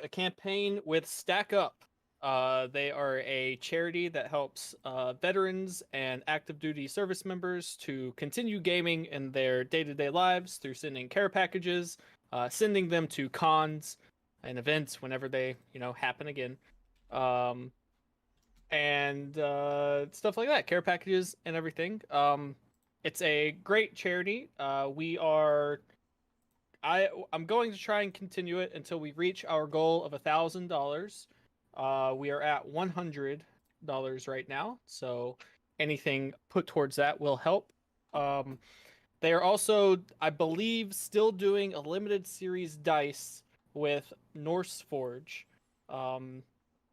a campaign with Stack Up. They are a charity that helps veterans and active duty service members to continue gaming in their day-to-day lives through sending care packages, sending them to cons and events whenever they, happen again. Um, and stuff like that, care packages and everything. It's a great charity. I'm going to try and continue it until we reach our goal of $1,000. We are at $100 right now, so anything put towards that will help. Um, they are also, I believe, still doing a limited series dice with Norse Forge. Um,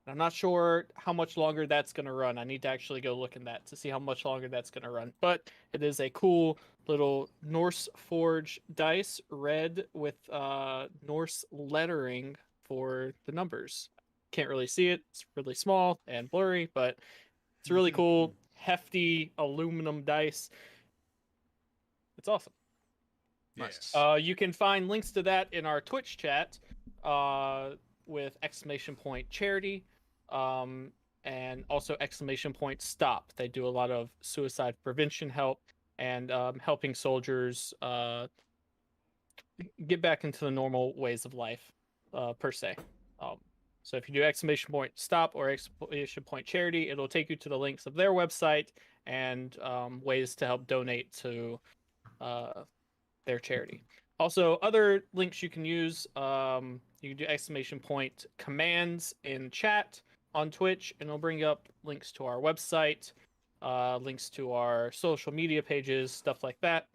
I'm not sure how much longer that's going to run. I need to actually go look in that to see how much longer that's going to run. But it is a cool little Norse Forge dice, red with Norse lettering for the numbers. Can't really see it. It's really small and blurry, but it's really cool, hefty aluminum dice. It's awesome. Nice. You can find links to that in our Twitch chat with !charity and also !stop. They do a lot of suicide prevention help and helping soldiers get back into the normal ways of life per se. So if you do !stop or !charity, it'll take you to the links of their website and ways to help donate to their charity. Also, other links you can use, you can do !commands in chat on Twitch, and it'll bring up links to our website, links to our social media pages, stuff like that.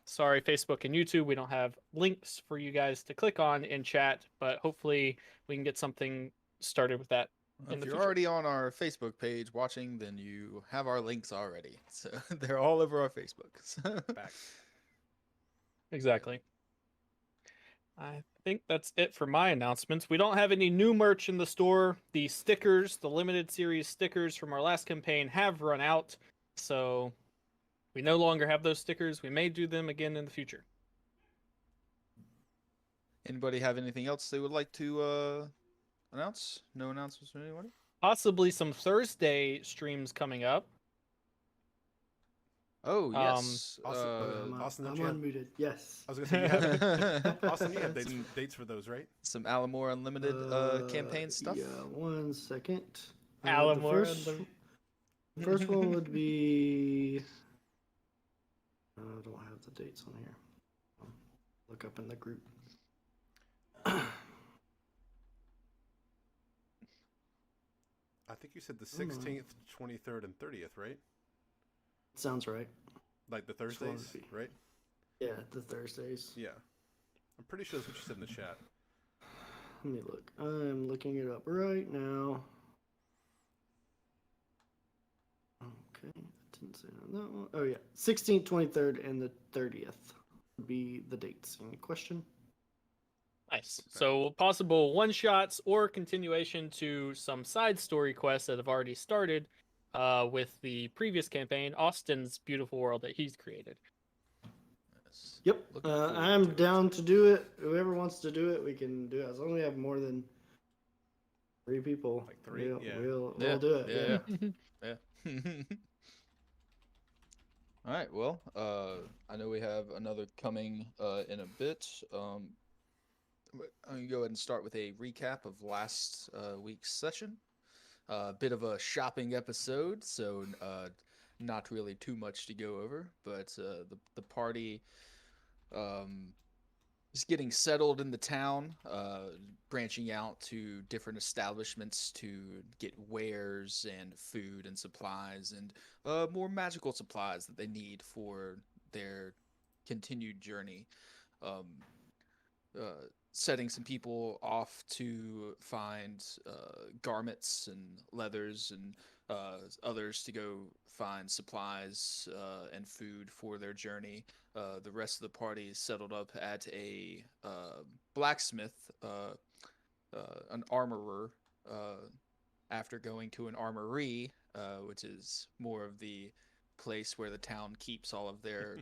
Sorry, Facebook and YouTube, we don't have links for you guys to click on in chat, but hopefully we can get something started with that. If you're already on our Facebook page watching, then you have our links already. So they're all over our Facebook. Back. Exactly. I think that's it for my announcements. We don't have any new merch in the store. The stickers, the limited series stickers from our last campaign have run out, so we no longer have those stickers. We may do them again in the future. Anybody have anything else they would like to announce? No announcements from anybody? Possibly some Thursday streams coming up. Oh, yes. Austin, I'm unmuted. Yes. I was going to say, Austin, you have dates for those, right? Some Alamore Unlimited campaign stuff? Yeah, 1 second. Alamore Unlimited. First one would be... I don't have the dates on here. Look up in the group. I think you said the 16th, 23rd, and 30th, right? Sounds right. Like the Thursdays, right? Yeah, the Thursdays. Yeah. I'm pretty sure that's what you said in the chat. Let me look. I'm looking it up right now. Okay, that didn't say on that one. Oh, yeah. 16th, 23rd, and the 30th would be the dates. Any question? Nice. So possible one-shots or continuation to some side story quests that have already started with the previous campaign, Austin's beautiful world that he's created. Yep. I'm down to do it. Whoever wants to do it, we can do it. As long as we have more than 3 people. Like 3? We'll do it. Yeah. All right. Well, I know we have another coming in a bit. I'm going to go ahead and start with a recap of last week's session. A bit of a shopping episode, so not really too much to go over, but the party is getting settled in the town, branching out to different establishments to get wares and food and supplies and more magical supplies that they need for their continued journey. Setting some people off to find garments and leathers, and others to go find supplies and food for their journey. The rest of the party is settled up at a blacksmith, an armorer, after going to an armory, which is more of the place where the town keeps all of their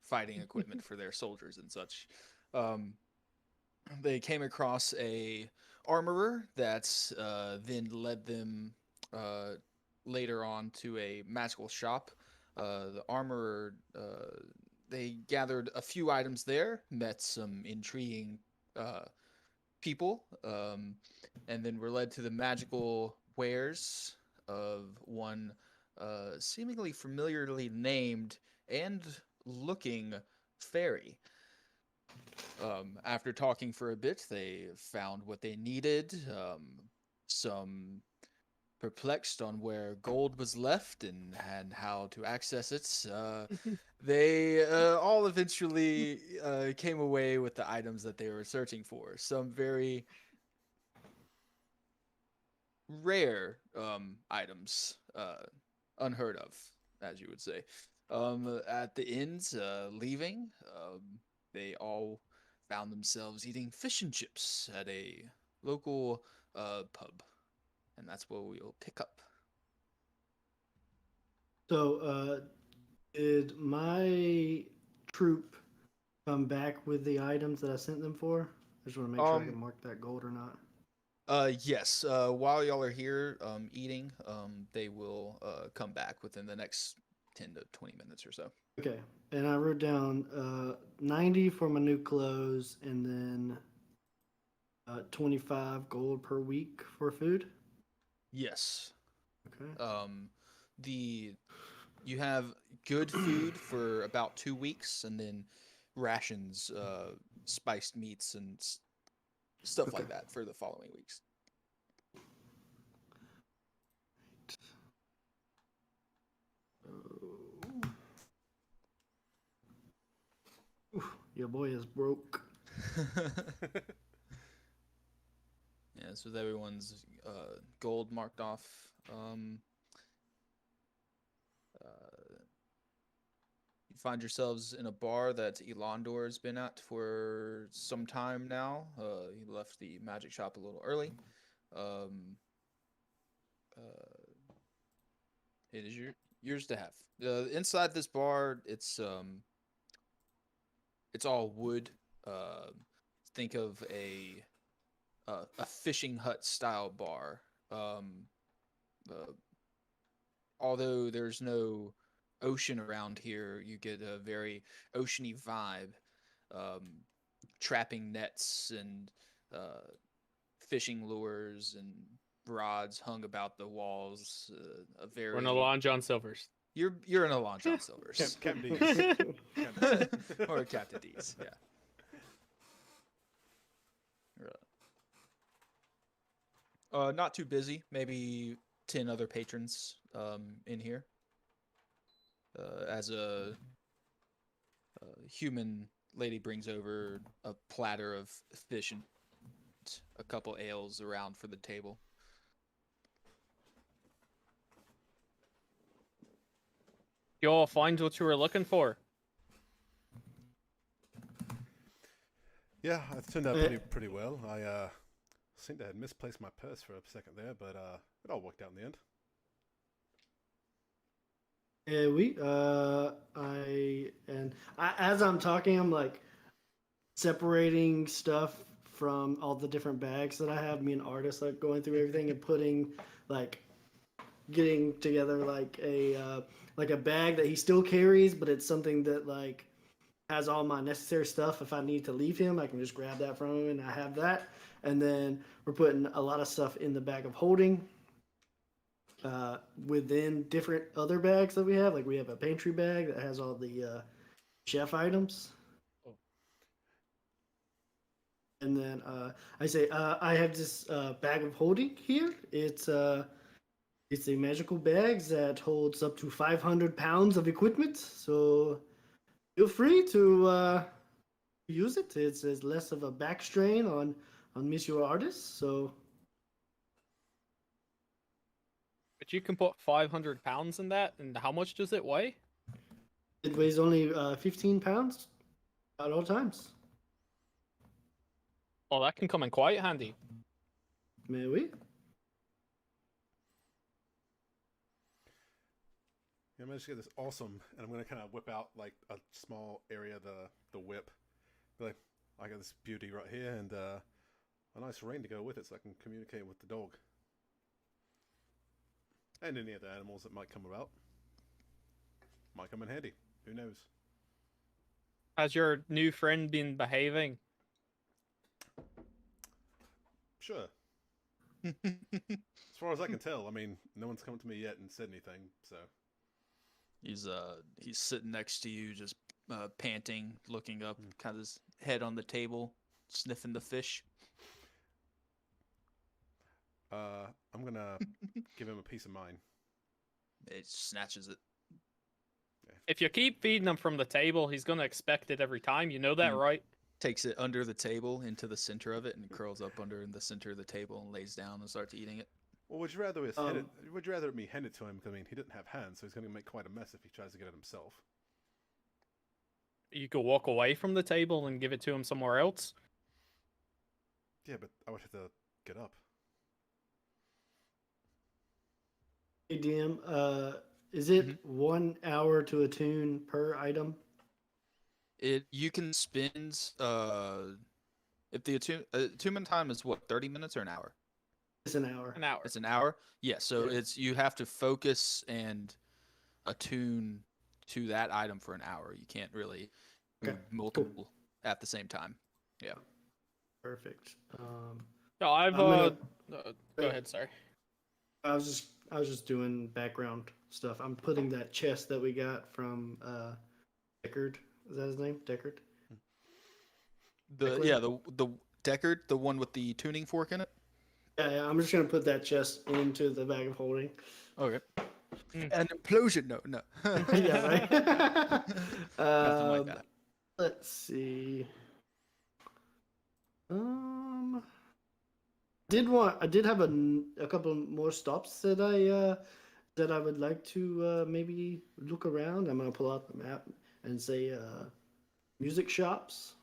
fighting equipment for their soldiers and such. they came across a armorer that then led them later on to a magical shop. The armorer, they gathered a few items there, met some intriguing people, and then were led to the magical wares of one seemingly familiarly named and looking fairy. After talking for a bit, they found what they needed. Some perplexed on where gold was left and how to access it. They all eventually came away with the items that they were searching for. Some very rare items, unheard of, as you would say. At the end, leaving, they all found themselves eating fish and chips at a local pub, and that's where we'll pick up. So, did my troop come back with the items that I sent them for? I just want to make sure I can mark that gold or not. Yes. While y'all are here, eating, they will come back within the next 10 to 20 minutes or so. Okay, and I wrote down 90 for my new clothes, and then 25 gold per week for food. Yes. Okay. You have good food for about 2 weeks, and then rations, spiced meats and stuff like that for the following weeks. Your boy is broke. Yes, with everyone's gold marked off. You find yourselves in a bar that Elandor has been at for some time now. He left the magic shop a little early. It is yours to have. Inside this bar, it's all wood. Think of a fishing hut style bar. Although there's no ocean around here, you get a very oceany vibe. Trapping nets and fishing lures and rods hung about the walls. We're in a Long John Silver's. You're in a Long John Silver's. Captain D's. Or a Captain D's, yeah. Not too busy. Maybe 10 other patrons in here. As a human lady brings over a platter of fish and a couple ales around for the table. You all find what you were looking for. Yeah, it turned out pretty well. I seemed to have misplaced my purse for a second there, but it all worked out in the end. As I'm talking, I'm like separating stuff from all the different bags that I have. Me and Artist like going through everything and getting together like a bag that he still carries, but it's something that like has all my necessary stuff. If I need to leave him, I can just grab that from him, and I have that. And then we're putting a lot of stuff in the bag of holding. Within different other bags that we have, like we have a pantry bag that has all the chef items. Oh. And then I have this bag of holding here. It's a magical bag that holds up to 500 pounds of equipment. So feel free to use it. It's less of a back strain on Monsieur Artist. So. But you can put 500 pounds in that, and how much does it weigh? It weighs only 15 pounds at all times. Oh, that can come in quite handy. May we? Yeah, I'm gonna just get this awesome, and I'm gonna kind of whip out like a small area, the whip. Be like, I got this beauty right here and a nice rein to go with it, so I can communicate with the dog and any other animals that might come about. Might come in handy. Who knows? Has your new friend been behaving? Sure. As far as I can tell, I mean, no one's come to me yet and said anything, so. He's sitting next to you, just panting, looking up, kind of his head on the table, sniffing the fish. I'm gonna give him a piece of mine. It snatches it. If you keep feeding him from the table, he's gonna expect it every time. You know that, Mm. right? Takes it under the table into the center of it and curls up under in the center of the table and lays down and starts eating it. Well, would you rather me hand it to him? 'Cause, I mean, he didn't have hands, so he's gonna make quite a mess if he tries to get it himself. You could walk away from the table and give it to him somewhere else. Yeah, but I would have to get up. Hey, DM, is it 1 hour to attune per item? You can spend if the attunement time is what, 30 minutes or an hour? It's an hour. An hour. It's an hour. Yeah, so Yeah. it's you have to focus and attune to that item for an hour. You can't really do Okay, multiple at the same time. Yeah. Perfect. No, I've I'm go ahead, sorry. I was just doing background stuff. I'm putting that chest that we got from Deckard. Is that his name? Deckard? The Deckard, the one with the tuning fork in it. Yeah, I'm just gonna put that chest into the bag of holding. Okay. An implosion. No. Yeah, right. Nothing like that. Let's see. I did have a couple more stops that I would like to maybe look around. I'm gonna pull out the map and say music shops.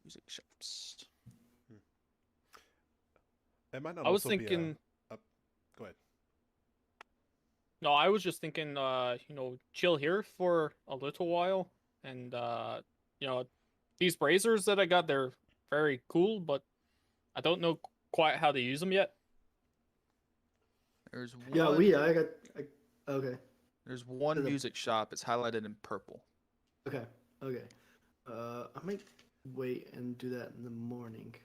Music shops. It might not I was also thinking. Go ahead. No, I was just thinking. Chill here for a little while, and these brazers that I got, they're very cool, but I don't know quite how to use them yet. There's one. Yeah, okay. There's one To the- music shop. It's highlighted in purple. Okay. I might wait and do that in the morning.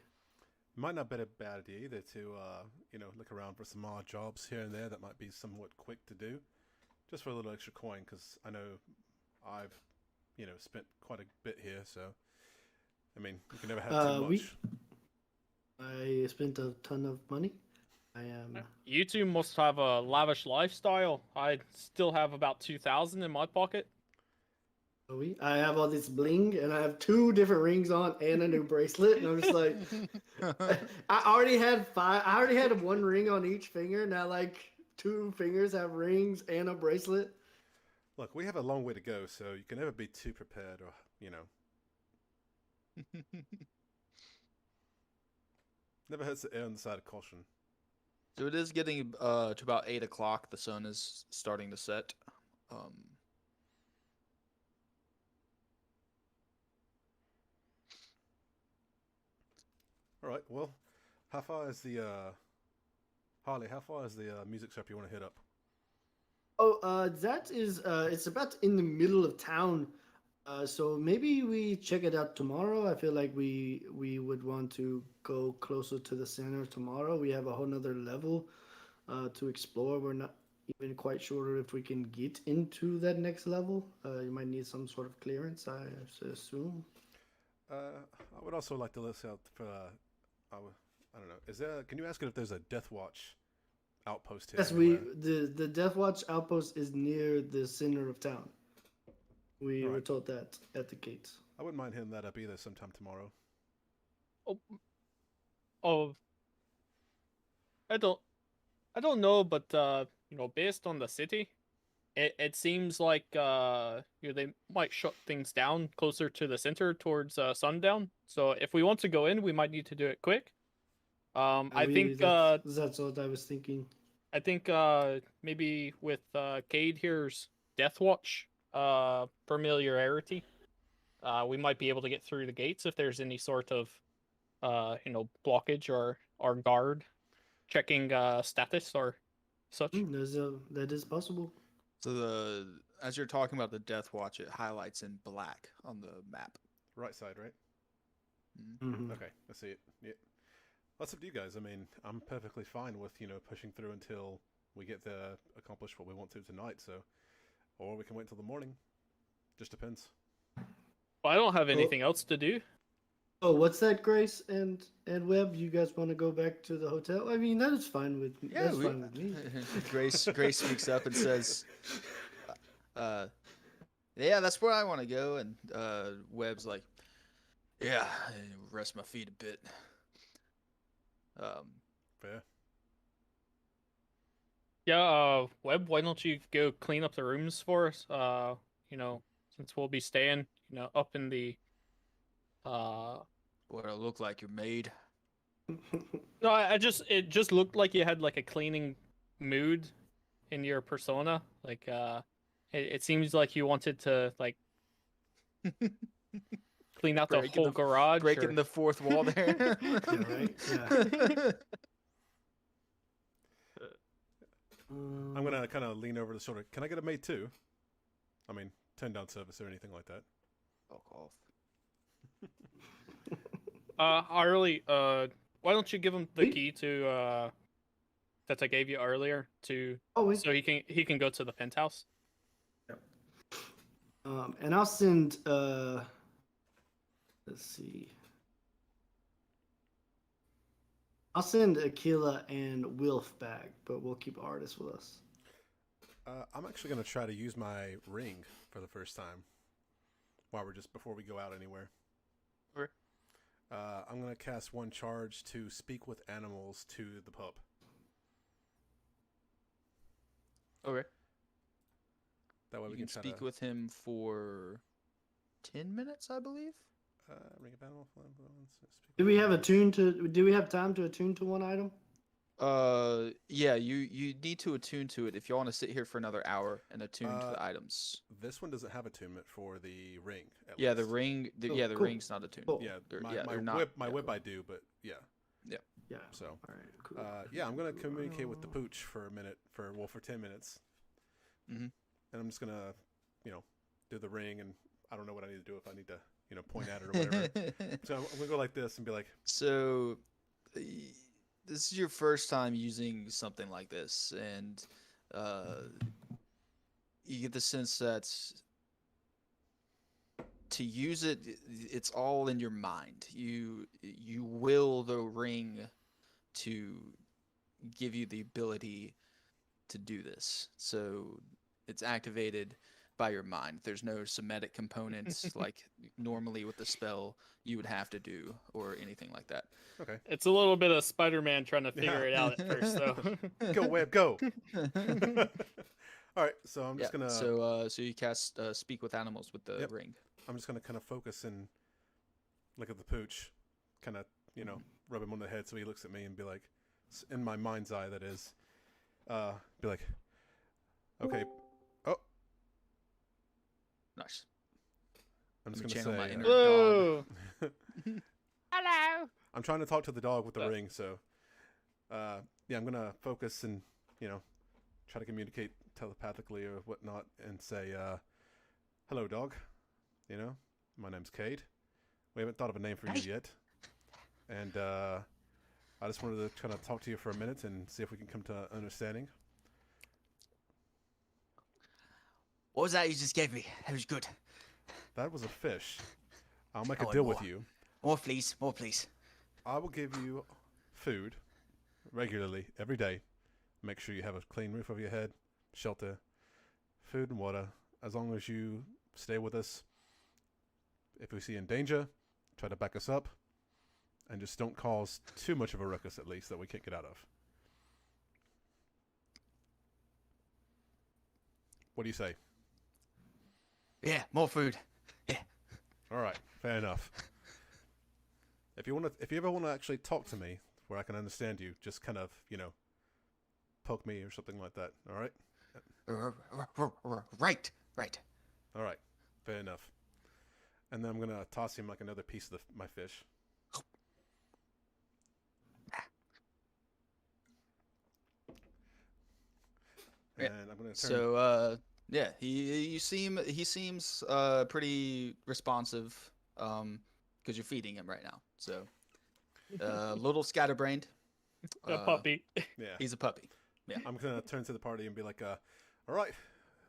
Might not be a bad idea either to, look around for some odd jobs here and there that might be somewhat quick to do, just for a little extra coin. Because I know I've, spent quite a bit here. So, I mean, you can never have too much. I spent a ton of money. I am. You two must have a lavish lifestyle. I still have about 2,000 in my pocket. I have all this bling, and I have 2 different rings on and a new bracelet, and I'm just like, I already had 5. I already had 1 ring on each finger. Now, like 2 fingers have rings and a bracelet. Look, we have a long way to go, so you can never be too prepared, or never hurts to err on the side of caution. So it is getting to about 8 o'clock. The sun is starting to set. All right. Well, how far is the Harley? How far is the music shop you want to hit up? Oh, that is it's about in the middle of town. So maybe we check it out tomorrow. I feel like we would want to go closer to the center tomorrow. We have a whole nother level to explore. We're not even quite sure if we can get into that next level. You might need some sort of clearance, I assume. I would also like to list out for. I don't know. Is there? Can you ask it if there's a Death Watch outpost here? Yes, the Death Watch outpost is near the center of town. We were told that at the gates. I wouldn't mind hitting that up either sometime tomorrow. I don't know, but based on the city, it seems like they might shut things down closer to the center towards sundown. So if we want to go in, we might need to do it quick. I think that's what I was thinking. I think maybe with Cade here's Death Watch familiarity, we might be able to get through the gates if there's any sort of blockage or guard checking status or such. That is possible. So as you're talking about the Death Watch, it highlights in black on the map. Right side, right? Mhm. Okay, I see it. Yeah. That's up to you guys. I mean, I'm perfectly fine with, pushing through until we get to accomplish what we want to tonight, so... Or we can wait until the morning. Just depends. Well, I don't have anything else to do. Oh, what's that, Grace and Webb? You guys want to go back to the hotel? I mean, that is fine with me. Yeah, That's fine with me. Grace speaks up and says, yeah, that's where I want to go. And Webb's like, yeah, rest my feet a bit. Fair. Yeah, Webb, why don't you go clean up the rooms for us? Since we'll be staying, up in the What I look like your maid. No, it just looked like you had like a cleaning mood in your persona. Like it seems like you wanted to like clean out the whole garage. Breaking the fourth wall there. Yeah, right? Yeah. I'm gonna kind of lean over the shoulder. Can I get a maid too? I mean, turn down service or anything like that. Fuck off. Harley, why don't you give him the key to that I gave you earlier so he can go to the penthouse. Yep. And I'll send let's see. I'll send Aquila and Wilf back, but we'll keep Artis with us. I'm actually gonna try to use my ring for the first time. Before we go out anywhere. Okay. I'm gonna cast one charge to speak with animals to the pup. Okay. That way You we can speak with him for 10 minutes, I believe. Ring of animal. Do we have time to attune to one item? Yeah, you need to attune to it if you want to sit here for another hour and attune to the items. This one doesn't have attunement for the ring. Yeah, least. the ring. The cool. ring's not attuned. Cool. Yeah, my whip I do, but yeah. Yeah. Yeah. So, all right, cool. yeah, I'm gonna communicate with the pooch for a minute, for 10 minutes. Mm-hmm. And I'm just gonna, do the ring, and I don't know what I need to do if I need to, point at it or whatever. So I'm gonna go like this and be like. So, this is your first time using something like this, and you get the sense that to use it, it's all in your mind. You will the ring to give you the ability to do this. So it's activated by your mind. There's no somatic components like normally with the spell you would have to do or anything like that. Okay. It's a little bit of Spider-Man trying to figure it out at first, though. Go, Web, go! All right, so I'm just gonna. So you cast Speak with Animals with the ring. I'm just gonna kind of focus and look at the pooch, kind of rub him on the head so he looks at me and be like, in my mind's eye, that is, be like, okay, oh, nice. I'm just Let me gonna channel say, my inner Whoa! Hello. I'm trying to talk to the dog with the ring, so yeah, I'm gonna focus and try to communicate telepathically or whatnot and say, hello, dog. My name's Cade. We haven't thought of a name for you yet, and I just wanted to kind of talk to you for a minute and see if we can come to an understanding. What was that you just gave me? That was good. That was a fish. I'll make Oh, a deal more. with you. More, please. More, please. I will give you food regularly every day. Make sure you have a clean roof over your head, shelter, food and water. As long as you stay with us. If we see you in danger, try to back us up, and just don't cause too much of a ruckus, at least, that we can't get out of. What do you say? Yeah, more food. Yeah. All right, fair enough. If you ever want to actually talk to me, where I can understand you, just kind of, poke me or something like that. All right. Right. Right. All right, fair enough. And then I'm gonna toss him like another piece of my fish. Yeah. And I'm gonna turn. So yeah, he seems pretty responsive because you're feeding him right now. So a little scatterbrained. A puppy. Yeah. He's a puppy. Yeah. I'm gonna turn to the party and be like, all right,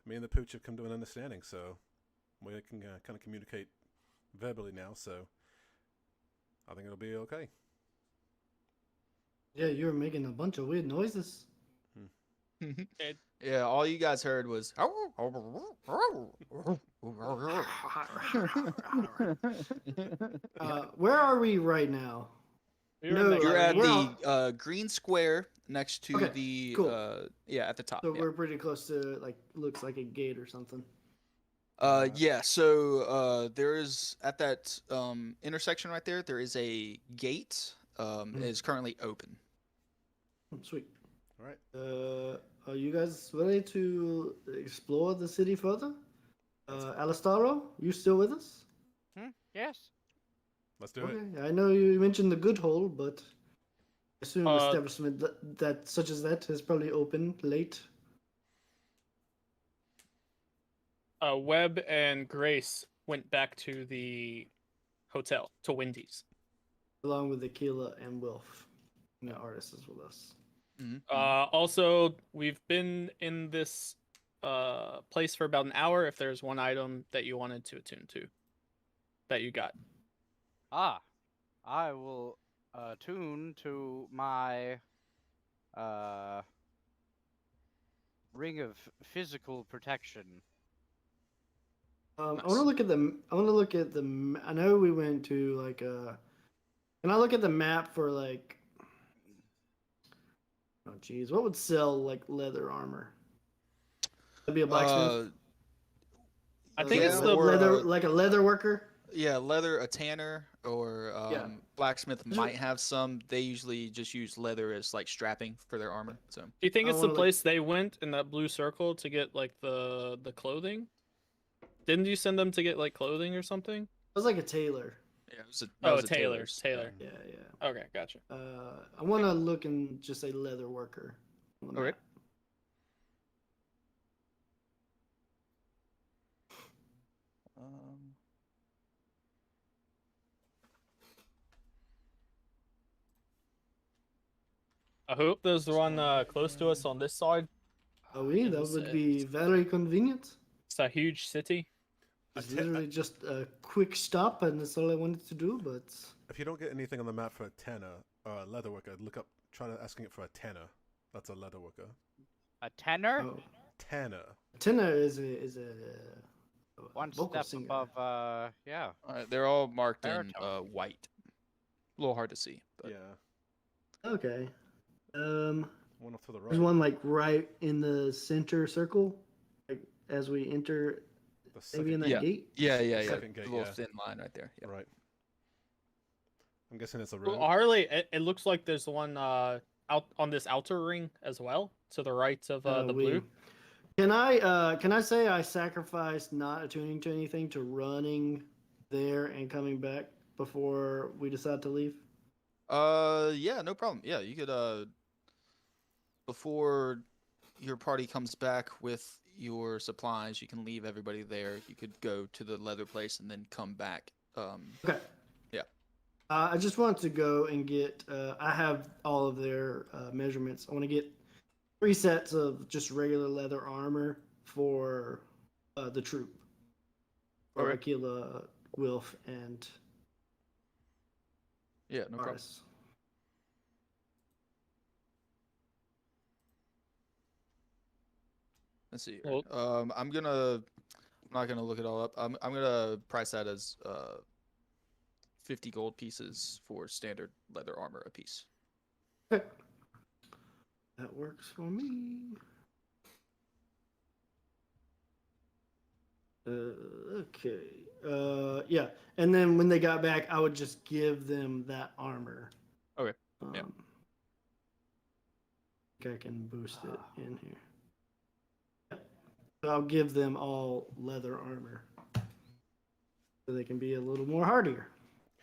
me and the pooch have come to an understanding, so we can kind of communicate verbally now. So I think it'll be okay. Yeah, you were making a bunch of weird noises. Yeah, all you guys heard was. Where are we right now? We were No, next- You're like, at we're the green square next to Okay, the cool. yeah, at the top. So Yeah. we're pretty close to like looks like a gate or something. Yeah, so there is at that intersection right there, there is a gate that is currently open. Sweet. All right. Are you guys ready to explore the city further? Alastaro, you still with us? Yes. Let's do it. Okay, I know you mentioned the good hole, but I assume Uh, establishment that such as that is probably open late. Webb and Grace went back to the hotel, to Wendy's. Along with Aquila and Wilf. And the artist is with us. Also, we've been in this place for about an hour. If there's one item that you wanted to attune to, that you got. Ah, I will tune to my ring of physical protection. I want Nice. to look at the. I want to look at the. I know we went to like Can I look at the map for like? Oh geez, what would sell like leather armor? That'd be a blacksmith. I think Yeah, it's the or, leather, like a leather worker. Yeah, leather, a tanner, or Yeah. blacksmith Just- might have some. They usually just use leather as like strapping for their armor. So Do you think I it's the wanna look- place they went in that blue circle to get like the clothing? Didn't you send them to get like clothing or something? It was like a tailor. yeah, it was a, Oh, was a Taylor, tailor's. Taylor. Yeah, yeah. Okay, gotcha. I want to look and just say leather worker. On the Okay. map. I hope there's the one close to us on this side. Oh, we It that was, would be very convenient. It's a huge city. It's I te- literally just a quick stop, and that's all I wanted to do. But If you don't get anything on the map for a tanner or a leather worker, try asking it for a tanner. That's a leather worker. A tenor? oh, Tanner. tenor is a One vocal step singer. above, yeah. They're all marked in Baritone. white. A little hard to see, but Yeah. Okay. One off to the right. There's one like right in the center circle, like as we enter, The maybe in second- that Yeah. gate. yeah. Second The gate, little yeah. thin line right there. Yeah. Right. I'm guessing it's a Well, road. Harley, it looks like there's one out on this outer ring as well, to the right of the blue. Can I say I sacrificed not attuning to anything to running there and coming back before we decide to leave? Yeah, no problem. Yeah, you could before your party comes back with your supplies, you can leave everybody there. You could go to the leather place and then come back. Okay. Yeah. I just want to go and get. I have all of their measurements. I want to get 3 sets of just regular leather armor for the troop. For Okay. Aquila, Wilf, and Yeah, no problem. Artis. Let's see. Well- I'm not gonna look it all up. I'm gonna price that as 50 gold pieces for standard leather armor a piece. Okay. That works for me. Okay. Yeah. And then when they got back, I would just give them that armor. Okay. Yeah. I think I can boost it in here. Yeah. So I'll give them all leather armor. so they can be a little more hardier.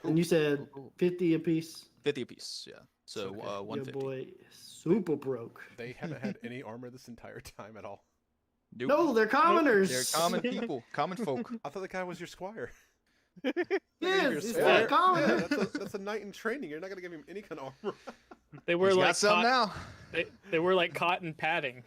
Cool, And you said cool, cool. 50 apiece. 50 apiece, yeah. So Okay. Your 150. boy is super broke. They haven't had any armor this entire time at all. Nope. No, they're commoners. They're common people, common folk. I thought the guy was your squire. Yes, Your it's squire. not common. Yeah, that's a knight in training. You're not gonna give him any kind of armor. They were He's like got some now. They were like cotton padding.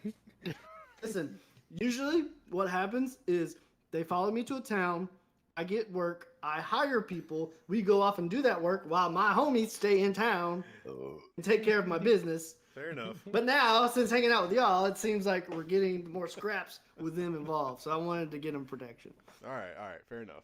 Listen, usually what happens is they follow me to a town. I get work. I hire people. We go off and do that work while my homies stay in town and take care of my business. Fair enough. But now, since hanging out with y'all, it seems like we're getting more scraps with them involved. So I wanted to get them protection. All right, fair enough.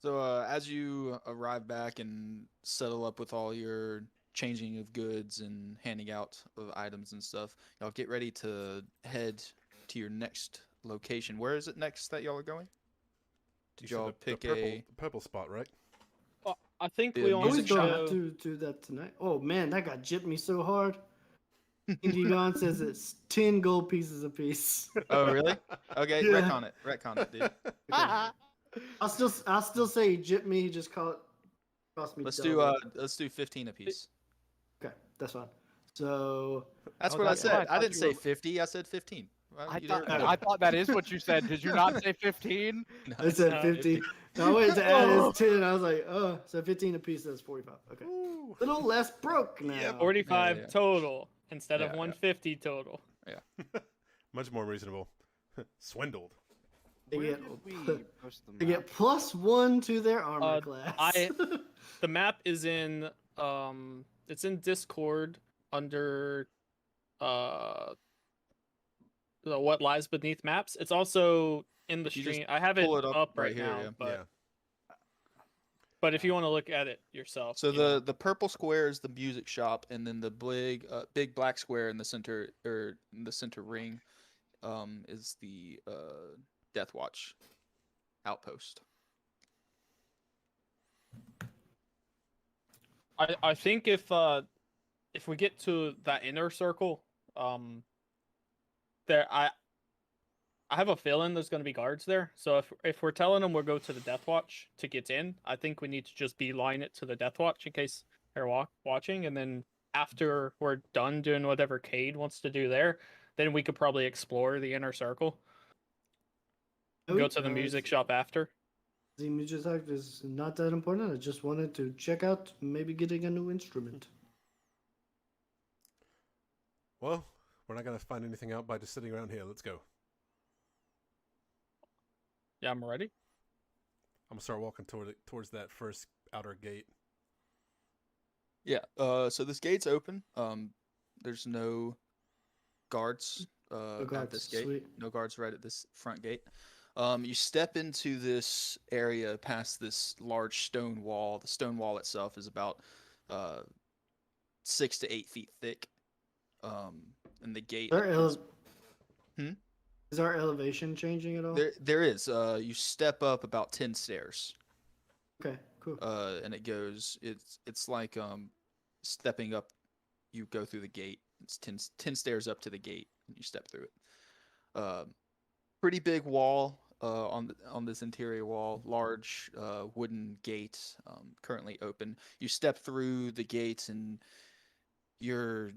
So as you arrive back and settle up with all your changing of goods and handing out of items and stuff, y'all get ready to head to your next location. Where is it next that y'all are going? You Did said y'all the pick purple spot, right? I think Yeah, we I only always music don't shop. have to do that tonight. Oh man, that guy gypped me so hard. Indigon says it's 10 gold pieces a piece. Oh, really? Okay, Yeah. retcon it, dude. I'll still say he gypped me. He just cost me. Let's double. do 15 apiece. Okay, that's fine. So That's Oh, what I that's said. what I I thought didn't you say were- 50. I said 15. Well, I you thought, never know. I thought that is what you said. Did you not say 15? No, I said No, 50. So I waited to add his 10. I was like, oh, so 15 a piece. That's 45. Okay, Ooh. little less broke now. Yep. 45 Yeah. total instead Yeah, of yeah. 150 total. Much more reasonable. Swindled. They Where get, did we post the they map? get +1 to their armor class. The map is in it's in Discord under the What Lies Beneath Maps. It's also in the You just stream. I have it pull up, right here, now, yeah. but if you want to look at it yourself. So you know. the purple square is the music shop, and then the big black square in the center, or in the center ring, is the Death Watch outpost. I think if we get to that inner circle, there I have a feeling there's going to be guards there. So if we're telling them we'll go to the Death Watch to get in, I think we need to just beeline it to the Death Watch in case they're watching, and then after we're done doing whatever Cade wants to do there, then we could probably explore the inner circle. Go to the music shop after. The music shop is not that important. I just wanted to check out maybe getting a new instrument. Well, we're not gonna find anything out by just sitting around here. Let's go. Yeah, I'm ready. I'm gonna start walking towards that first outer gate. Yeah. So this gate's open. There's no guards at guards, this gate. sweet. No guards right at this front gate. You step into this area past this large stone wall. The stone wall itself is about 6 to 8 feet thick. And the gate Is our elevation changing at all? there is. You step up about 10 stairs. Okay, cool. And it goes. It's like stepping up. You go through the gate. It's 10 stairs up to the gate, and you step through it. Pretty big wall on this interior wall. Large wooden gate, currently open. You step through the gate, and you're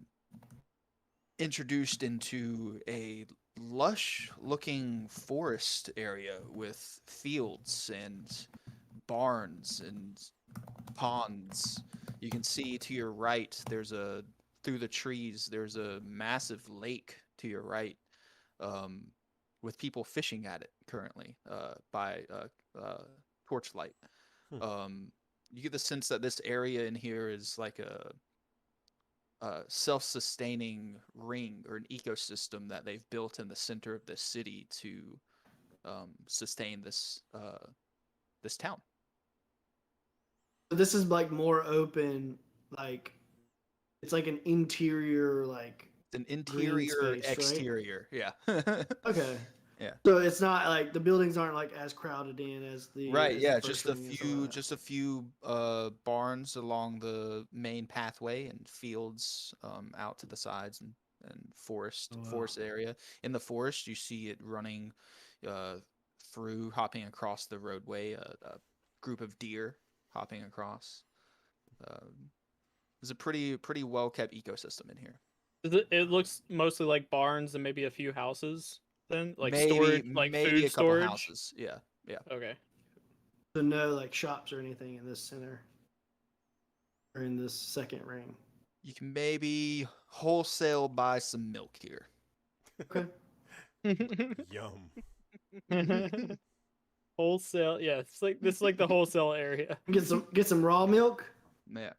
introduced into a lush-looking forest area with fields and barns and ponds. You can see to your right, through the trees, there's a massive lake to your right, with people fishing at it currently, by torchlight. You get the sense that this area in here is like a self-sustaining ring or an ecosystem that they've built in the center of the city to sustain this town. This is like more open, like it's like an interior, like An green interior, space, right? exterior, yeah. Okay. Yeah. So it's not like the buildings aren't like as crowded in as the Right, as yeah, the first ring and stuff like that. just a few barns along the main pathway and fields out to the sides and forest Wow. forest area. In the forest, you see it running through, hopping across the roadway. A group of deer hopping across. There's a pretty well kept ecosystem in here. It looks mostly like barns and maybe a few houses. Then like maybe storage, like maybe food a couple storage. houses. Yeah, yeah. Okay. So no like shops or anything in this center or in this second ring. You can maybe wholesale buy some milk here. Okay. Yum. Wholesale, yeah. It's like this is like the wholesale area. Get some raw milk. Yeah.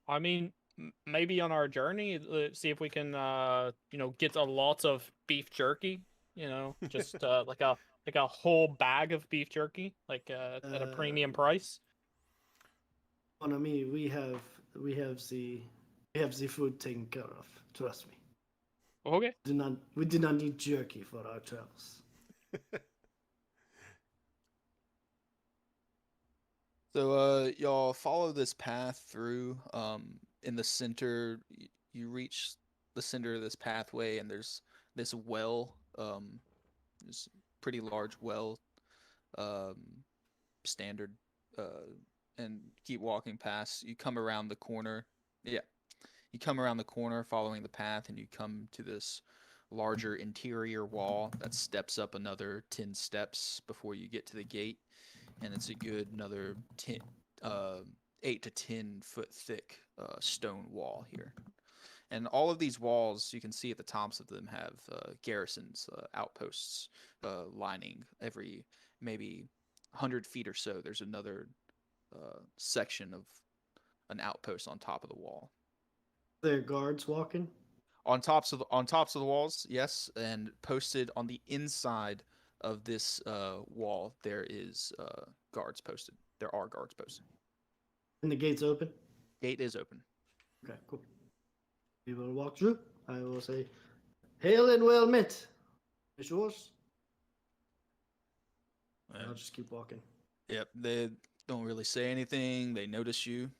I mean, maybe on our journey, see if we can, get a lot of beef jerky. Just like a whole bag of beef jerky, like at a premium price. On me, we have the food taken care of. Trust me. Okay. We do not need jerky for our travels. So y'all follow this path through. In the center, you reach the center of this pathway, and there's this well. This pretty large well. Standard. And keep walking past. You come around the corner. Yeah, you come around the corner, following the path, and you come to this larger interior wall that steps up another 10 steps before you get to the gate. And it's a good another 8 to 10 foot thick stone wall here. And all of these walls, you can see at the tops of them, have garrisons, outposts lining every maybe 100 feet or so. There's another section of an outpost on top of the wall. There are guards walking. On tops of the walls, yes, and posted on the inside of this wall, there is guards posted. There are guards posted. And the gate's open. Gate is open. Okay, cool. We will walk through. I will say, "Hail and well met, it's yours." I'll just keep walking. Yep, they don't really say anything. They notice you.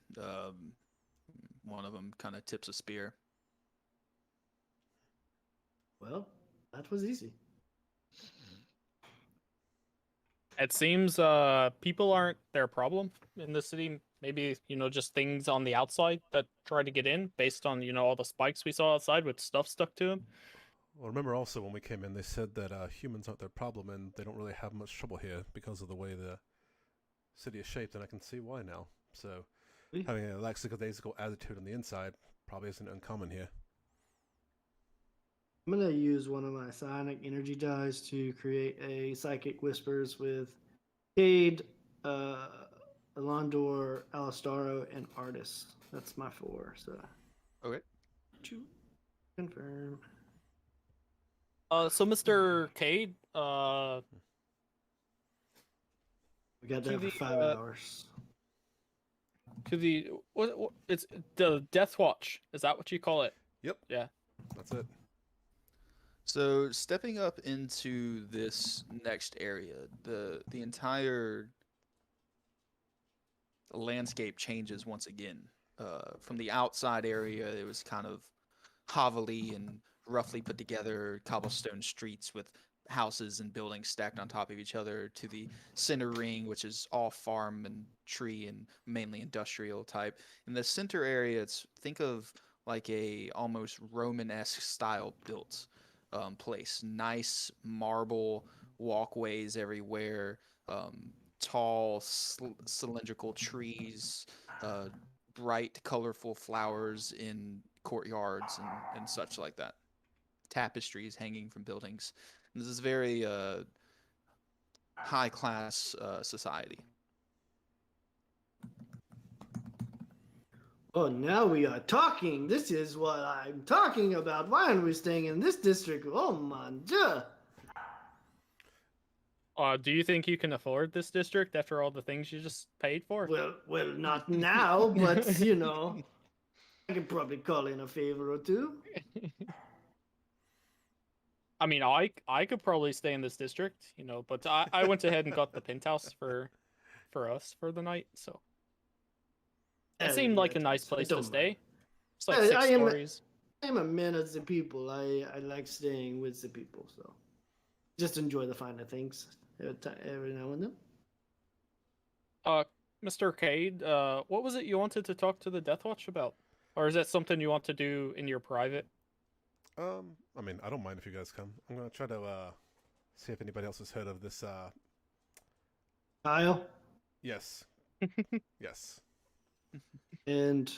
One of them kind of tips a spear. Well, that was easy. It seems people aren't their problem in the city. Maybe, just things on the outside that try to get in based on, all the spikes we saw outside with stuff stuck to them. Well, remember also when we came in, they said that humans aren't their problem, and they don't really have much trouble here because of the way the city is shaped, and I can see why now. So, having a lackadaisical attitude on the inside probably isn't uncommon here. I'm gonna use one of my psionic energy dies to create a psychic whispers with Cade, Alondor, Alastaro, and Artis. That's my 4. So. Okay. To confirm. So Mr. Cade, We got to that for the, 5 hours. to the what it's the Death Watch. Is that what you call it? Yep. Yeah. That's it. So stepping up into this next area, the entire landscape changes once again. From the outside area, it was kind of hovelly and roughly put together cobblestone streets with houses and buildings stacked on top of each other, to the center ring, which is all farm and tree and mainly industrial type. In the center area, think of like a almost Romanesque style built place. Nice marble walkways everywhere, tall cylindrical trees, bright colorful flowers in courtyards and such like that. Tapestries hanging from buildings. This is very high class society. Oh, now we are talking. This is what I'm talking about. Why aren't we staying in this district? Oh, man. Do you think you can afford this district after all the things you just paid for? Well, not now, but, I could probably call in a favor or two. I mean, I could probably stay in this district, but I went ahead and got the penthouse for us for the night, so it seemed like a nice place to stay. It's like 6 stories. I'm a man of the people. I like staying with the people, so just enjoy the finer things every now and then. Mr. Cade, what was it you wanted to talk to the Death Watch about? Or is that something you want to do in your private? I mean, I don't mind if you guys come. I'm gonna try to see if anybody else has heard of this. Kyle Yes, yes. and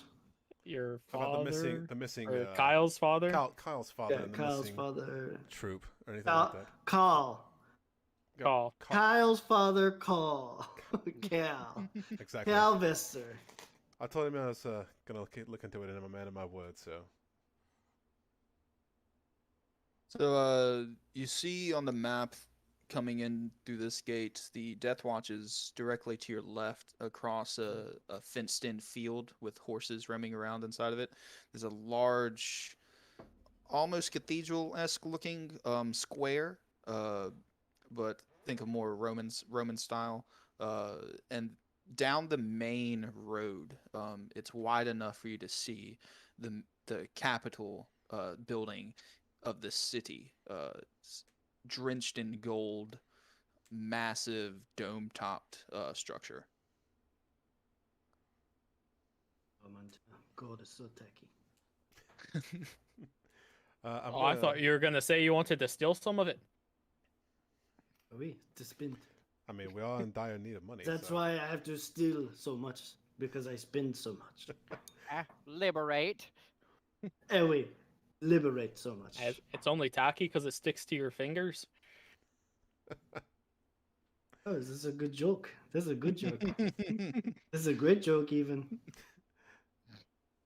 Your About father? the missing, Or Kyle's father? Kyle's father, yeah, and the Kyle's missing father. troop or anything like that. Carl. Call. Kyle's father, Carl. Cal. Exactly. Cal Vester. I told him I was gonna look into it, and I'm a man of my word. So. So you see on the map coming in through this gate, the Death Watch is directly to your left across a fenced-in field with horses roaming around inside of it. There's a large, almost cathedral-esque looking square, but think of more Roman style. And down the main road, it's wide enough for you to see the Capitol building of the city, drenched in gold, massive dome-topped structure. Oh, man. God is so tacky. I thought you were gonna say you wanted to steal some of it. Oui, to spend. I mean, we are in dire need of money. That's so. why I have to steal so much, because I spend so much. Liberate. And we liberate so much. It's only tacky because it sticks to your fingers. Oh, this is a good joke. This is a good joke. This is a great joke, even.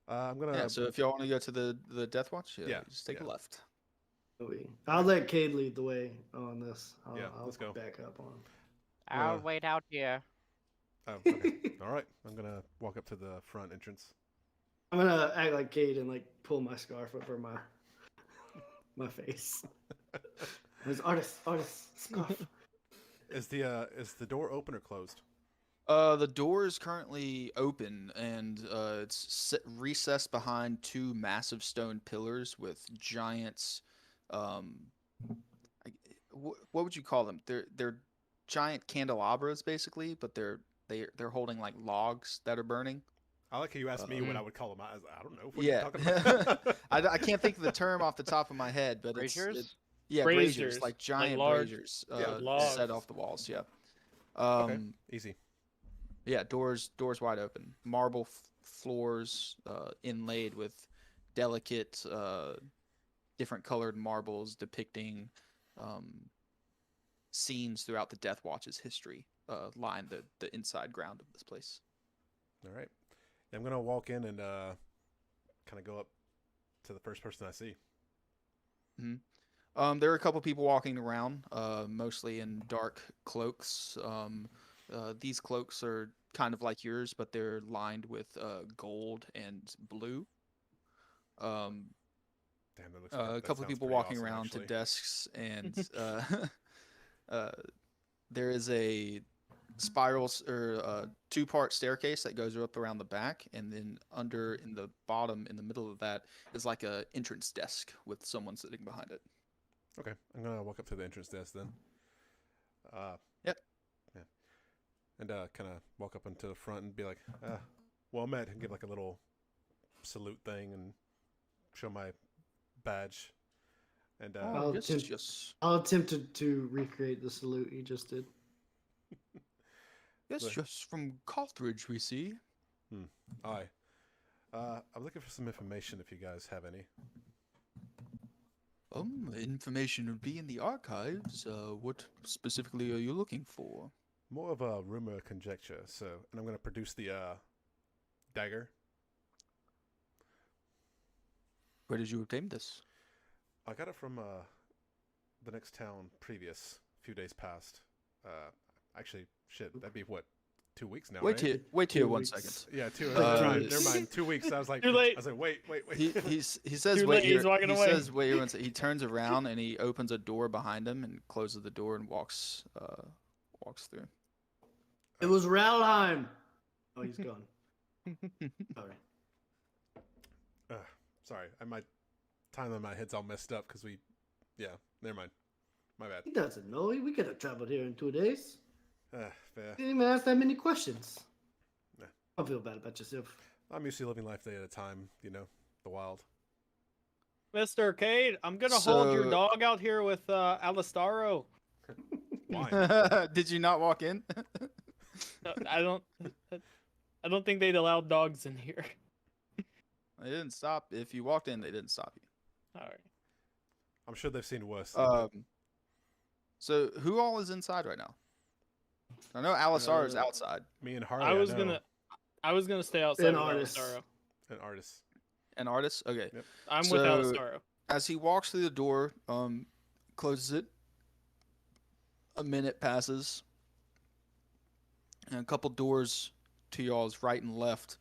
I'm gonna. Yeah, so if y'all want to go to the Death Watch, Yeah, just take a left. I'll let Cade lead the way on this. I'll let's go. back up on. I'll wait out here. Oh, okay. All right. I'm gonna walk up to the front entrance. I'm gonna act like Cade and like pull my scarf over my face. There's artist scarf. Is the door open or closed? The door is currently open, and it's recessed behind two massive stone pillars with giant, what would you call them? They're giant candelabras, basically, but they're holding like logs that are burning. I like how you asked me what I would call them. I don't know. What Yeah, are you talking about? I can't think of the term off the top of my head, but Braziers? yeah, braziers, like giant large braziers, logs. set off the walls. Yeah. Okay, easy. Yeah, doors wide open. Marble floors, inlaid with delicate, different colored marbles depicting scenes throughout the Death Watch's history. Line the inside ground of this place. All right. Yeah, I'm gonna walk in and kind of go up to the first person I see. There are a couple people walking around, mostly in dark cloaks. These cloaks are kind of like yours, but they're lined with gold and blue. Damn, that looks. A that couple of sounds people pretty walking awesome, around actually. to desks, and there is a spiral or two-part staircase that goes up around the back, and then in the bottom, in the middle of that, is like a entrance desk with someone sitting behind it. Okay, I'm gonna walk up to the entrance desk then. Yep. Yeah. And kind of walk up into the front and be like, well met, and give like a little salute thing and show my badge. And I'll attempt to recreate the salute he just did. Yes, just from Carthage, we see. Aye. I'm looking for some information if you guys have any. Information would be in the archives. What specifically are you looking for? More of a rumor or conjecture. So, and I'm going to produce the dagger. Where did you obtain this? I got it from the next town previous, few days past. Actually, shit, that'd be what, 2 weeks now, Wait right? here 1 weeks. second. Yeah, never Uh, mind. 2 weeks. I was like, Too late. I was like, wait. He says Too wait late, here. he's walking He away. says wait here 1 second. He turns around and he opens a door behind him and closes the door and walks through. It was Ralheim. Oh, he's gone. Sorry. Sorry, I might time in my head's all messed up because we. Yeah, never mind. My bad. He doesn't know. We could have traveled here in 2 days. Fair. Didn't even ask that many questions. Nah. Don't feel bad about yourself. I'm used to living life day at a time. You know, the wild. Mr. Cade, I'm gonna hold your So- dog out here with Alistaro. Why? Did you not walk in? I don't think they'd allow dogs in here. They didn't stop. If you walked in, they didn't stop you. All right. I'm sure they've seen worse. So who all is inside right now? I know Alisar is Uh, outside. Me and Harley. I was know, gonna stay outside An with artist. Alistaro. an artist. An artist. Okay. Yep. I'm with So- Alistaro. As he walks through the door, closes it. A minute passes, and a couple doors to y'all's right and left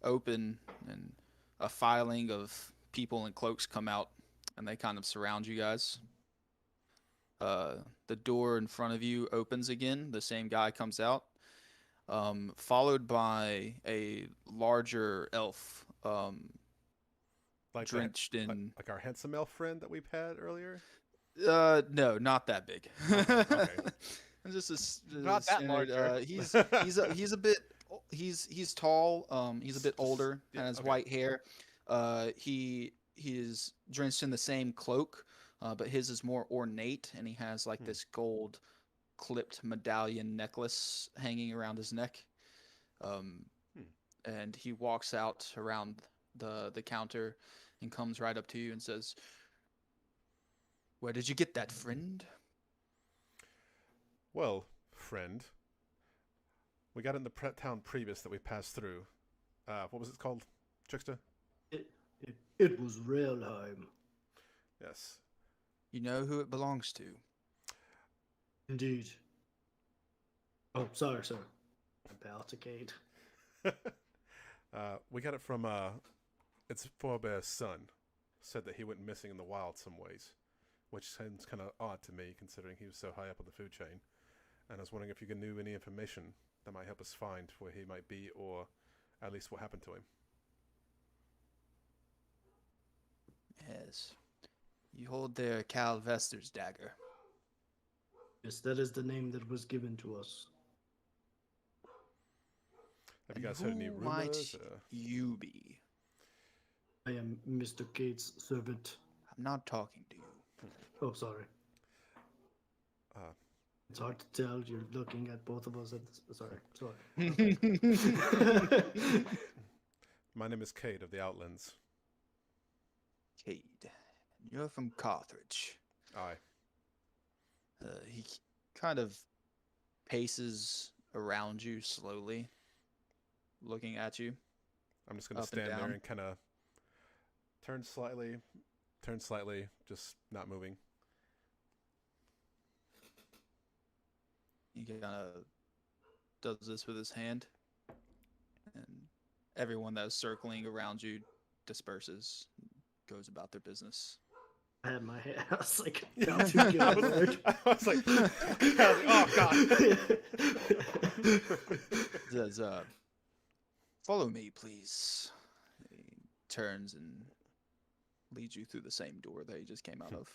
open, and a filing of people in cloaks come out, and they kind of surround you guys. The door in front of you opens again. The same guy comes out, followed by a larger elf, Like that- drenched in. like our handsome elf friend that we've had earlier. No, not that big. Okay. Just a Not that standard, larger. he's a bit he's tall. He's a bit older Yeah, and has okay. white hair. He is drenched in the same cloak, but his is more ornate, and he has like this gold clipped medallion necklace hanging around his neck. And he walks out around the counter and comes right up to you and says, "Where did you get that, friend?" Well, friend, we got it in the town previous that we passed through. What was it called, Trickster? It was Realheim. Yes. You know who it belongs to. Indeed. Oh, sorry, sir. Balticade. We got it from its forebear's son. Said that he went missing in the wild some ways, which sounds kind of odd to me considering he was so high up on the food chain. And I was wondering if you knew any information that might help us find where he might be, or at least what happened to him. Yes. You hold their Cal Vester's dagger. Yes, that is the name that was given to us. Have you And guys heard any who might rumors? you be? I am Mr. Cade's servant. I'm not talking to you. Oh, sorry. Uh, It's hard to tell. You're looking at both of us at sorry. My name is Cade of the Outlands. Cade. You're from Carthage. Aye. He kind of paces around you slowly, looking at you. I'm just going to Up and stand there down. and kind of turn slightly, just not moving. He kind of does this with his hand, and everyone that's circling around you disperses, goes about their business. I had my hand. I was like, about to give I a was, word. I was like, oh god. Says, "Follow me, please." He turns and leads you through the same door that he just came out of.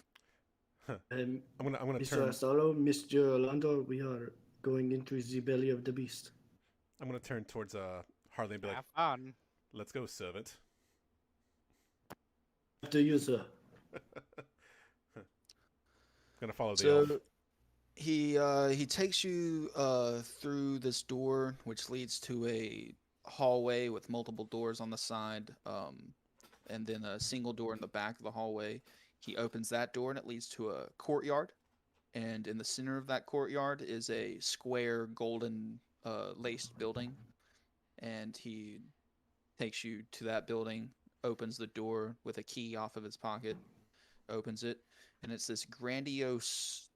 I'm I'm gonna Mr. turn. Astalo, Mr. Orlando, we are going into the belly of the beast. I'm gonna turn towards Harley and be like, Have fun. "Let's go, servant." After you, sir. Gonna follow the elf. So he takes you through this door, which leads to a hallway with multiple doors on the side, and then a single door in the back of the hallway. He opens that door, and it leads to a courtyard. And in the center of that courtyard is a square, golden, laced building. And he takes you to that building, opens the door with a key off of his pocket, opens it, and it's this grandiose,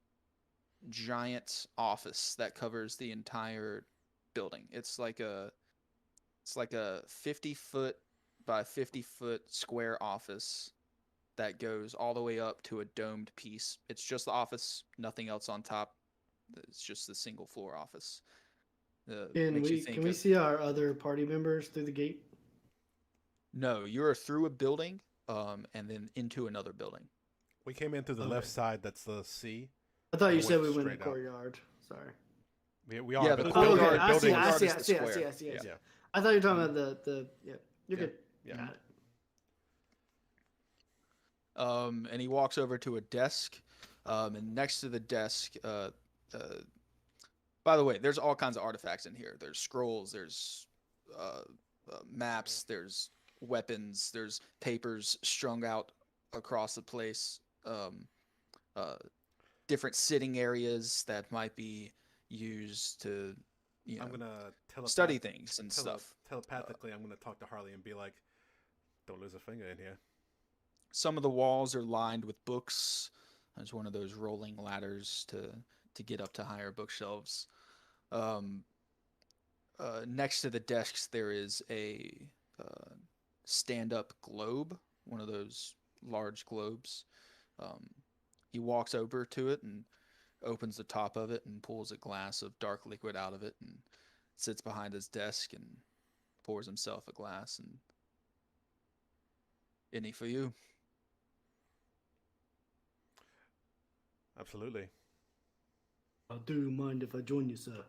giant office that covers the entire building. It's like a 50-foot by 50-foot square office that goes all the way up to a domed piece. It's just the office, nothing else on top. It's just the single floor office. Can Makes you we think can we of- see our other party members through the gate? No, you're through a building and then into another building. We came in through the left side. That's the sea. I thought We you said we went went in the straight out. courtyard. Sorry. We are. Yeah, but the the Oh, courtyard- okay. I see. building I is see. the I see. I square. see. I see. I Yeah. see. I thought you were talking about the. Yeah. You're Yeah. good. Yeah. Got it. And he walks over to a desk, and next to the desk, by the way, there's all kinds of artifacts in here. There's scrolls, there's maps, there's weapons, there's papers strung out across the place, different sitting areas that might be used to, I'm gonna study things and stuff. Telepathically, I'm gonna talk to Harley and be like, "Don't lose a finger in here." Some of the walls are lined with books. There's one of those rolling ladders to get up to higher bookshelves. Next to the desks, there is a stand-up globe, one of those large globes. He walks over to it and opens the top of it and pulls a glass of dark liquid out of it and sits behind his desk and pours himself a glass. And any for you? Absolutely. Do you mind if I join you, sir?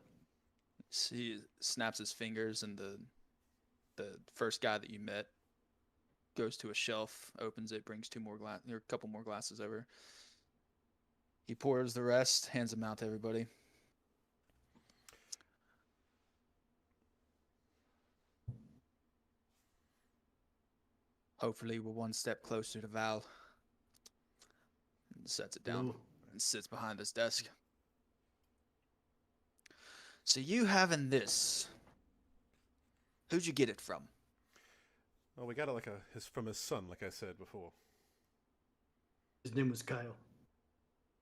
He snaps his fingers, and the first guy that you met goes to a shelf, opens it, brings a couple more glasses over. He pours the rest, hands them out to everybody. Hopefully, we're one step closer to Val. And sets it down and sits behind his desk. So you having this? Who'd you get it from? Well, we got it from his son, like I said before. His name was Kyle.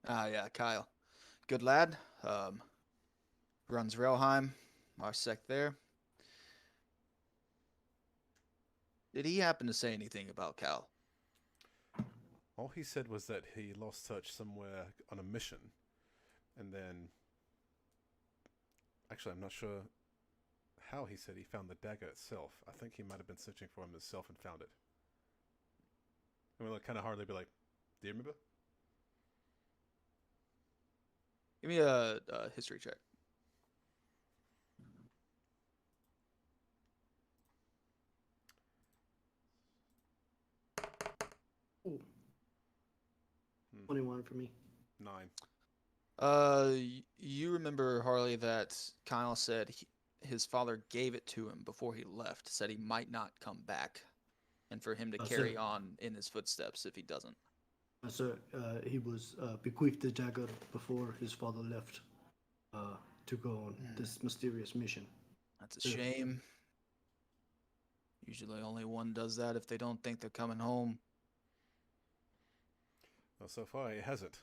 Ah, yeah, Kyle. Good lad. Runs Relheim, our sect there. Did he happen to say anything about Cal? All he said was that he lost touch somewhere on a mission, and then... Actually, I'm not sure how he said he found the dagger itself. I think he might have been searching for him himself and found it. And we'll kind of hardly be like, "Do you remember?" Give me a history check. Ooh. 21 for me. 9. You remember, Harley, that Kyle said his father gave it to him before he left, said he might not come back, and for him to carry on in his footsteps if he doesn't. Sir, he was bequeathed the dagger before his father left to go on this mysterious mission. That's a shame. Usually only one does that if they don't think they're coming home. Well, so far he hasn't.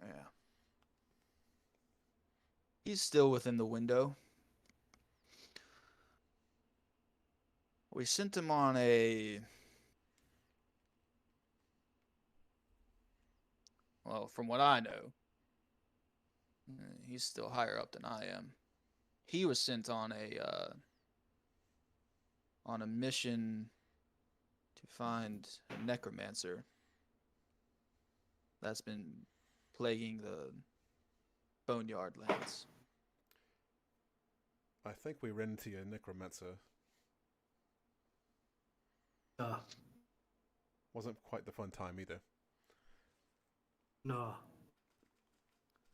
Yeah. He's still within the window. We sent him on a... Well, from what I know, he's still higher up than I am. He was sent on a mission to find a necromancer that's been plaguing the Boneyard lands. I think we ran into a necromancer. Wasn't quite the fun time either. No.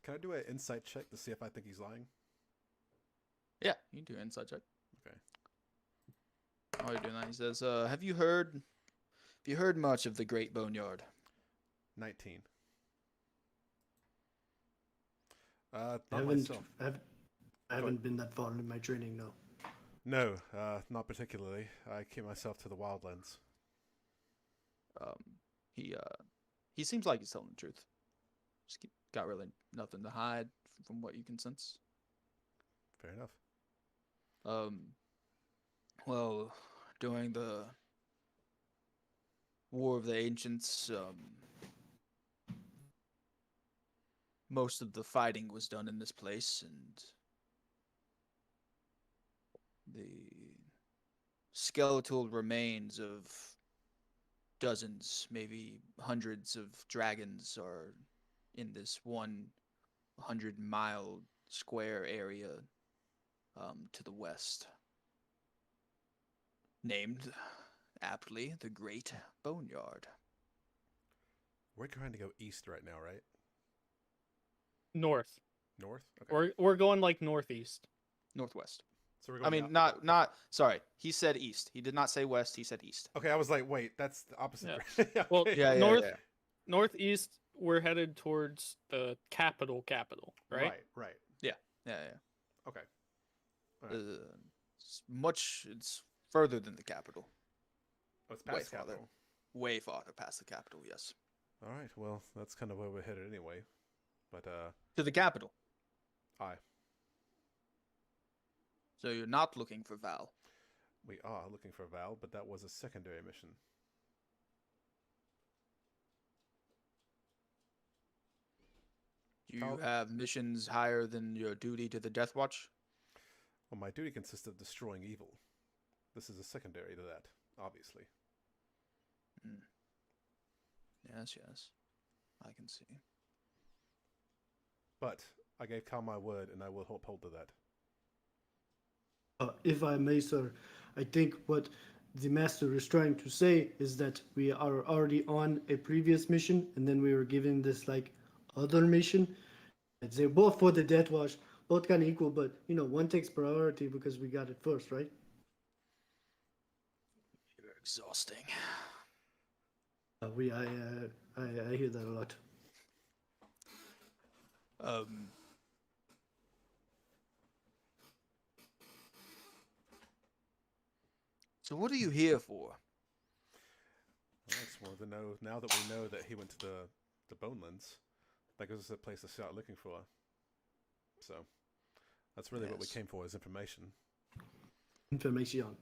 Can I do an insight check to see if I think he's lying? Yeah, you can do an insight check. Okay. While you're doing that, he says, have you heard much of the Great Boneyard? 19. I Not myself. haven't been that far in my training, no. No, not particularly. I keep myself to the wildlands. He seems like he's telling the truth. Just got really nothing to hide from what you can sense. Fair enough. Well, during the War of the Ancients, most of the fighting was done in this place, and the skeletal remains of dozens, maybe hundreds of dragons are in this 100-mile square area to the west, named aptly the Great Boneyard. We're trying to go east right now, right? North. North? Okay. We're going like northeast. Northwest. So we're I going mean, out. not. Sorry, he said east. He did not say west. He said east. Okay, I was like, wait, that's the opposite. Yeah. Yeah, Well, okay. North- Northeast, we're headed towards the capital, right? Right. Yeah. Okay. All right. It's further than the capital. Oh, it's way past farther. capital. Way farther past the capital. Yes. All right. Well, that's kind of where we're headed anyway. But To the capital. aye, So you're not looking for Val. we are looking for Val, but that was a secondary mission. Do you Val- have missions higher than your duty to the Death Watch? Well, my duty consists of destroying evil. This is a secondary to that, obviously. Yes. I can see. But I gave Cal my word, and I will uphold to that. If I may, sir, I think what the master is trying to say is that we are already on a previous mission, and then we were given this like other mission. And they're both for the Death Watch, both kind of equal, but one takes priority because we got it first, right? You're exhausting. I hear that a lot. So what are you here for? Well, it's more to know now that we know that he went to the Bonelands. That gives us a place to start looking for. So that's really what we Yes. came for, is information. Information.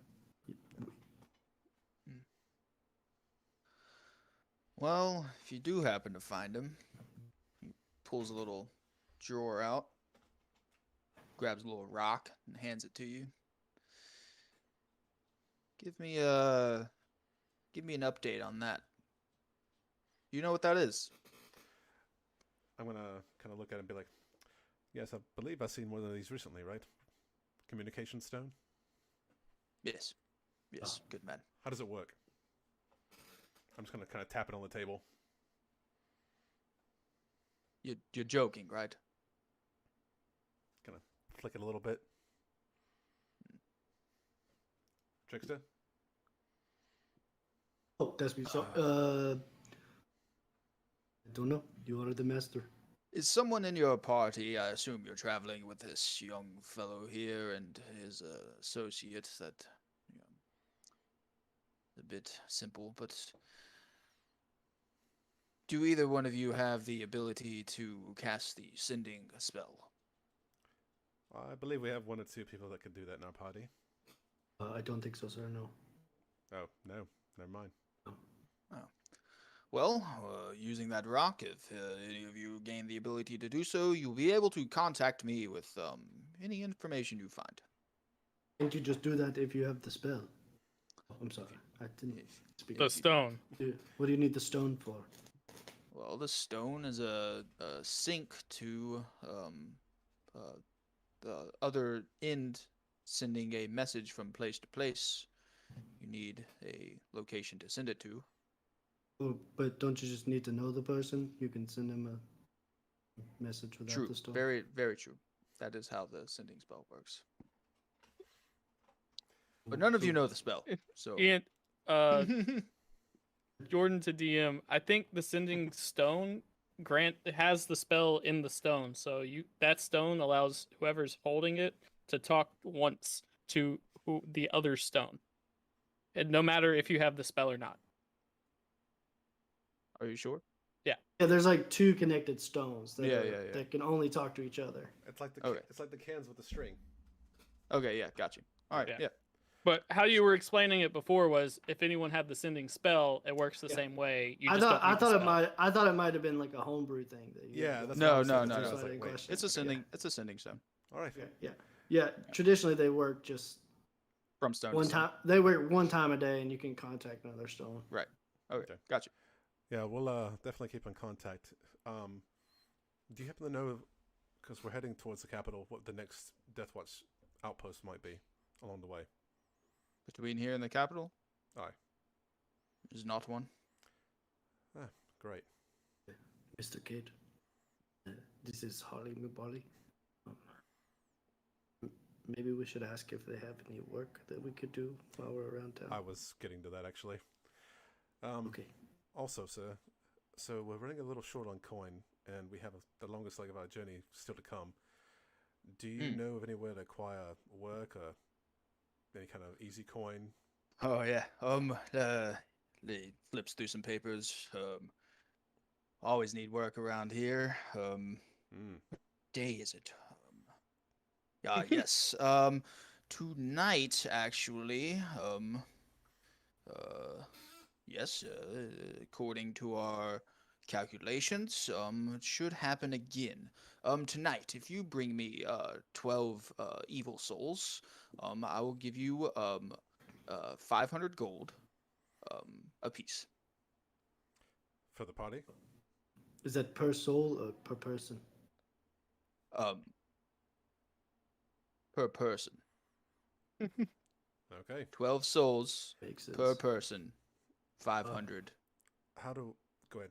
Well, if you do happen to find him, he pulls a little drawer out, grabs a little rock, and hands it to you. Give me an update on that. You know what that is? I'm gonna kind of look at it and be like, yes, I believe I've seen one of these recently, right? Communication stone? Yes. Yes, good man. How does it work? I'm just gonna kind of tap it on the table. You're joking, right? Kind of flick it a little bit. Trickster? Oh, that's me. So, I don't know. You are the master. Is someone in your party, I assume you're traveling with this young fellow here and his associate, that, a bit simple, but do either one of you have the ability to cast the sending spell? I believe we have one or two people that could do that in our party. I don't think so, sir. No. Oh, no. Never mind. Well, using that rock, if any of you gain the ability to do so, you'll be able to contact me with any information you find. Can't you just do that if you have the spell? Oh, I'm sorry. I didn't speak. The stone. What do you need the stone for? Well, the stone is a sync to the other end, sending a message from place to place. You need a location to send it to. Oh, but don't you just need to know the person? You can send him a message without True. the stone. Very, very true. That is how the sending spell works. But none of you know the spell, so. And Jordan to DM, I think the sending stone has the spell in the stone, so that stone allows whoever's holding it to talk once to the other stone, and no matter if you have the spell or not. Are you sure? Yeah, there's like two connected stones that, Yeah. that can only talk to each other. It's like Okay. it's like the cans with the string. Okay, yeah, got you. All right, Yeah. yeah. But how you were explaining it before was if anyone had the sending spell, it works the Yeah. same way. You I just thought don't need the spell. I thought it might have been like a homebrew thing. That you Yeah, had that's done. what I No, was no, thinking no, too. no. I was like, Sorry, wait. question. It's a sending. It's a sending stone All right. Yeah. Traditionally, they work just from stone. one to stone. time. They work one time a day, and you can contact another stone. Right. Okay, Okay. gotcha. Yeah, we'll definitely keep in contact. Do you happen to know, because we're heading towards the capital, what the next Death Watch outpost might be along the way? Between here and the capital, Aye. there's not one. Ah, great. Mr. Kid, this is Holly Mubali. Maybe we should ask if they have any work that we could do while we're around town. I was getting to that actually. Okay. Also, sir, so we're running a little short on coin, and we have the longest leg of our journey still to come. Do you know of anywhere to acquire work or any kind of easy coin? Oh yeah. He flips through some papers. Always need work around here. What day is it? Yes. Tonight actually. Yes. According to our calculations, it should happen again. Tonight, if you bring me 12 evil souls, I will give you 500 gold a piece. For the party? Is that per soul or per person? Um, per person. Okay. 12 souls Makes per sense. person. 500. Go ahead.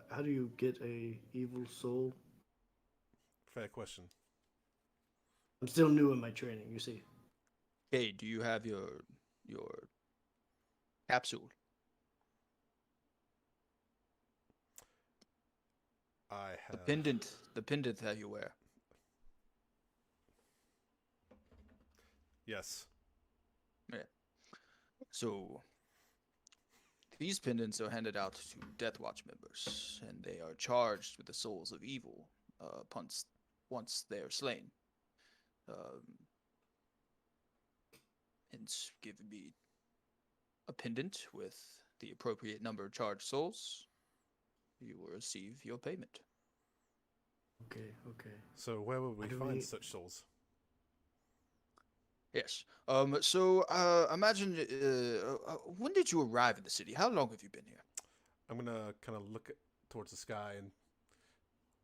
How do you get a evil soul? Fair question. I'm still new in my training, you see. Hey, do you have your capsule? I The have. pendant that you wear. Yes. So these pendants are handed out to Death Watch members, and they are charged with the souls of evil once they are slain. Hence, giving me a pendant with the appropriate number of charged souls, you will receive your payment. Okay. So where would we Do find we- such souls? Yes. So imagine. When did you arrive in the city? How long have you been here? I'm gonna kind of look towards the sky and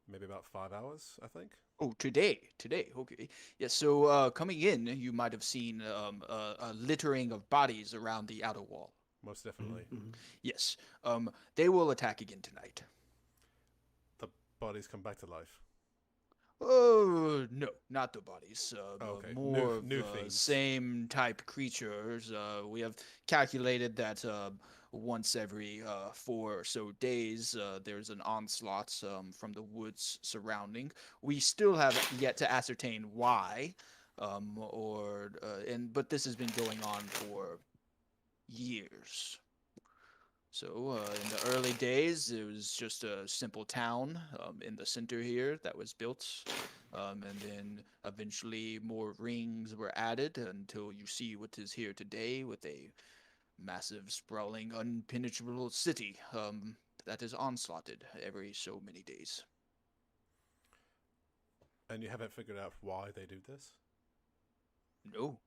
maybe about 5 hours, I think. Oh, today. Okay. Yes. So coming in, you might have seen a littering of bodies around the outer wall. Most definitely. Mhm. Yes. They will attack again tonight. The bodies come back to life. Oh no, not the bodies. Okay, More of new the things. same type creatures. We have calculated that once every 4 or so days, there's an onslaught from the woods surrounding. We still have yet to ascertain why, but this has been going on for years. So, in the early days, it was just a simple town in the center here that was built. And then eventually more rings were added until you see what is here today with a massive, sprawling, unpenetrable city that is onslaughted every so many days. And you haven't figured out why they do this? No.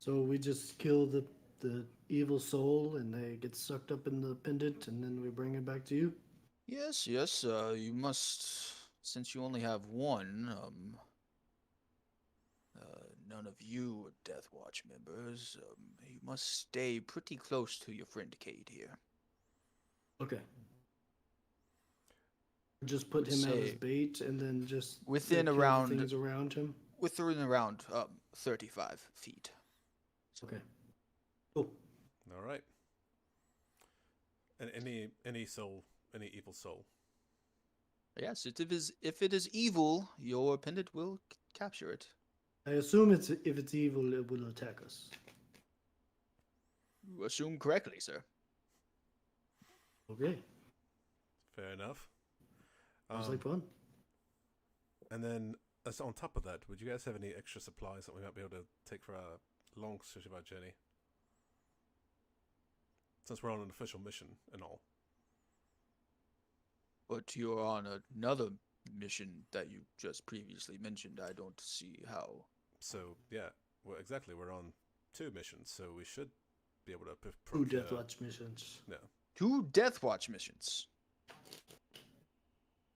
So we just kill the evil soul and they get sucked up in the pendant and then we bring it back to you? Yes, you must, since you only have one, none of you are Death Watch members. You must stay pretty close to your friend Cade here. Okay. Just put Would him out as say bait and then just within kill the around things around him? within around 35 feet. Okay. Cool. All right. And any evil soul? Yes, if it is evil, your pendant will capture it. I assume if it's evil, it will attack us. You assume correctly, sir. Okay. Fair enough. Sounds like fun. And then, as on top of that, would you guys have any extra supplies that we might be able to take for our long stretch of our journey? Since we're on an official mission and all. But you're on another mission that you just previously mentioned. I don't see how. So, yeah, well, exactly. We're on 2 missions, so we should be able to Two procure. Death Watch missions. No. 2 Death Watch missions.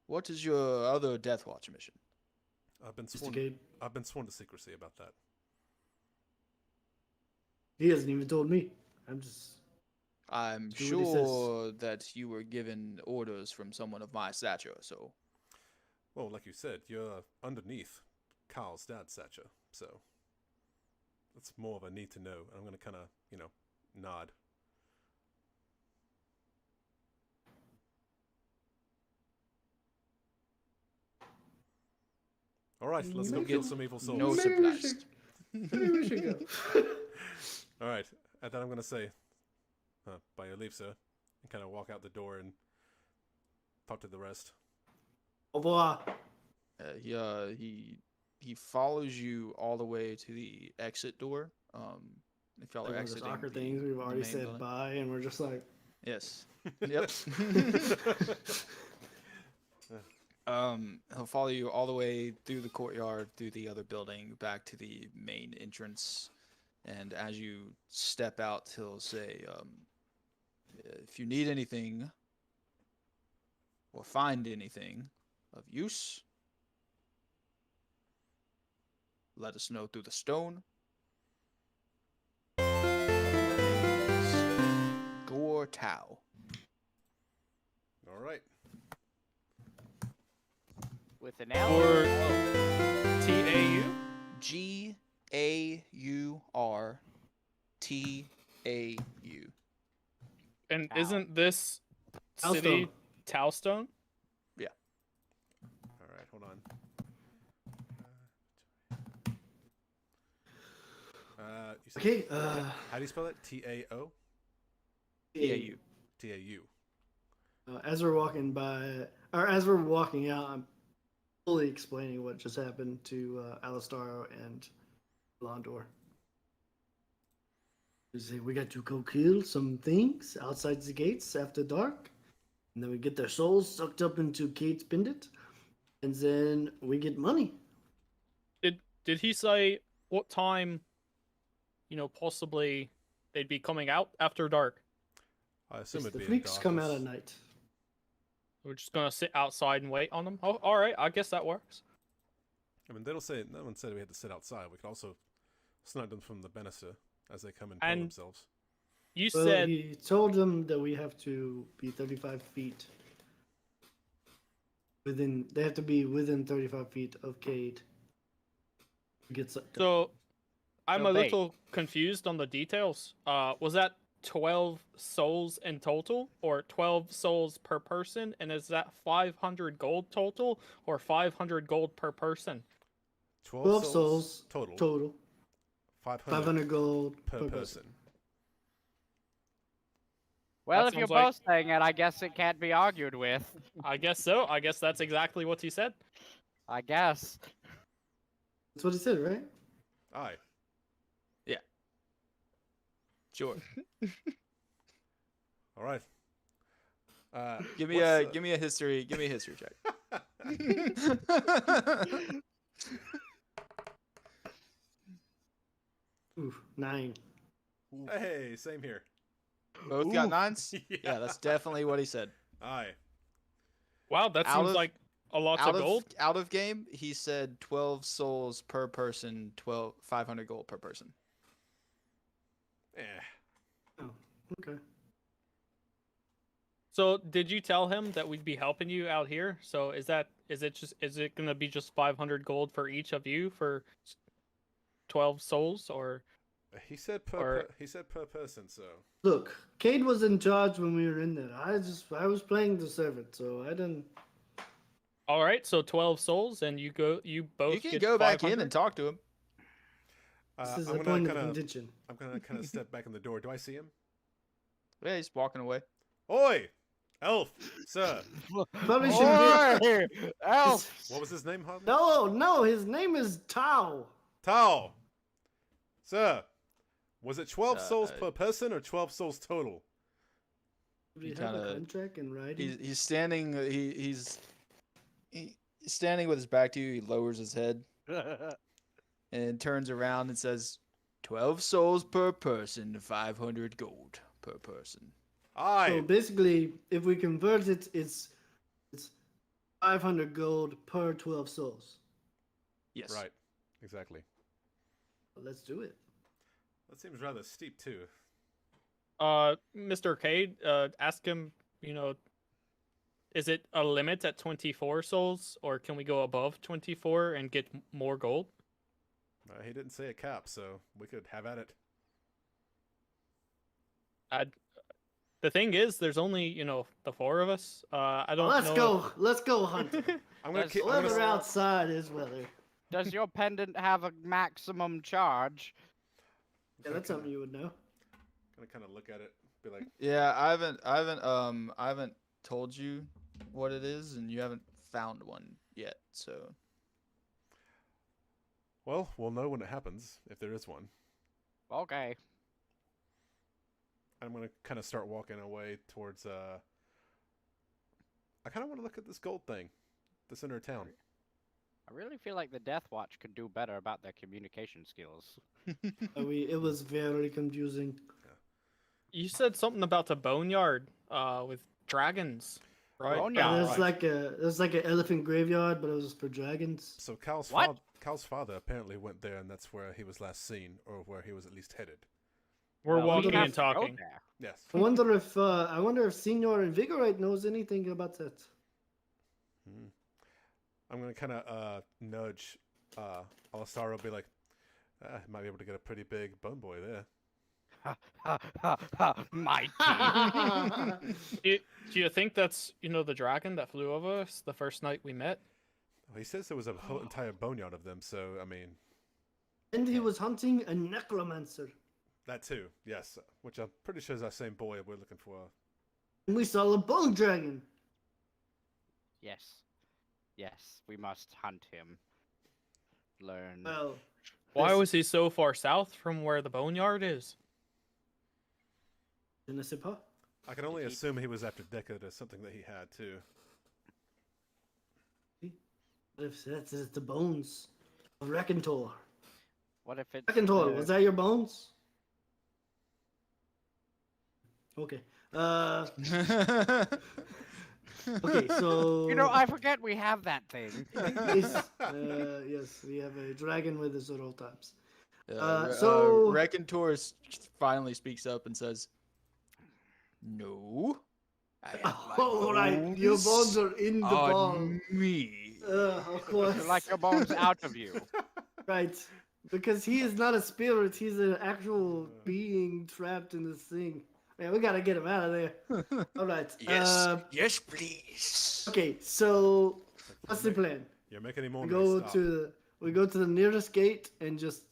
What is your other Death Watch mission? I've been Investigate. sworn to secrecy about that. He hasn't even told me. I'm just. I'm Do what he says. sure that you were given orders from someone of my stature, so Well, like you said, you're underneath Carl's dad's stature, so that's more of a need to know. And I'm going to kind of, nod. All right, let's go kill some evil souls. no Maybe we surprise. Maybe we should go. All right, and then I'm going to say, by your leave, sir, and kind of walk out the door and talk to the rest. Au revoir. He follows you all the way to the exit door. If y'all Like are one of those exiting awkward the- things we've the already main said building. bye, and we're just like, Yes. Yep. He'll follow you all the way through the courtyard, through the other building, back to the main entrance. And as you step out, he'll say, if you need anything or find anything of use, let us know through the stone. Gore Tau. All right. With an L. Or TAU? Gaurtau. And Tau. isn't this city Towstone? All right, hold on. You said, okay, how do you spell it? T-A-O? TAU. T-A-U. As we're walking by, or as we're walking out, I'm fully explaining what just happened to Alistaro and Londor. We say we got to go kill some things outside the gates after dark, and then we get their souls sucked up into Kate's pendant, and then we get money. Did he say what time, possibly they'd be coming out after dark? I assume Yes, it'd the be in freaks come out darkness. at night. We're just gonna sit outside and wait on them. Oh, all right. I guess that works. I mean, no one said we had to sit outside. We could also snag them from the banister as they come and And- kill themselves. You Well, said he told them that we have to be 35 feet within. They have to be within 35 feet of Kate. Get sucked up. so. I'm So a bait. little confused on the details. Was that 12 souls in total, or 12 souls per person? And is that 500 gold total, or 500 gold per person? 12 souls total. Total 500 500 gold per person. Well, That if you're sounds like- both saying it, I guess it can't be argued with. I guess so. I guess that's exactly what he said. I guess. That's what he said, right? Aye. Sure. All right. Give me a history check. Ooh, 9. Hey, same here. Both got 9s? Yeah. Yeah, that's definitely what he said. Aye. Wow, that Out seems of- like a lot of gold. Out of game, he said 12 souls per person, 500 gold per person. Eh. Oh, okay. So, did you tell him that we'd be helping you out here? So, is it gonna be just 500 gold for each of you for 12 souls, or? He said he said per person, so Look, Kate was in charge when we were in there. I was playing the servant, so I didn't. All right, so 12 souls, and you both. You can get go back in 500? and talk to him. This is I'm the gonna point of kind of contention. step back in the door. Do I see him? Yeah, he's walking away. Oi, elf, sir. Probably should get. Oi! Elf! What was his name, Harley? No, his name is Tao. Tao. Sir, was it 12 Uh, souls per person or 12 souls total? Do we He have a kinda- contract in writing? He's standing. He's standing with his back to you. He lowers his head and turns around and says, 12 souls per person, 500 gold per person. Aye. So basically, if we convert it, it's 500 gold per 12 souls. Yes. Right. Exactly. Let's do it. That seems rather steep too. Mr. Cade, ask him, is it a limit at 24 souls, or can we go above 24 and get more gold? He didn't say a cap, so we could have at it. The thing is, there's only, the four of us. I don't Let's know. go. Let's go hunting. I'm gonna Does keep. I'm Weather gonna, outside is weather. Does your pendant have a maximum charge? Yeah, that's something you would know. Gonna kind of look at it, be like, Yeah, I haven't told you what it is, and you haven't found one yet. So well, we'll know when it happens if there is one. Okay. I'm gonna kind of start walking away towards. I kind of want to look at this gold thing, the center of town. I really feel like the Death Watch could do better about their communication skills. It was very confusing. You said something about the boneyard with dragons, right? Boneyard. There's like an elephant graveyard, but it was for dragons. So Cal's What? father apparently went there, and that's where he was last seen, or where he was at least headed. We're Well, we walking have and to go talking. there. Yes. I wonder if Senior Invigorate knows anything about that. Hmm. I'm gonna kind of nudge Alisaro, be like, might be able to get a pretty big bone boy there. Mighty. Do you think that's, the dragon that flew over us the first night we met? Well, he says there was a whole entire boneyard of them, so I mean, And he was hunting a necromancer. that too. Yes, which I'm pretty sure is that same boy we're looking for. And we saw a bone dragon. Yes. Yes, we must hunt him. Learn. Well, Why this- was he so far south from where the boneyard is? Je ne sais pas. I can only assume he was after Deckard or something that he had too. What if that's the bones of Rakentor? What if it's Rakentor, the- was that your bones? Okay. Okay, so I forget we have that thing. yes, we have a dragon with us at all times. so Recontor finally speaks up and says, "No, I have my Oh, right, your bones are in the ball. on me." Of course. Like your bones out of you. Right, because he is not a spirit; he's an actual being trapped in this thing. Man, we gotta get him out of there. All right. Yes, please. Okay, so what's the plan? You're making him more. We go to the nearest gate and just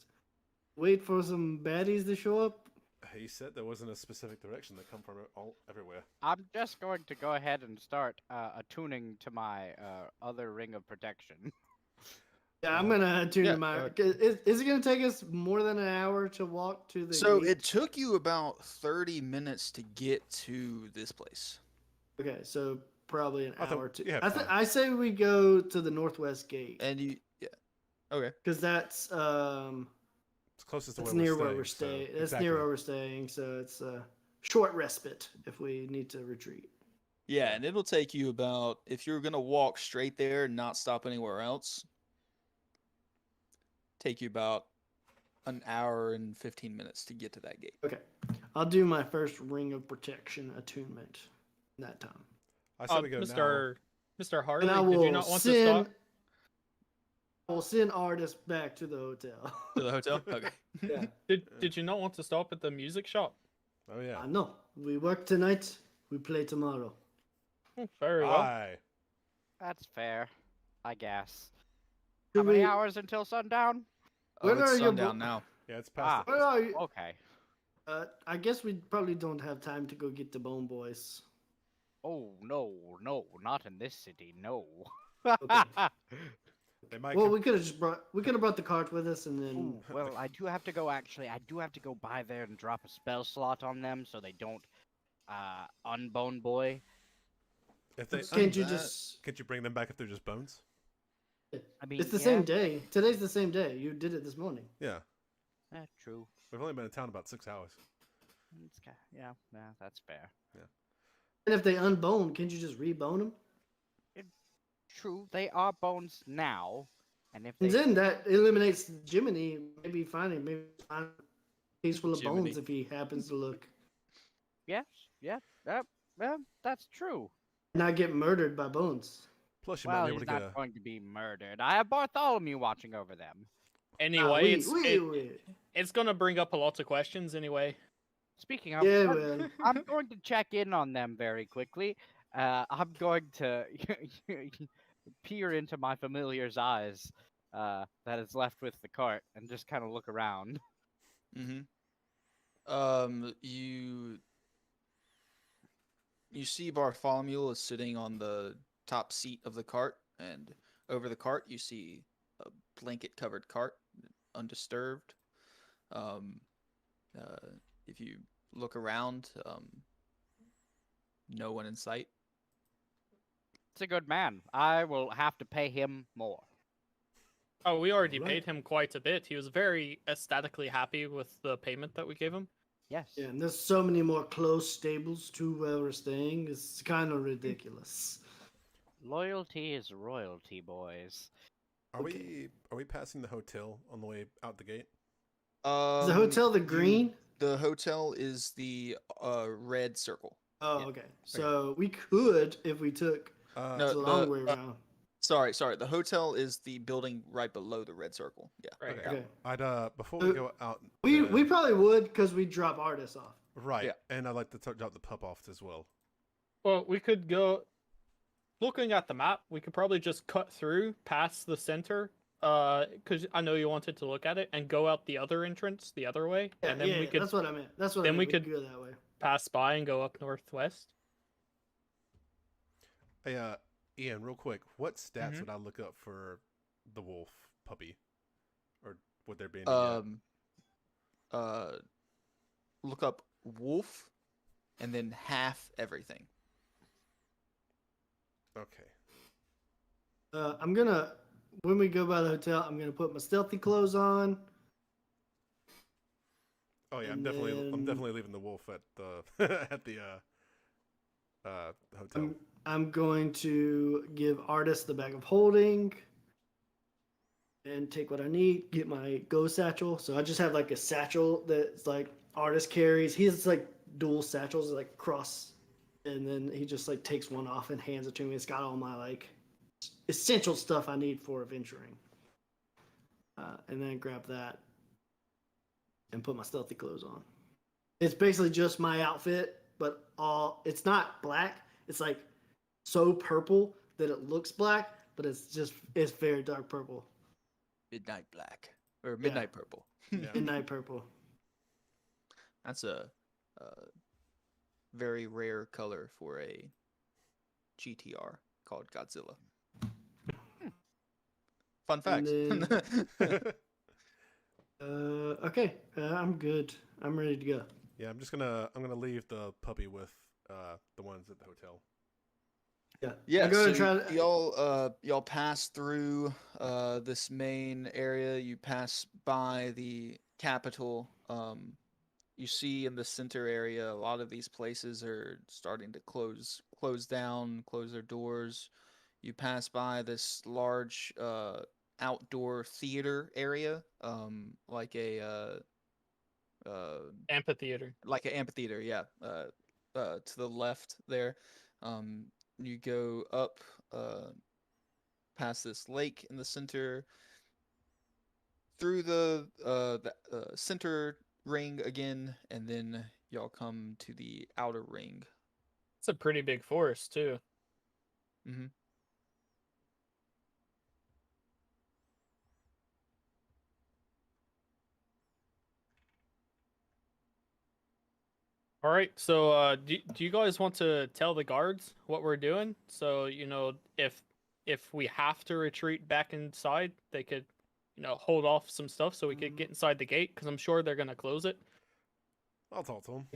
wait for some baddies to show up. He said there wasn't a specific direction that come from everywhere. I'm just going to go ahead and start attuning to my other ring of protection. Yeah, I'm gonna tune yeah, my. Is it gonna take us more than an hour to walk to the? So gate? it took you about 30 minutes to get to this place. Okay, so probably an I thought- hour. To, yeah, I fine. say we go to the northwest gate And okay. because that's It's closest to that's where near we're where we're staying. staying. That's near where we're staying, so it's a short respite if we need to retreat. Yeah, and it'll take you about, if you're gonna walk straight there and not stop anywhere else, take you about an hour and 15 minutes to get to that gate. Okay, I'll do my first ring of protection attunement in that time. I said we go now. Mr. Harley, And I did you will not want to send. stop? I'll send Artis back to the hotel. To the hotel? Okay. Yeah, Did you not want to stop at the music shop? Oh yeah. I know. We work tonight. We play tomorrow. Very well. Aye. That's fair, I guess. Do How many we- hours until sundown? Oh, Where it's are your sundown now. Yeah, it's past. Where are you? Okay. I guess we probably don't have time to go get the Bone Boys. Oh no, not in this city, no. Okay. They might. Well, come- we could have just brought the cart with us, and then Ooh, well, I do have to go. Actually, I do have to go by there and drop a spell slot on them so they don't unbone boy. if they, can't you that- just? can't you bring them back if they're just bones? I mean, It's the yeah, same day. Today's the same day. You did it this morning. Yeah. True. We've only been in town about 6 hours. Yeah, that's fair. And if they unbone, can't you just rebone them? True, they are bones now, and if And they then that eliminates Jiminy. Maybe find a case full of bones Jiminy. if he happens to look. yes, yeah, that's true. Not get murdered by bones. Plus, you might Well, be able he's to get not a. going to be murdered. I have Bartholomew watching over them. Anyway, Wait. it's gonna bring up a lot of questions anyway. Speaking of, Yeah, well. I'm going to check in on them very quickly. I'm going to peer into my familiar's eyes that is left with the cart and just kind of look around. You see Bartholomew is sitting on the top seat of the cart, and over the cart you see a blanket-covered cart, undisturbed. If you look around, no one in sight. It's a good man. I will have to pay him more. Oh, we already Right. paid him quite a bit. He was very ecstatically happy with the payment that we gave him. Yes. Yeah, and there's so many more close stables to where we're staying. It's kind of ridiculous. Loyalty is royalty, boys. Are Okay. we passing the hotel on the way out the gate? Is the hotel the green? The hotel is the red circle. Oh, Yeah. okay. So we could, if we took No, the long way around. Sorry. The hotel is the building right below the red circle. Yeah. Right. Okay. Okay. I'd before we go out. We probably would because we drop artists off. Right, Yeah. and I'd like to drop the pup off as well. Well, we could go. Looking at the map, we could probably just cut through past the center, because I know you wanted to look at it, and go out the other entrance the other way, Yeah, and then we could that's what I meant. That's what then I we meant. could- Go that way. pass by and go up northwest. Hey, Ian, real quick, what stats Mhm. would I look up for the wolf puppy, or would there be any? Look up wolf, and then half everything. Okay. I'm gonna when we go by the hotel, I'm gonna put my stealthy clothes on. Oh yeah, I'm And definitely leaving the wolf at the at the hotel. I'm going to give artist the bag of holding and take what I need. Get my go satchel. So I just have like a satchel that's like artist carries. He has like dual satchels, like cross, and then he just like takes one off and hands it to me. It's got all my like essential stuff I need for adventuring. And then grab that and put my stealthy clothes on. It's basically just my outfit, but it's not black. It's like so purple that it looks black, but it's very dark purple. Midnight black or midnight purple. Yeah. Midnight purple. That's a very rare color for a GTR called Godzilla. Fun fact. then- Okay, I'm good. I'm ready to go. Yeah, I'm gonna leave the puppy with the ones at the hotel. Yeah. Yeah, I'm gonna so try to, y'all pass through this main area. You pass by the capital. You see in the center area, a lot of these places are starting to close down, close their doors. You pass by this large outdoor theater area, like a Amphitheater. like an amphitheater, yeah. To the left there. You go up past this lake in the center, through the center ring again, and then y'all come to the outer ring. It's a pretty big forest too. Mm-hmm. All right, so do you guys want to tell the guards what we're doing? So if we have to retreat back inside, they could hold off some stuff so we could get inside the gate, because I'm sure they're gonna close it. I'll talk to him.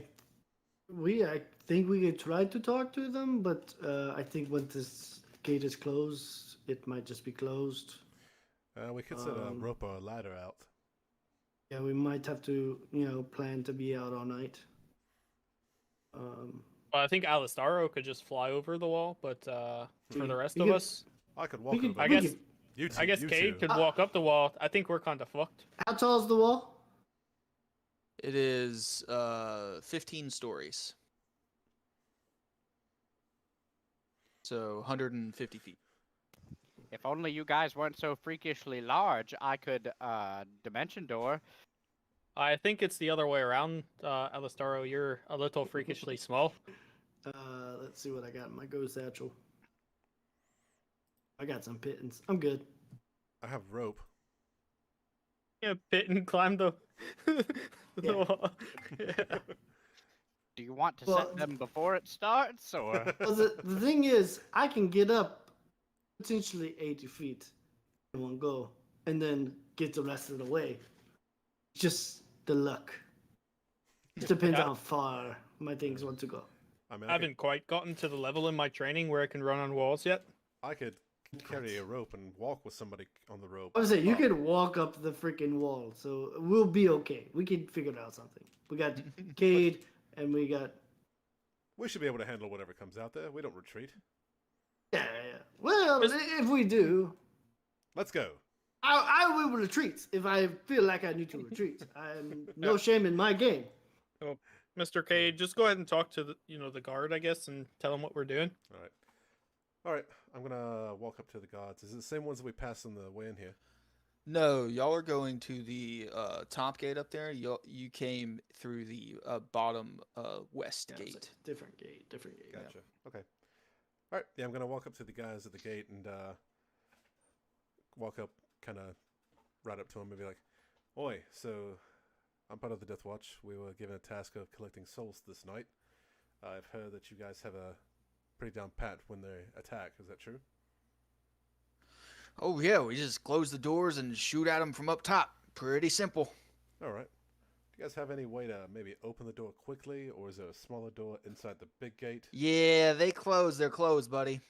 I think we could try to talk to them, but I think once this gate is closed, it might just be closed. We could set a rope or a ladder out. Yeah, we might have to, plan to be out all night. Well, I think Alistaro could just fly over the wall, but for the rest We of could- us, I could walk over. I we guess could- You two, I guess you Cade two. could walk up the wall. I think we're kind of fucked. How tall is the wall? It is 15 stories. So 150 feet. If only you guys weren't so freakishly large, I could dimension door. I think it's the other way around, Alistaro. You're a little freakishly small. Let's see what I got in my ghost satchel. I got some pittance. I'm good. I have rope. Yeah, pit and climb the, the Yeah. wall. Yeah. Do you want to Well, set them before it starts, or? Well, the thing is, I can get up potentially 80 feet in one go, and then get the rest of the way. Just the luck. It depends Yeah. how far my things want to go. I mean, I haven't quite gotten to the level in my training where I can run on walls yet. I could carry a rope and walk with somebody on the rope. I was saying, you Oh, could walk up the freaking wall, so we'll be okay. We can figure out something. We got Cade, and we got We should be able to handle whatever comes out there. We don't retreat. yeah. Well, Just- if we do, Let's go. I will retreat if I feel like I need to retreat. I'm no shame in my game. Mr. Cade, just go ahead and talk to the guard, I guess, and tell him what we're doing. All right. All right. I'm gonna walk up to the guards. Is it the same ones that we passed on the way in here? No, y'all are going to the top gate up there. You came through the bottom west Yeah, it's gate. a different gate. Gotcha. Okay. All right. Yeah, I'm gonna walk up to the guys at the gate and walk up, kind of right up to them and be like, "Oi, so I'm part of the Death Watch. We were given a task of collecting souls this night. I've heard that you guys have a pretty down pat when they attack. Is that true?" Oh yeah, we just close the doors and shoot at them from up top. Pretty simple. All right. Do you guys have any way to maybe open the door quickly, or is there a smaller door inside the big gate? Yeah, they close. They're closed, buddy.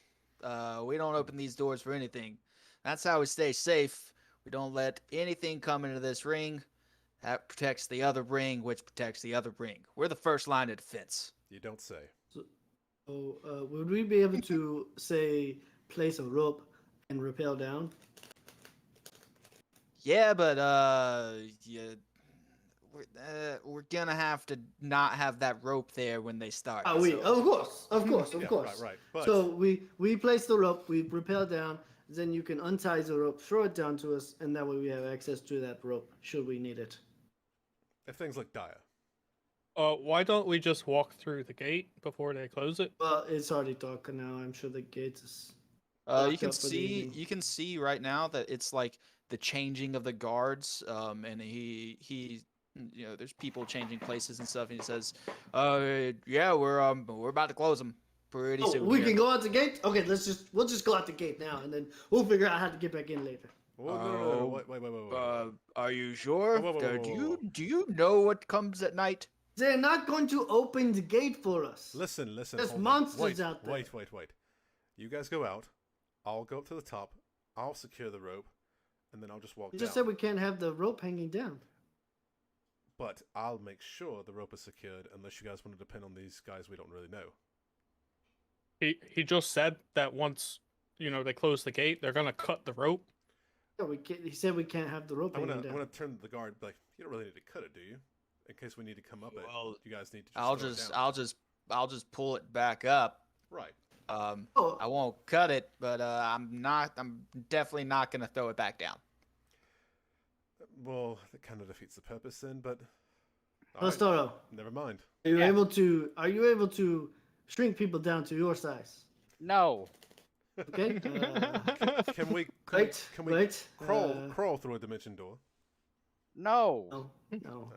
We don't open these doors for anything. That's how we stay safe. We don't let anything come into this ring. That protects the other ring, which protects the other ring. We're the first line of defense. You don't say. So, would we be able to say place a rope and rappel down? Yeah, but we're gonna have to not have that rope there when they start. Oh, we so- of course, of Yeah, course. right. But So we place the rope, we rappel down, then you can untie the rope, throw it down to us, and that way we have access to that rope should we need it. if things look dire, Why don't we just walk through the gate before they close it? Well, it's already dark now. I'm sure the gate is. You locked can up for the see evening. you can see right now that it's like the changing of the guards. And he there's people changing places and stuff. And he says, yeah, we're about to close them pretty Oh, soon. we here." can go out the gate. Okay, we'll just go out the gate now, and then we'll figure out how to get back in later. Whoa, no, wait. Are you sure? Whoa, whoa, whoa, whoa, whoa. Do you know what comes at night? They're not going to open the gate for us. Listen. There's hold on. monsters Wait, out there. Wait. You guys go out. I'll go up to the top. I'll secure the rope, and then I'll just walk You down. just said we can't have the rope hanging down. But I'll make sure the rope is secured, unless you guys want to depend on these guys we don't really know. He just said that once they close the gate, they're gonna cut the rope. No, we can't. He said we can't have the rope I'm hanging gonna down. turn to the guard, like, you don't really need to cut it, do you? In case we need to come up it, Well, you guys need to. I'll throw it just down. I'll just pull it back up. Right. Oh, I won't cut it, but I'm definitely not gonna throw it back down. Well, that kind of defeats the purpose then. But all right, Nostoro, never mind. are you Yeah. able to? Are you able to shrink people down to your size? No. Okay. Can we? Right. Can we Right. crawl through a dimension door? No. No.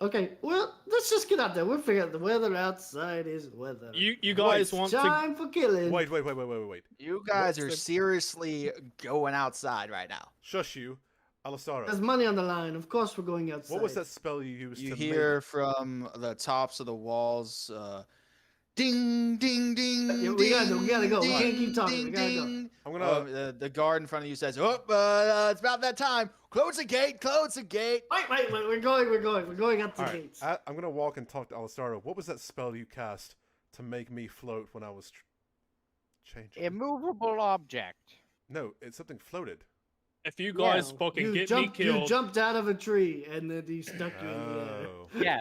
Okay. Well, let's just get out there. We'll figure out the weather outside is weather. You guys Wait, want to? Time for killing. Wait. You guys What's are the- seriously going outside right now. Shush you, Alistaro. There's money on the line. Of course, we're going outside. What was that spell you used You to hear from the tops of the walls, Ding, ding, ding, Yeah, ding. we gotta go. We Ding, can't keep talking. ding, We gotta go. ding. I'm gonna. The guard in front of you says, "Oh, it's about that time. Close the gate. Close the gate." Wait. We're going up the All right. gates. I'm gonna walk and talk to Alistaro. What was that spell you cast to make me float when I was changing? Immovable object. No, it's something floated. If you guys fucking get me killed, You jumped out of a tree and then he stuck you in the air. Oh, Yeah,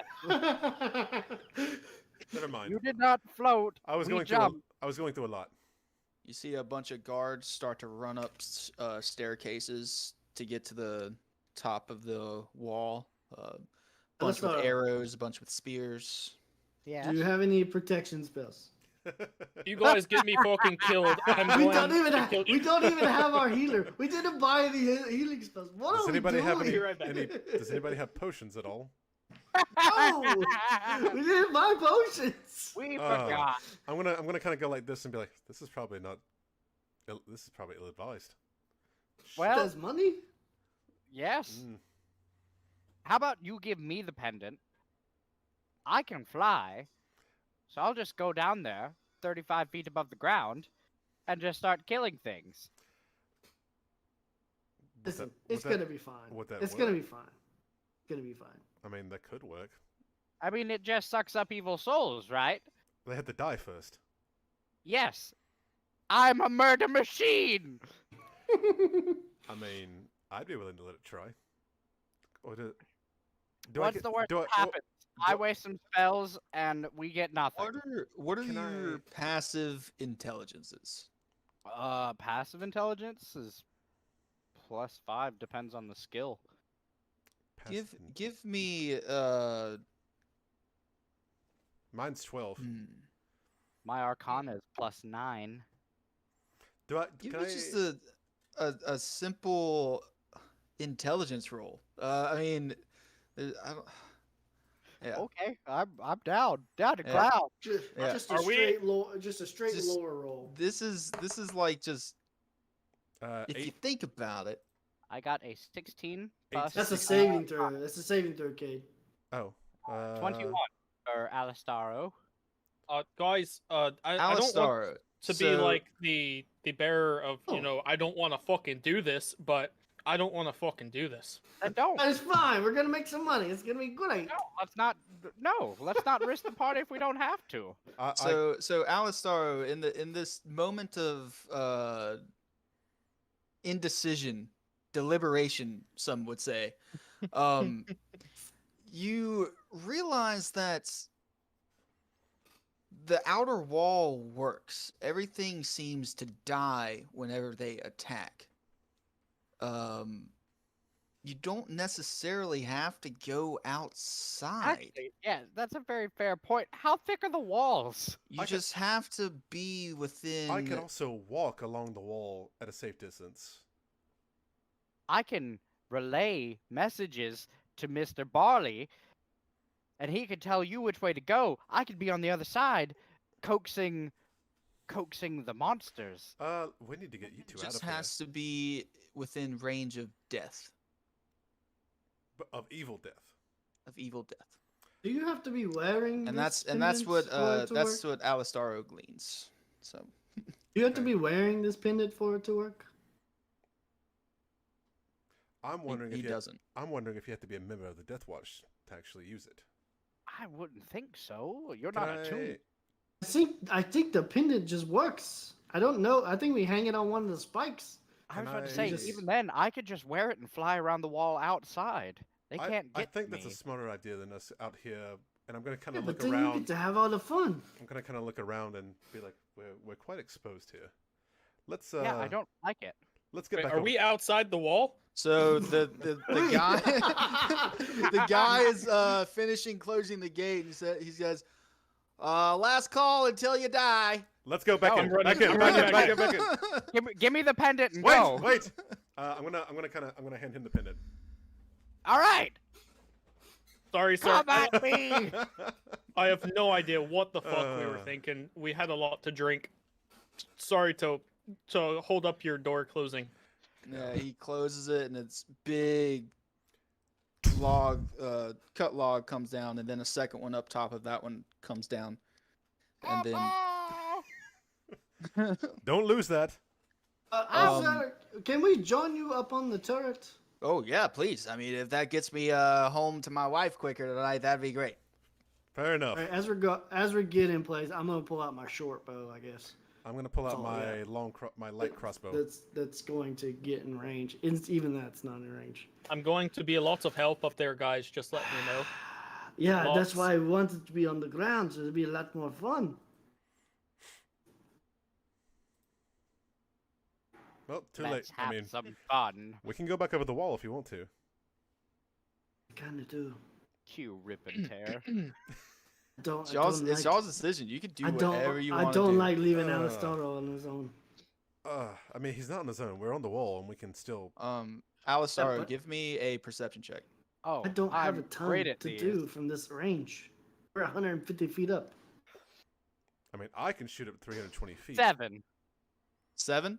never mind. you did not float. I was we going jumped. through. I was going through a lot. You see a bunch of guards start to run up staircases to get to the top of the wall. Bunch with arrows, a bunch with spears. Yeah. Do you have any protection spells? if you guys get me fucking killed, I'm We going don't even have our healer. We didn't buy the healing spells. What Does are anybody we doing? have any, Be right back. Does anybody have potions at all? No, we didn't buy potions. We Oh. forgot. I'm gonna kind of go like this and be like, this is probably not. This is probably ill-advised. Well, Does money? yes. Mm. How about you give me the pendant? I can fly, so I'll just go down there, 35 feet above the ground, and just start killing things. Would Listen, that- it's would that- gonna be fine. would that It's work? gonna be fine. It's gonna be fine. I mean, that could work. I mean, it just sucks up evil souls, right? They had to die first. Yes. I'm a murder machine! I mean, I'd be willing to let it try. Or What's the worst do that happens? I waste some spells, and we get nothing. What are Can your I- passive intelligences? Passive intelligence is +5, depends on the skill. Give me Mine's 12. My Arcana is +9. Do I? give Can me I? just a simple intelligence roll. I mean, I don't. Yeah. Okay, I'm down to Yeah. cloud. Just, Yeah. just a Are we- straight low, just a straight Just- lower roll. This is like just if you 8. think about it. I got a 16 Eight. plus That's a 16. saving throw. That's a saving throw, Cade. Oh. 21 for Alistaro. guys, I don't want Alistar, to be like the bearer of I don't want to fucking do this, but I don't want to fucking do this. Then don't. It's fine. We're gonna make some money. It's gonna be great. Let's not risk the party if we don't have to. So Alistar, in this moment of indecision, deliberation, some would say, you realize that the outer wall works. Everything seems to die whenever they attack. You don't necessarily have to go outside. Actually, yeah, that's a very fair point. How thick are the walls? You just have to be within. I can also walk along the wall at a safe distance. I can relay messages to Mr. Barley, and he can tell you which way to go. I could be on the other side, coaxing the monsters. We need to get you two out just of here. has to be within range of death, Of evil death. of evil death, Do you have to be wearing? and this that's what pendant for it to work? what Alistaro gleans. So Do you have to be wearing this pendant for it to work? I'm wondering he if you doesn't. I'm wondering if you have to be a member of the Death Watch to actually use it. I wouldn't think so. You're Can not attuned. I think the pendant just works. I don't know. I think we hang it on one of the spikes. I was Can about to I say, just- even then, I could just wear it and fly around the wall outside. They can't get I think me. that's a smarter idea than us out here. And I'm gonna kind Yeah, of but look then you around. get to have all the fun. I'm gonna kind of look around and be like, we're quite exposed here. Let's Yeah, I don't like it. Let's get Wait, back. are over- we outside the wall? So the guy the guy is finishing closing the gate. He says, "Last call until you die." Let's go back No, in. I'm running- Back in. I'm Back in. running Back in. back. Back in. Give me the pendant and Wait. go. Wait. I'm gonna hand him the pendant. All right, Sorry, sir. come at me. I have no idea what the fuck we were Uh. thinking. We had a lot to drink. Sorry to hold up your door closing. Yeah, he closes it, and it's big log, cut log comes down, and then a second one up top of that one comes down. and then Don't lose that. Can we join you up on the turret? Oh yeah, please. I mean, if that gets me home to my wife quicker tonight, that'd be great. Fair enough. All right, as we get in place, I'm gonna pull out my short bow, I guess. I'm gonna pull out all I my my light crossbow. That's going to get in range. Even that's not in range. I'm going to be a lot of help up there, guys. Just letting you know. Yeah, Lots. that's why I wanted to be on the ground, so it'd be a lot more fun. Well, too Let's late. have I mean, some fun. we can go back over the wall if you want to. Kind of do. Cue rip and tear. It's y'all's decision. You can do whatever you want I to do. don't like leaving Alistoro on his own. I mean, he's not on his own. We're on the wall, and we can still. Alistaro, but- give me a perception check. Oh, I don't have a I'm ton great at to these. do from this range. We're 150 feet up. I mean, I can shoot at 320 feet. 7. 7.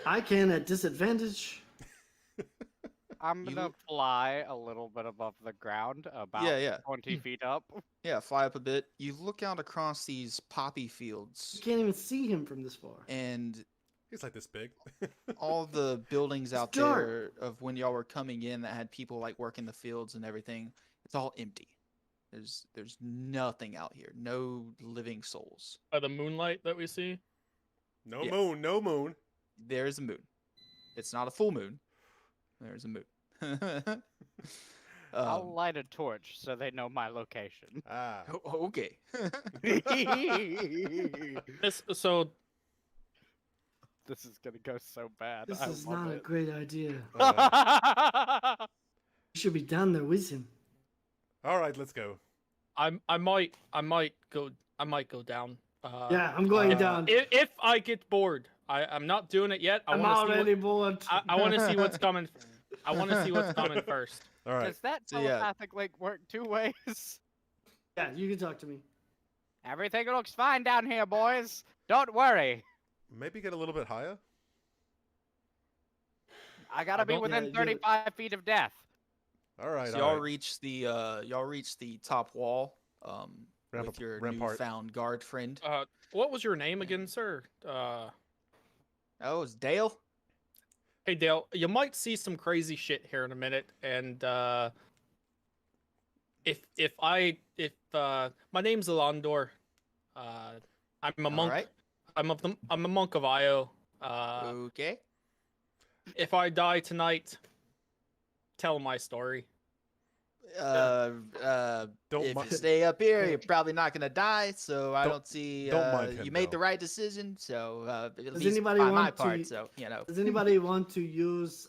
I can at disadvantage. I'm gonna fly a little bit above the ground, about Yeah. 20 feet up. Yeah, fly up a bit. You look out across these poppy You fields, can't even see him from this far. and He's like this big. all the buildings out dark. there of when y'all were coming in that had people like working the fields and everything, it's all empty. There's nothing out here. No living souls. By the moonlight that we see. No Yeah. moon, no moon. There's a moon. It's not a full moon. There's a moon. I'll light a torch so they know my location. Ah, Okay. So This is gonna go so bad. This I is love not a it. great idea. uh, You should be down there with him. all right, let's go. I might go down. Yeah, I'm going uh, down. If I get bored, I'm not doing it yet. I'm already bored. I want to see what's coming. I want to see what's coming first. All right. Does that So, yeah. telepathic link work 2 ways? Yeah, you can talk to me. Everything looks fine down here, boys. Don't worry. Maybe get a little bit higher. I gotta be don't- within Yeah, you- 35 feet of death. All right. So all y'all right. reach the top wall with your Rampart. newfound guard friend. What was your name again, sir? Oh, it's Dale. Hey Dale, you might see some crazy shit here in a minute, and if my name's Alondor, I'm a monk. All right. I'm a monk of Io. Okay. If I die tonight, tell my story. Don't If mi- you stay up here, you're probably not gonna die. So I Don't- don't see don't mind him, you made the though. right decision. So at Does least anybody by my want to- part. So you know. Does anybody want to use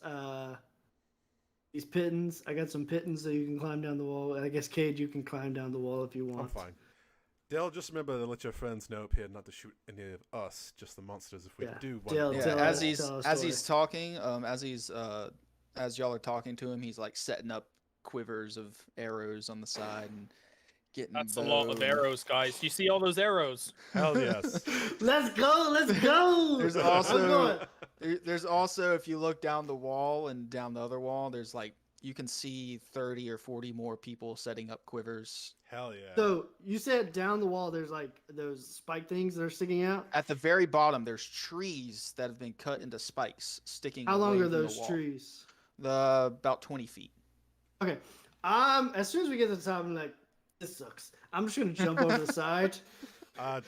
these pittons? I got some pittons so you can climb down the wall. And I guess Cade, you can climb down the wall if you want. I'm fine. Dale, just remember to let your friends know up here not to shoot any of us, just the monsters. If we Yeah. do, Dale, Yeah, tell as us- he's tell us as story. he's talking, as y'all are talking to him, he's like setting up quivers of arrows on the side and getting. That's a lot of bow and- arrows, guys. You see all those arrows? hell yes. Let's go! Let's go! There's I'm also going. there's also if you look down the wall and down the other wall, there's like you can see 30 or 40 more people setting up quivers. Hell yeah. So you said down the wall there's like those spike things that are sticking out. At the very bottom, there's trees that have been cut into spikes sticking. How long away are from the those wall. trees? About 20 feet. Okay. As soon as we get to the top, I'm like, this sucks. I'm just gonna jump over the side.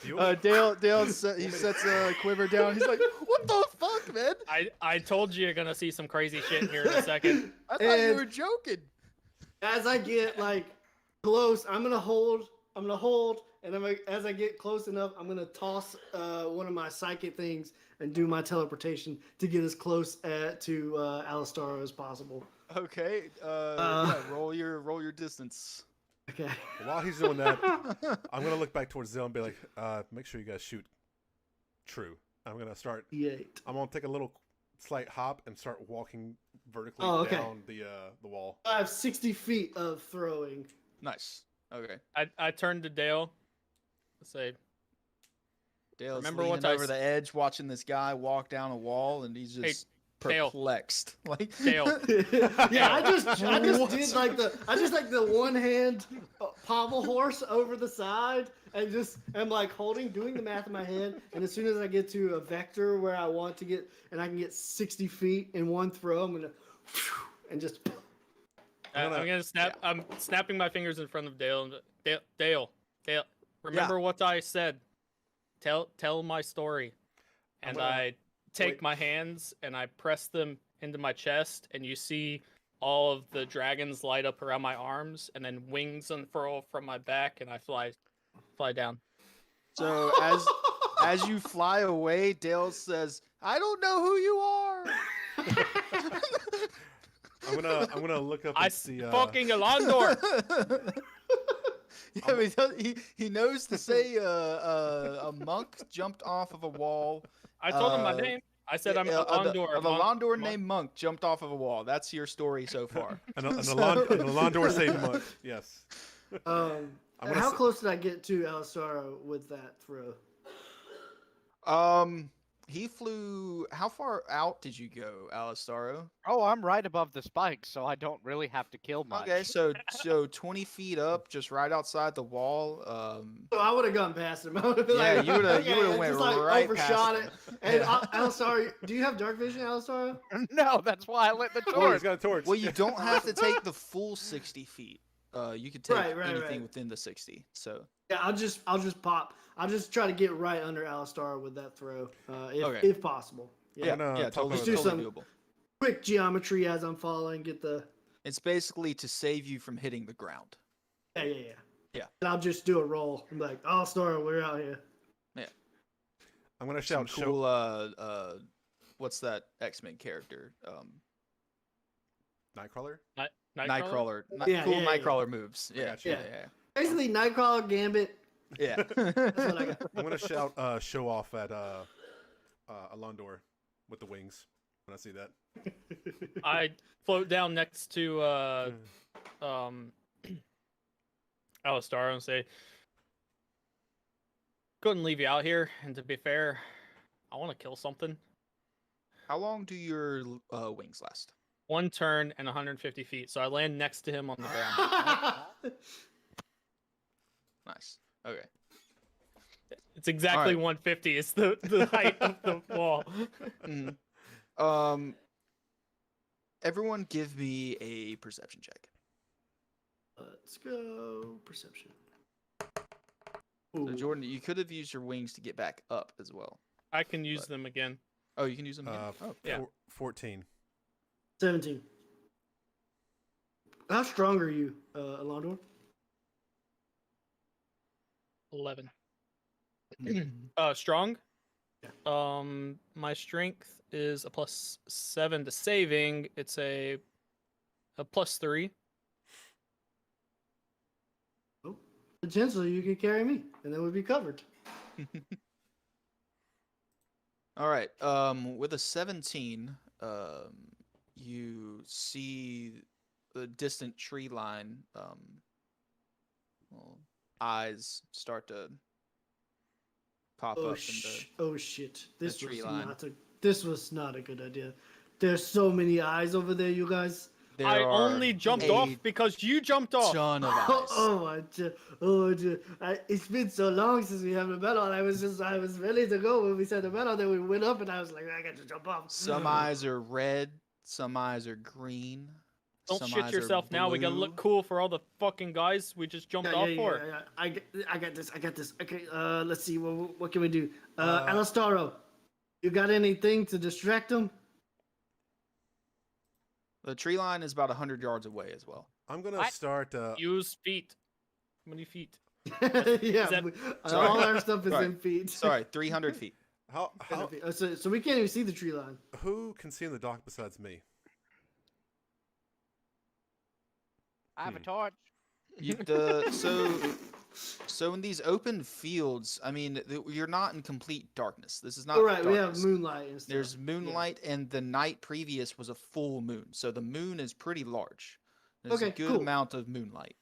Do you Dale he sets a quiver down. He's like, "What the fuck, man? I told you you're gonna see some crazy shit here in a second. I thought you And- were joking." As I get like close, I'm gonna hold, and as I get close enough, I'm gonna toss one of my psychic things and do my teleportation to get as close to Alistaro as possible. Okay. Yeah, roll your distance. Okay. While he's doing that, I'm gonna look back towards Zell and be like, make sure you guys shoot true. I'm gonna start. D8. I'm gonna take a little slight hop and start walking vertically Oh, okay. down the wall. I have 60 feet of throwing. Nice. Okay. I turned to Dale. Say, Dale's Remember leaning what I over s- the edge, watching this guy walk down a wall, and he's just Tail. perplexed. Like Tail. Yeah, I just did like the one hand pommel horse over the side and just am like doing the math in my head. And as soon as I get to a vector where I want to get, and I can get 60 feet in one throw, I'm gonna and just. I'm gonna snap. I'm snapping my fingers in front of Dale. Dale. Remember what I said. Tell my story. And I take my hands and I press them into my chest, and you see all of the dragons light up around my arms, and then wings unfurl from my back, and I fly down. So as you fly away, Dale says, "I don't know who you are." I'm gonna look up and see. Fucking Alandor. Yeah, but he knows to say a monk jumped off of a wall. I told him my name. I said I'm Alandor. A Alandor named Monk jumped off of a wall. That's your story so far. An Alandor saved monk. Yes. How close did I get to Alisaro with that throw? He flew. How far out did you go, Alistaro? Oh, I'm right above the spikes, so I don't really have to kill much. Okay, so 20 feet up, just right outside the wall. So I would have gone past him. I would have been Yeah, you would have went right overshot past it. And Alisaro, do you have dark vision, Alisaro? No, that's why I lit the Oh, torch. he's got a torch. Well, you don't have to take the full 60 feet. You could take Right, anything right. within the 60. So Yeah, I'll just pop. I'll just try to get right under Alistar with that throw, Okay. if possible. yeah, I'm gonna talk totally, about do totally some- doable. Quick geometry as I'm falling. Get the. It's basically to save you from hitting the ground. Yeah. Yeah. And I'll just do a roll. I'm like, Alistar, we're out here. I'm gonna Some shout. cool. What's that X-Men character? Nightcrawler. Nightcrawler? Yeah, cool yeah, yeah. Nightcrawler moves. Yeah, gotcha. yeah. Basically, Nightcrawler, Gambit. Yeah. That's what I got. I'm gonna shout. Show off at Alandor with the wings when I see that. I float down next to Alistar and say, couldn't leave you out here, and to be fair, I want to kill something. How long do your wings last? 1 turn and 150 feet, so I land next to him on the ground. Nice. Okay. It's exactly Alright. 150. It's the height of the wall. Mhm. Everyone, give me a perception check. Let's go perception. So Ooh. Jordan, you could have used your wings to get back up as well. I can use But- them again. Oh, you can use them again. Oh, yeah. 14. 17. How strong are you, Alandor? 11. Strong. My strength is a +7 to saving. It's a +3. Potentially, you could carry me, and then we'd be covered. All right. With a 17, you see the distant tree line. Well, eyes start to pop Oh, up in the. oh shit! This tree was line. this was not a good idea. There's so many eyes over there, you guys. There I are only jumped off a because you jumped off. ton of eyes. It's been so long since we haven't met on. I was ready to go when we said the battle. Then we went up, and I was like, I got to jump off. Some eyes are red. Some eyes are green. Don't some shit eyes are yourself now. We gotta blue. look cool for all the fucking guys we just jumped off for. Yeah. I got this. Okay. Let's see. What can we do? Alastaro, you got anything to distract them? The tree line is about 100 yards away as well. I'm gonna What? start. Use feet. How many feet? Yeah. that- All our stuff is Sorry. in feet. Sorry, 300 feet. How So we can't even see the tree line. who can see in the dark besides me? I have a torch. So in these open fields, I mean, you're not in complete darkness. This is not All right, we have darkness. moonlight and stuff. There's moonlight, and the night previous was a full moon, so the moon is pretty large. There's a Okay, good cool. amount of moonlight.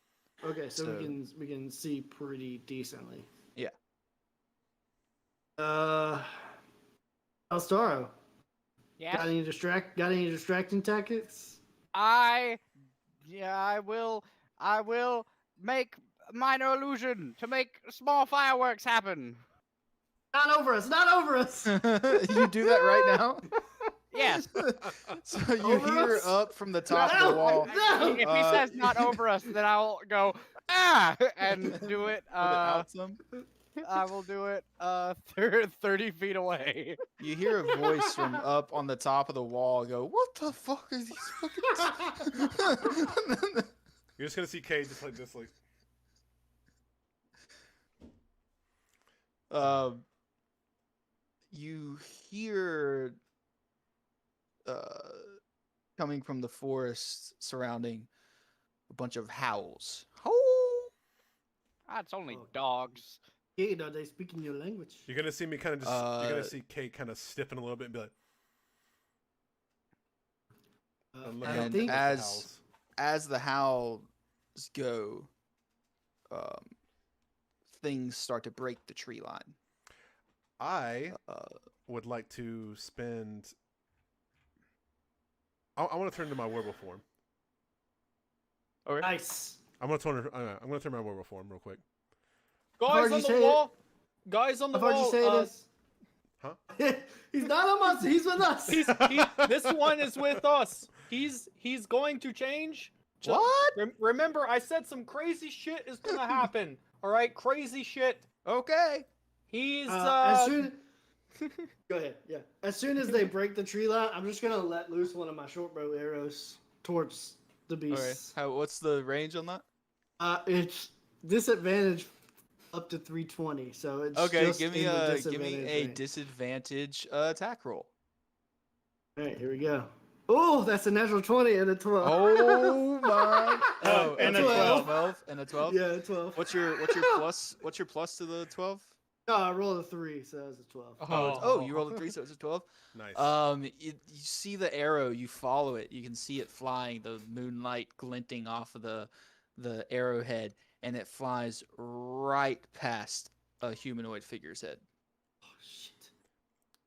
Okay, so So- we can see pretty decently. Yeah. Alstaro, Yes. Got any distracting tactics? I will make minor illusion to make small fireworks happen. Not over us! Not over us! You do that right now. Yes. So you Over hear us? up from the top of the No! wall. No! If he says not over us, then I'll go and do it. Put it out some. I will do it 30 feet away. You hear a voice from up on the top of the wall go, "What the fuck are these fucking?" You're just gonna see Kay just like this, like. You hear coming from the forest surrounding a bunch of howls. That's only Oh. dogs. Kate, are they speaking your language? You're gonna see me kind of just. You're gonna Uh, see Kay kind of stiffen a little bit and be like. And look I up think towards the as- howls. As the howls go, things start to break the tree line. I Uh, would like to spend. I want to turn to my werewolf form. Nice. I'm gonna turn my werewolf form real quick. Guys heard on you the say it. wall. Guys on the I've heard wall. you say this. Huh? He's not on us. He's with us. This one is with us. He's going to change. What? Remember, I said some crazy shit is gonna happen. All right, crazy shit. Okay. He's As soon. Go ahead. Yeah. As soon as they break the tree line, I'm just gonna let loose one of my short bow arrows towards the Okay. beast. What's the range on that? It's disadvantage up to 320, so it's Okay, just give me in the a disadvantage range. disadvantage attack roll. All right, here we go. Oh, that's a natural 20 and a 12. Oh my! Oh, and a a 12. 12. And a 12. Yeah, 12. What's your plus? What's your plus to the 12? No, I rolled a 3, so that was a 12. Oh, you rolled a 3, so it's a 12. Nice. You see the arrow, you follow it, you can see it flying, the moonlight glinting off of the arrowhead, and it flies right past a humanoid figure's head. Oh, shit.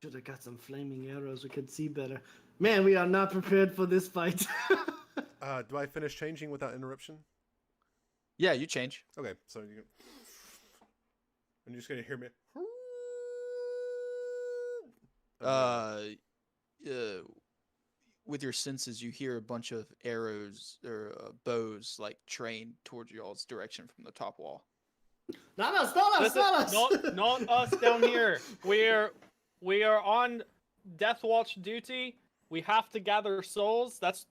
Should have got some flaming arrows. We could see better. Man, we are not prepared for this fight. Do I finish changing without interruption? Yeah, you change. Okay, so you. And you're just gonna hear me. With your senses, you hear a bunch of arrows or bows like trained towards y'all's direction from the top wall. Not us, not us, Listen, not us. not us down here. We are on Death Watch duty. We have to gather souls. That's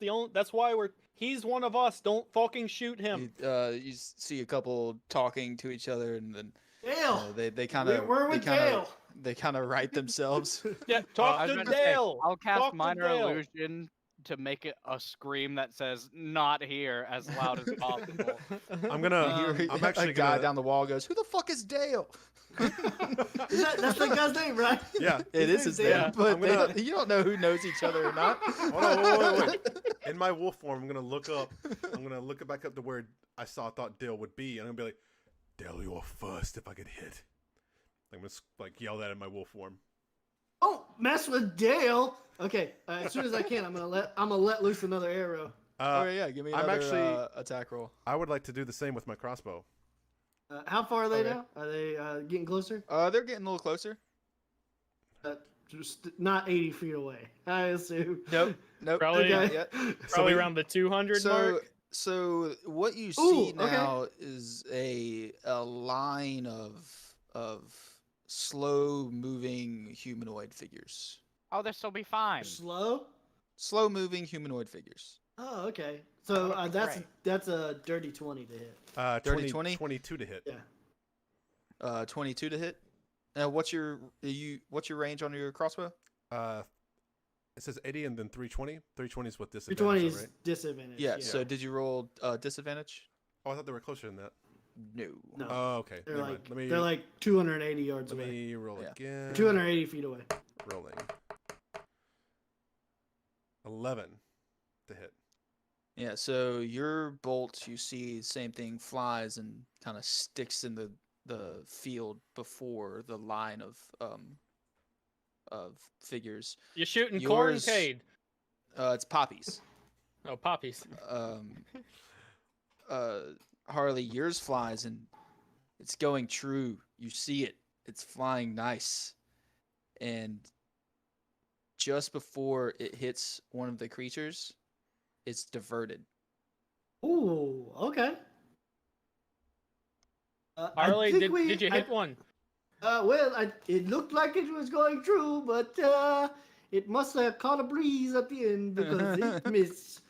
why he's one of us. Don't fucking shoot him. You see a couple talking to each other, and then Dale. they kind of We're with Dale. they kind of right themselves. Yeah, I talk was to about to say, Dale. I'll cast Talk to minor Dale. illusion to make it a scream that says "not here" as loud as possible. I'm gonna. You hear I'm actually a guy gonna. down the wall goes, "Who the fuck is Dale?" That's the guy's name, right? Yeah. It is his Dale. name, but I'm gonna- you don't know who knows each other or not. Hold on, wait. In my wolf form, I'm gonna look it back up to where I thought Dale would be, and I'm gonna be like, Dale, you're first if I get hit. I'm gonna like yell that in my wolf form. Oh, mess with Dale. Okay, as soon as I can, I'm gonna let loose another arrow. Okay, yeah, give me I'm another actually- attack roll. I would like to do the same with my crossbow. How far are they Okay. now? Are they getting closer? They're getting a little closer. Just not 80 feet away, I assume. Nope. Probably- not Okay. yet. Probably we- around the 200 So, mark. so what you see Ooh, okay. now is a line of slow moving humanoid figures. Oh, this will be fine. Slow. Slow moving humanoid figures. Oh, okay. So Okay, great. that's a dirty 20 to hit. 20? 22 to hit. Yeah. 22 to hit. Now, what's your range on your crossbow? It says 80 and then 320. 320 is what this 320 is, is right? disadvantage. Yeah. So did you roll disadvantage? Oh, I thought they were closer than that. No. No, Oh, okay. they're Never like mind. they're like 280 yards Let away. me roll Yeah. again. 280 feet away. Rolling. 11 to hit. Yeah, so your bolt, you see, same thing, flies and kind of sticks in the field before the line figures. You're shooting corn, Yours- Cade. It's poppies. Oh, poppies. Harley, yours flies and it's going true. You see it. It's flying nice. And just before it hits one of the creatures, it's diverted. Ooh, okay. Harley, did you hit one? It looked like it was going true, but it must have caught a breeze at the end because it missed.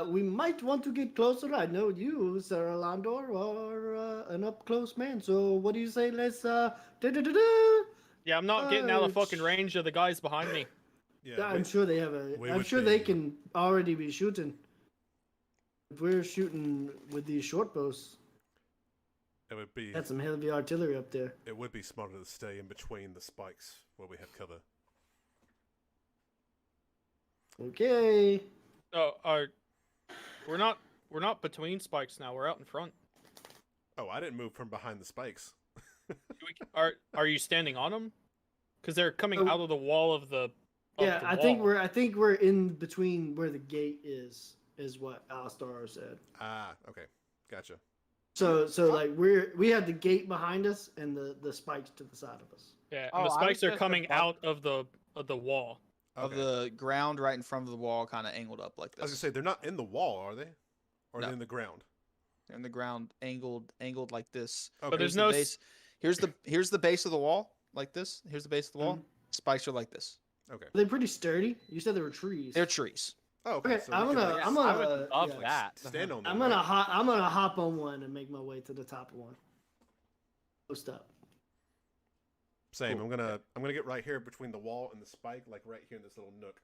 We might want to get closer. I know you, Sir Landor, are an up-close man. So what do you say? Let's Yeah, I'm not getting out of fucking range of the guys behind me. Yeah, I'm sure they have I'm sure they can already be shooting. If we're shooting with these short bows, it would be. that's some heavy artillery up there. It would be smarter to stay in between the spikes where we have cover. Okay. Oh, we're not between spikes now. We're out in front. Oh, I didn't move from behind the spikes. Are you standing on them? Because they're coming Oh. out of the wall of the. Yeah, the I think wall. we're in between where the gate is what Alistar said. Ah, okay, gotcha. So like we have the gate behind us and the spikes to the side of us. Yeah, Oh, and the I spikes was are just coming above- out of the wall. Of Okay. the ground right in front of the wall, kind of angled up like I was this. gonna say they're not in the wall, are they? Or are No. they in the ground? They're in the ground, angled like this. Okay. But there's Here's no the base. Here's the base of the wall, like this. Here's the base of the wall. Mhm. Spikes are like this. Okay. Are they pretty sturdy? You said they were trees. They're trees. Oh, Okay, so I'm we can, gonna- like, Yes, I'm I gonna- would love yeah. that. stand on them. I'm gonna hop on one and make my way to the top of one. Post up. Same. Cool. I'm gonna get right here between the wall and the spike, like right here in this little nook.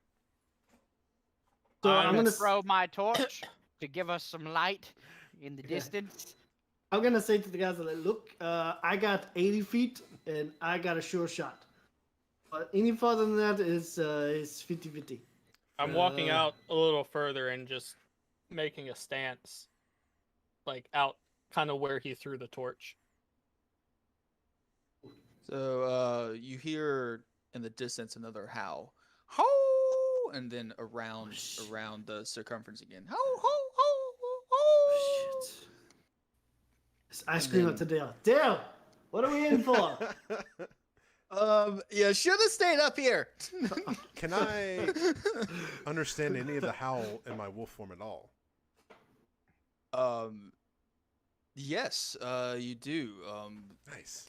So I'm I'm gonna throw my torch to give us some light in the Okay. distance. I'm gonna say to the guys that look, I got 80 feet and I got a sure shot. But any further than that is 50-50. I'm walking Uh, out a little further and just making a stance, like out kind of where he threw the torch. So you hear in the distance another howl, ho, and then around shit. around the circumference again, ho ho ho ho ho. Shit. I scream out to Dale. Dale, what are we in for? Yeah, should have stayed up here. Can I understand any of the howl in my wolf form at all? Yes, you do. Nice.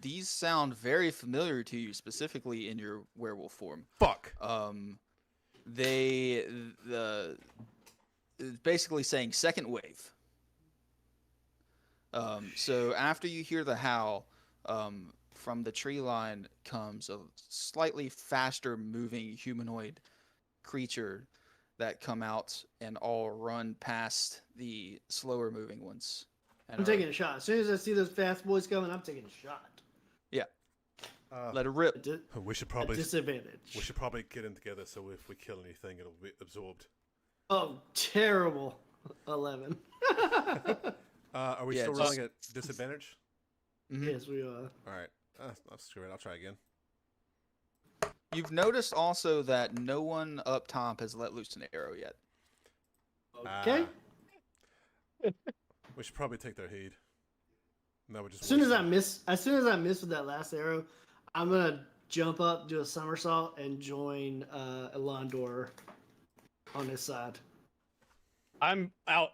These sound very familiar to you, specifically in your werewolf form. Fuck. It's basically saying second wave. So after you hear the howl, from the tree line comes a slightly faster moving humanoid creature that come out and all run past the slower moving ones. And I'm taking a shot. As soon as I see those fast boys coming, I'm taking a shot. let it rip. We should At probably disadvantage. get in together so if we kill anything, it'll be absorbed. Oh, terrible. 11. Are we Yeah, still just- rolling at disadvantage? Mhm. Yes, we are. All right. I'll screw it. I'll try again. You've noticed also that no one up top has let loose an arrow yet. Okay. We should probably take their heed. No, we just. As soon as waste I miss with that last arrow, I'm gonna jump up, do a somersault, and join Elandor on his side. I'm out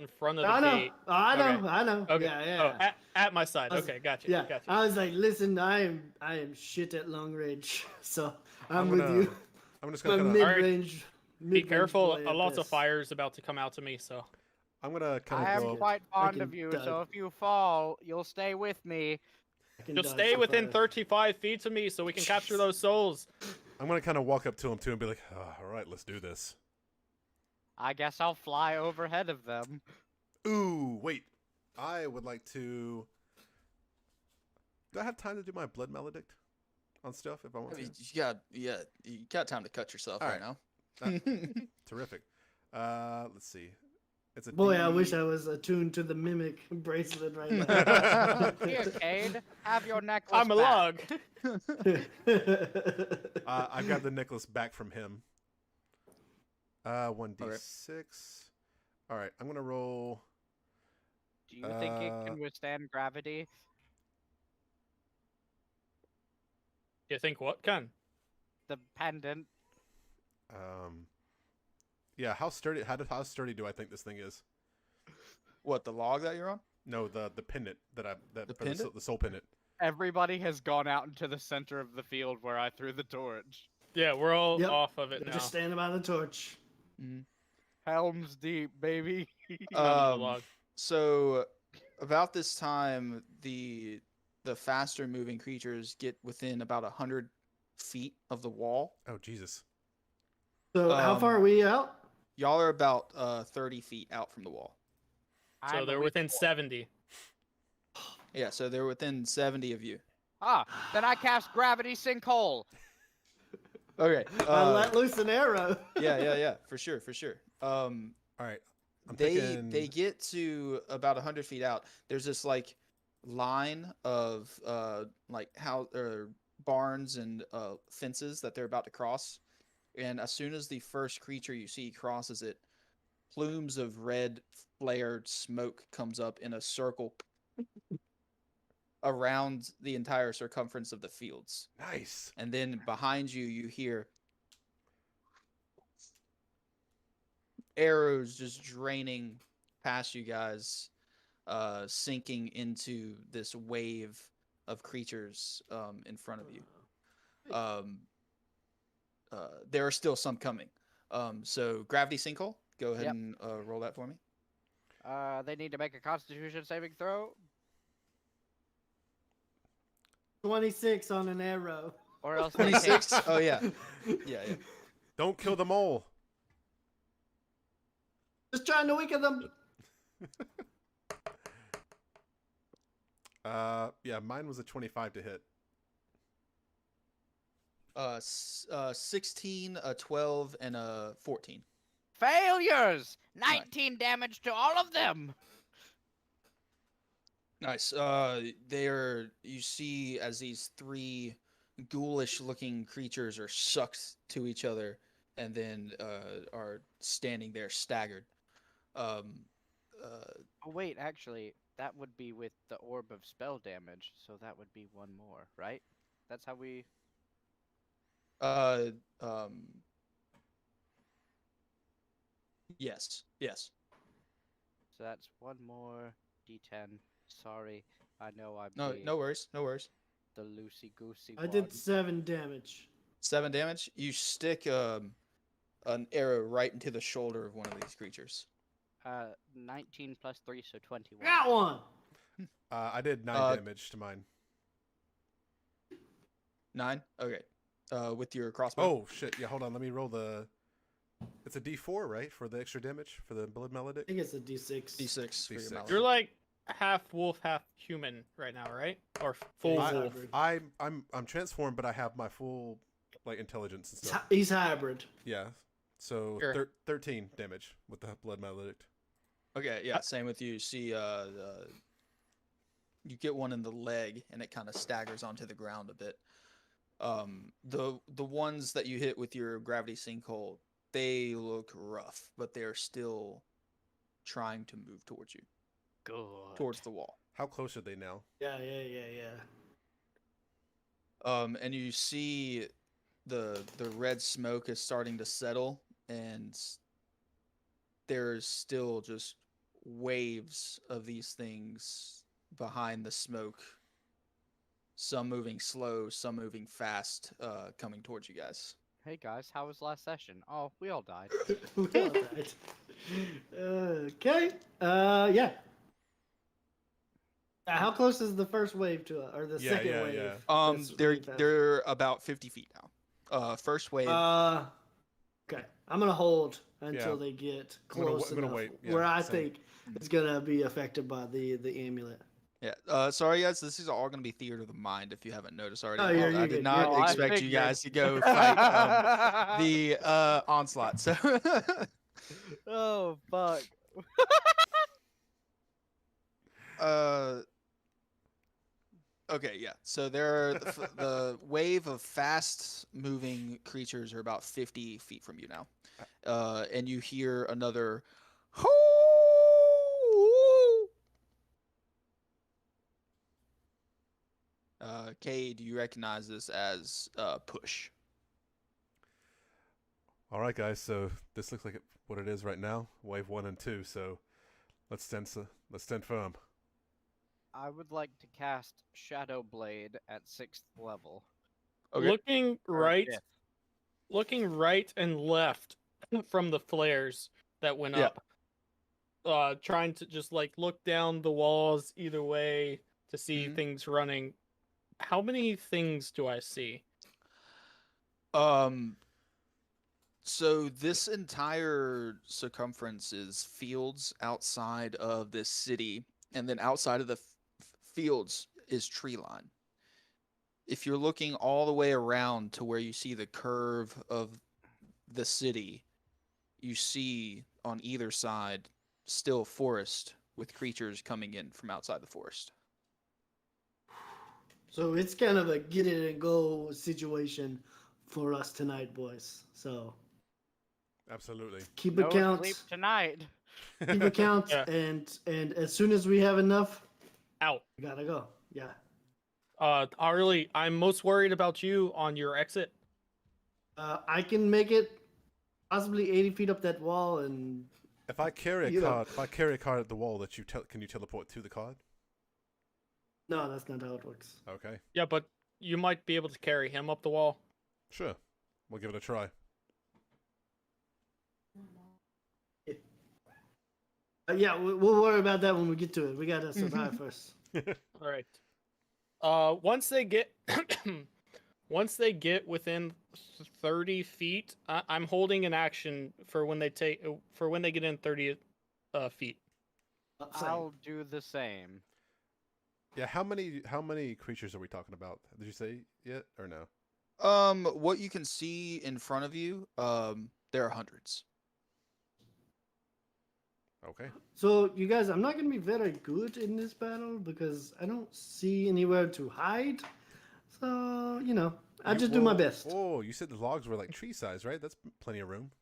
in front of the I know, gate. I know, Okay. I know. Okay. Yeah. Oh, at my side. I was- Okay, gotcha. Yeah, Gotcha. I was like, listen, I am shit at long range, so I'm I'm with gonna- you. I'm just But gonna. mid Alright. range. Be careful. A lot of fire is about to come out to me. So I'm gonna kind I of am go. quite I fond can of you, dive. so if you fall, you'll stay with me. just stay within 35 feet of me so we can capture those souls. I'm gonna kind of walk up to him too and be like, "All right, let's do this." I guess I'll fly overhead of them. Ooh, wait. I would like to. Do I have time to do my blood maledict on stuff if I want I mean, to? you got time to cut yourself All right right. now. Terrific. Let's see. It's a Boy, I D- wish I was attuned to the mimic bracelet right now. Here, Cade, have your necklace I'm a back. log. I've got the necklace back from him. 1d6. All right, I'm gonna roll. Do you think it can withstand gravity? You think what can? The pendant. Yeah, how sturdy? How sturdy do I think this thing is? What, the log that you're on? No, the pendant that The pendant? the soul pendant. Everybody has gone out into the center of the field where I threw the torch. Yeah, we're all Yep. off of it They're now. just standing by the torch. Helm's deep, baby. Under the log. So about this time, the faster moving creatures get within about 100 feet of the wall. Oh Jesus! So how far are we out? Y'all are about 30 feet out from the wall. So I'm they're a weak within boy. 70. Yeah, so they're within 70 of you. Then I cast gravity sinkhole. Okay. I let loose an arrow. yeah, for sure. All right, I'm They thinking... get to about 100 feet out. There's this like line of like barns and fences that they're about to cross, and as soon as the first creature you see crosses it, plumes of red flared smoke comes up in a circle around the entire circumference of the fields. Nice. And then behind you, you hear arrows just draining past you guys, sinking into this wave of creatures in front of you. There are still some coming. So gravity sinkhole, go ahead Yep. and roll that for me. They need to make a Constitution saving throw, 26 on an arrow. or else they 26? Oh yeah. Yeah. Don't kill the mole. Just trying to weaken them. Yeah, mine was a 25 to hit. 16, a 12, and a 14. failures. 19 damage to all of them. Nice. You see as these three ghoulish looking creatures are sucked to each other and then are standing there staggered. Oh, wait, actually, that would be with the orb of spell damage, so that would be one more, right? That's how we. Yes. So that's one more d10. Sorry, I know I'm No worries. the loosey goosey. I did 7 damage. 7 damage. You stick an arrow right into the shoulder of one of these creatures. 19 plus 3, so 21. Got one. I did 9 damage to mine. 9. Okay. With your crossbow. Oh shit! Yeah, hold on. Let me roll the. It's a D4, right, for the extra damage for the blood I maledict. think it's a D6. D6 for your D6. mallet. You're like half wolf, half human right now, right? Or full He's wolf. hybrid. I'm transformed, but I have my full like intelligence and He's stuff. He's hybrid. Yeah. So Sure. 13 damage with the blood maledict. Okay, yeah, same with you. You see, you get one in the leg, and it kind of staggers onto the ground a bit. The ones that you hit with your gravity sinkhole, they look rough, but they're still trying to move towards you, Good. towards the wall. How close are they now? Yeah. And you see the red smoke is starting to settle, and there's still just waves of these things behind the smoke. Some moving slow, some moving fast, coming towards you guys. Hey guys, how was last session? Oh, we all died. Well, right. Okay. Yeah. How close is the first wave to or the Yeah, second yeah, wave? yeah. That's They're really fast. they're about 50 feet now. First wave. Okay. I'm gonna hold until Yeah. they get I'm gonna close I'm gonna enough wait, yeah, where I same. think it's gonna be affected by the amulet. Yeah. Sorry guys, this is all gonna be theater of the mind if you haven't noticed already. Oh, you're I good, did you're not good. expect you figured. guys to go fight the onslaught. So Oh fuck. Okay, yeah. So there are the wave of fast-moving creatures are about 50 feet from you now, and you hear another. Kay, do you recognize this as push? All right, guys. So this looks like what it is right now. Wave 1 and 2. So let's stand firm. I would like to cast Shadow Blade at 6th level. Okay. Looking Or right, 5th. looking right and left from the flares that went Yeah. up. Trying to just like look down the walls either way to see Mhm. things running. How many things do I see? So this entire circumference is fields outside of this city, and then outside of the fields is tree line. If you're looking all the way around to where you see the curve of the city, you see on either side still forest with creatures coming in from outside the forest. So it's kind of a get it and go situation for us tonight, boys. So Absolutely. keep No account. sleep tonight. Keep account, Yeah. and as soon as we have enough, Out. we gotta go. Yeah. Arlie, I'm most worried about you on your exit. I can make it possibly 80 feet up that wall, and If I carry a You know. card, if I carry a card at the wall, can you teleport to the card? no, that's not how it works. Okay, Yeah, but you might be able to carry him up the wall. sure. We'll give it a try. Yeah, we'll worry about that when we get to it. We gotta survive first. All right. Once they get once they get within 30 feet, I'm holding an action for when they get in 30 feet. Same. I'll do the same. Yeah, how many creatures are we talking about? Did you say yet or no? What you can see in front of you, there are hundreds. Okay. So you guys, I'm not gonna be very good in this battle because I don't see anywhere to hide. So I just do my best. Oh, you said the logs were like tree size, right? That's plenty of room,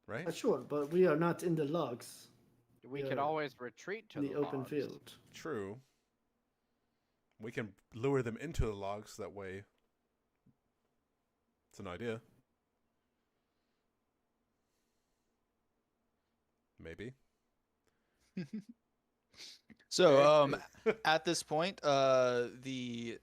right? Sure, but we are not in the logs. We could Yeah. always retreat to In the open logs. field. True. We can lure them into the logs that way. It's an idea. Maybe. So, at this point, the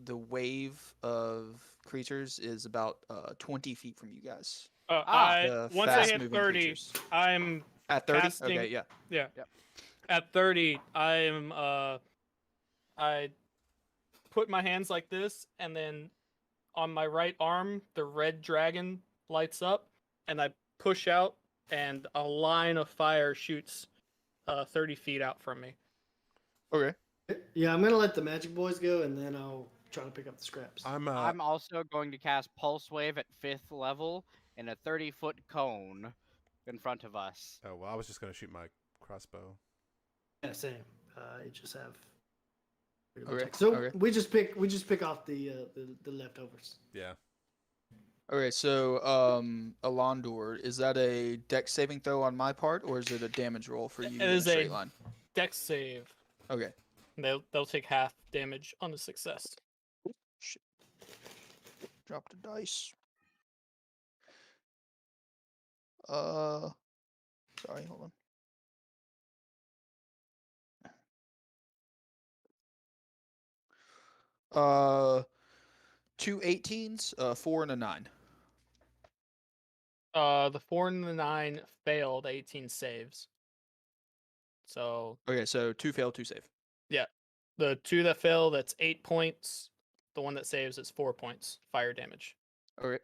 wave of creatures is about 20 feet from you guys. The Once I hit fast-moving 30, creatures. I'm At 30? casting- Okay, yeah. yeah. Yep. At 30, I put my hands like this, and then on my right arm, the red dragon lights up, and I push out, and a line of fire shoots 30 feet out from me. Okay. Yeah, I'm gonna let the magic boys go, and then I'll try to pick up the scraps. I'm also going to cast Pulse Wave at 5th level in a 30-foot cone in front of us. Oh well, I was just gonna shoot my crossbow. Yeah, same. I just have. Okay, So okay. we just pick off the leftovers. Yeah. Okay, so Alondor, is that a dex saving throw on my part, or is it a damage roll for you It in is a straight a- line? Dex save. Okay. They'll take half damage on the success. Shit. Drop the dice. Sorry, hold on. 2 18s, 4 and a 9. The 4 and the 9 failed 18 saves. So Okay, so 2 fail, 2 save. the 2 that fail, that's 8 points. The one that saves is 4 points fire damage. Okay.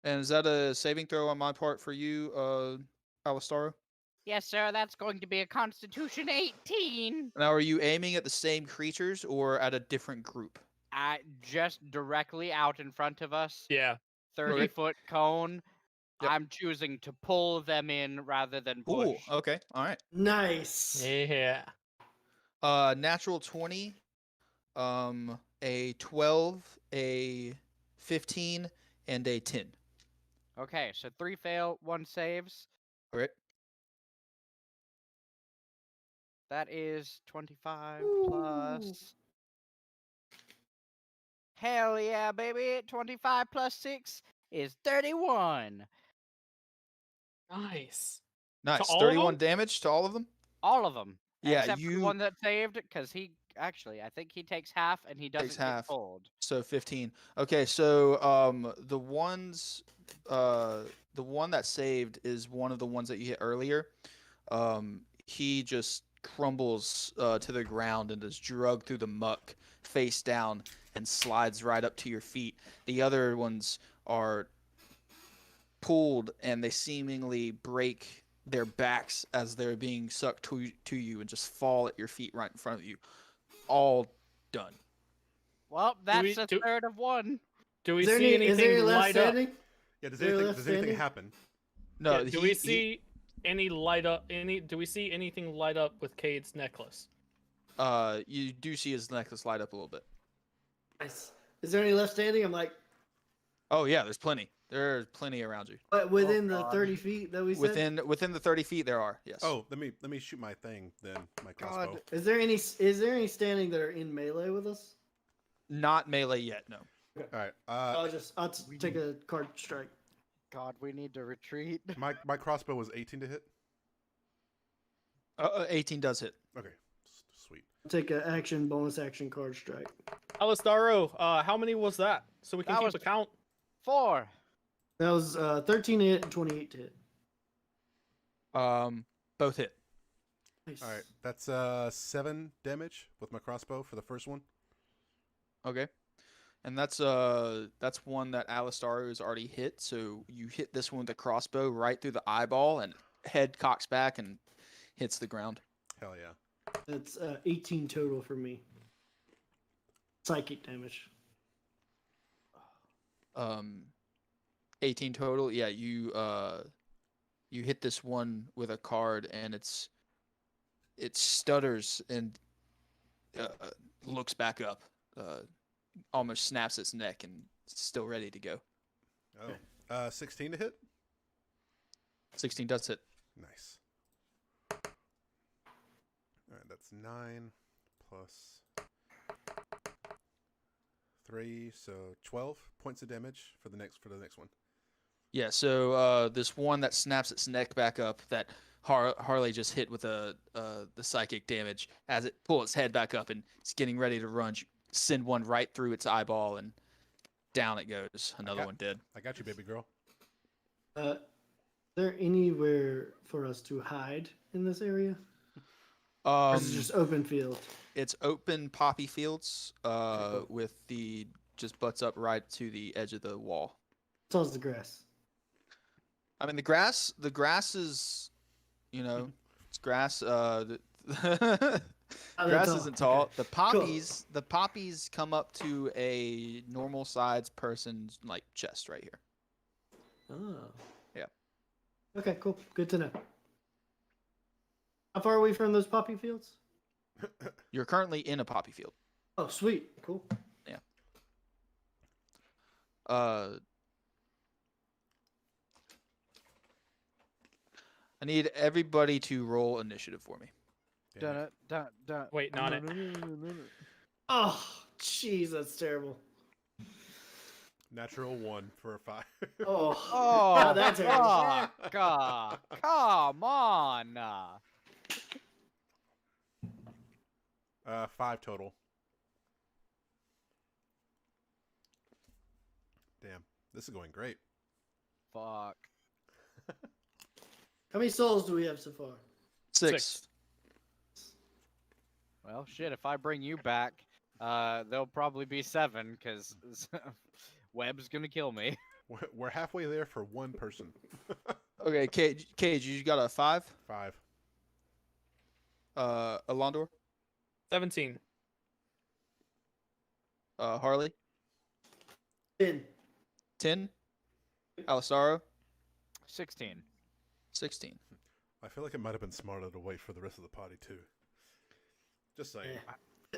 And is that a saving throw on my part for you, Alistaro? Yes, sir, that's going to be a Constitution 18. Now, are you aiming at the same creatures or at a different group? Just directly out in front of us. Yeah. 30-foot cone. Yep. I'm choosing to pull them in rather than Ooh, push. okay, all right. Nice. Yeah. Natural 20, a 12, a 15, and a 10. Okay, so 3 fail, 1 saves. All right. That is 25 Ooh. plus. Hell yeah, baby! 25 plus 6 is 31. Nice. Nice. all of 31 them? damage to all of them. All of them. Yeah, Except for the you one that saved, because he actually, I think he takes half and he doesn't takes get half. pulled. So 15. Okay, so the one that saved is one of the ones that you hit earlier. He just crumbles to the ground and is dragged through the muck face down and slides right up to your feet. The other ones are pulled and they seemingly break their backs as they're being sucked to you and just fall at your feet right in front of you. All done. Well, that's we- a do- third of one. Do we Is there see any? Is there anything any left light up? standing? Yeah. Does They're anything? left Does anything standing? happen? No, Yeah, do we see any light up? Do we see anything light up with Cade's necklace? You do see his necklace light up a little bit. Nice. Is there any left standing? I'm like, Oh yeah, there's plenty. There's plenty around you. but within the God. 30 feet that we said. Within the 30 feet there are. Yes. Oh, let me shoot my thing then. My crossbow. God. Is there any? Is there any standing that are in melee with us? Not melee yet. No. All right. I'll take a card strike. God, we need to retreat. My crossbow was 18 to hit. 18 does hit. Okay. Sweet. Take an action, bonus action card strike. Alistaro, how many was that? So we can That keep was- a count. 4. That was 13 to hit and 28 to hit. Both hit. Nice. All right. That's 7 damage with my crossbow for the first one. Okay. And that's one that Alistair has already hit. So you hit this one with a crossbow right through the eyeball, and head cocks back and hits the ground. Hell yeah. That's 18 total for me. Psychic damage. 18 total. Yeah, you hit this one with a card, and it stutters and looks back up, almost snaps its neck, and it's still ready to go. Oh. 16 to hit. 16 does hit. Nice. All right, that's 9 plus 3, so 12 points of damage for the next one. Yeah, so this one that snaps its neck back up, that Harley just hit with the psychic damage, as it pulls its head back up and it's getting ready to run, you send one right through its eyeball and down it goes. Another one dead. I got you, baby girl. Is there anywhere for us to hide in this area? Or is it just open field? It's open poppy fields with the just butts up right to the edge of the wall. So is the grass. I mean, the grass is, it's grass. The grass tall. isn't tall. Okay. The poppies come up to a normal sized person's like chest right here. Oh. Yeah. Okay, cool. Good to know. How far are we from those poppy fields? You're currently in a poppy field. Oh, sweet. Cool. I need everybody to roll initiative for me. Damn it. Dun. Wait, not it. Oh, jeez, that's terrible. Natural 1 for a 5. Oh, Oh, that's terrible. fuck. Come on. 5 total. Damn, this is going great. Fuck. How many souls do we have so far? 6. Well, shit, if I bring you back, there'll probably be 7, because Webb's gonna kill me. We're halfway there for one person. Okay, Cage, you got a 5. 5. Alondor, 17. Harley, 10. 10. Alisaro, 16. 16. I feel like it might have been smarter to wait for the rest of the party too. Just saying. Yeah.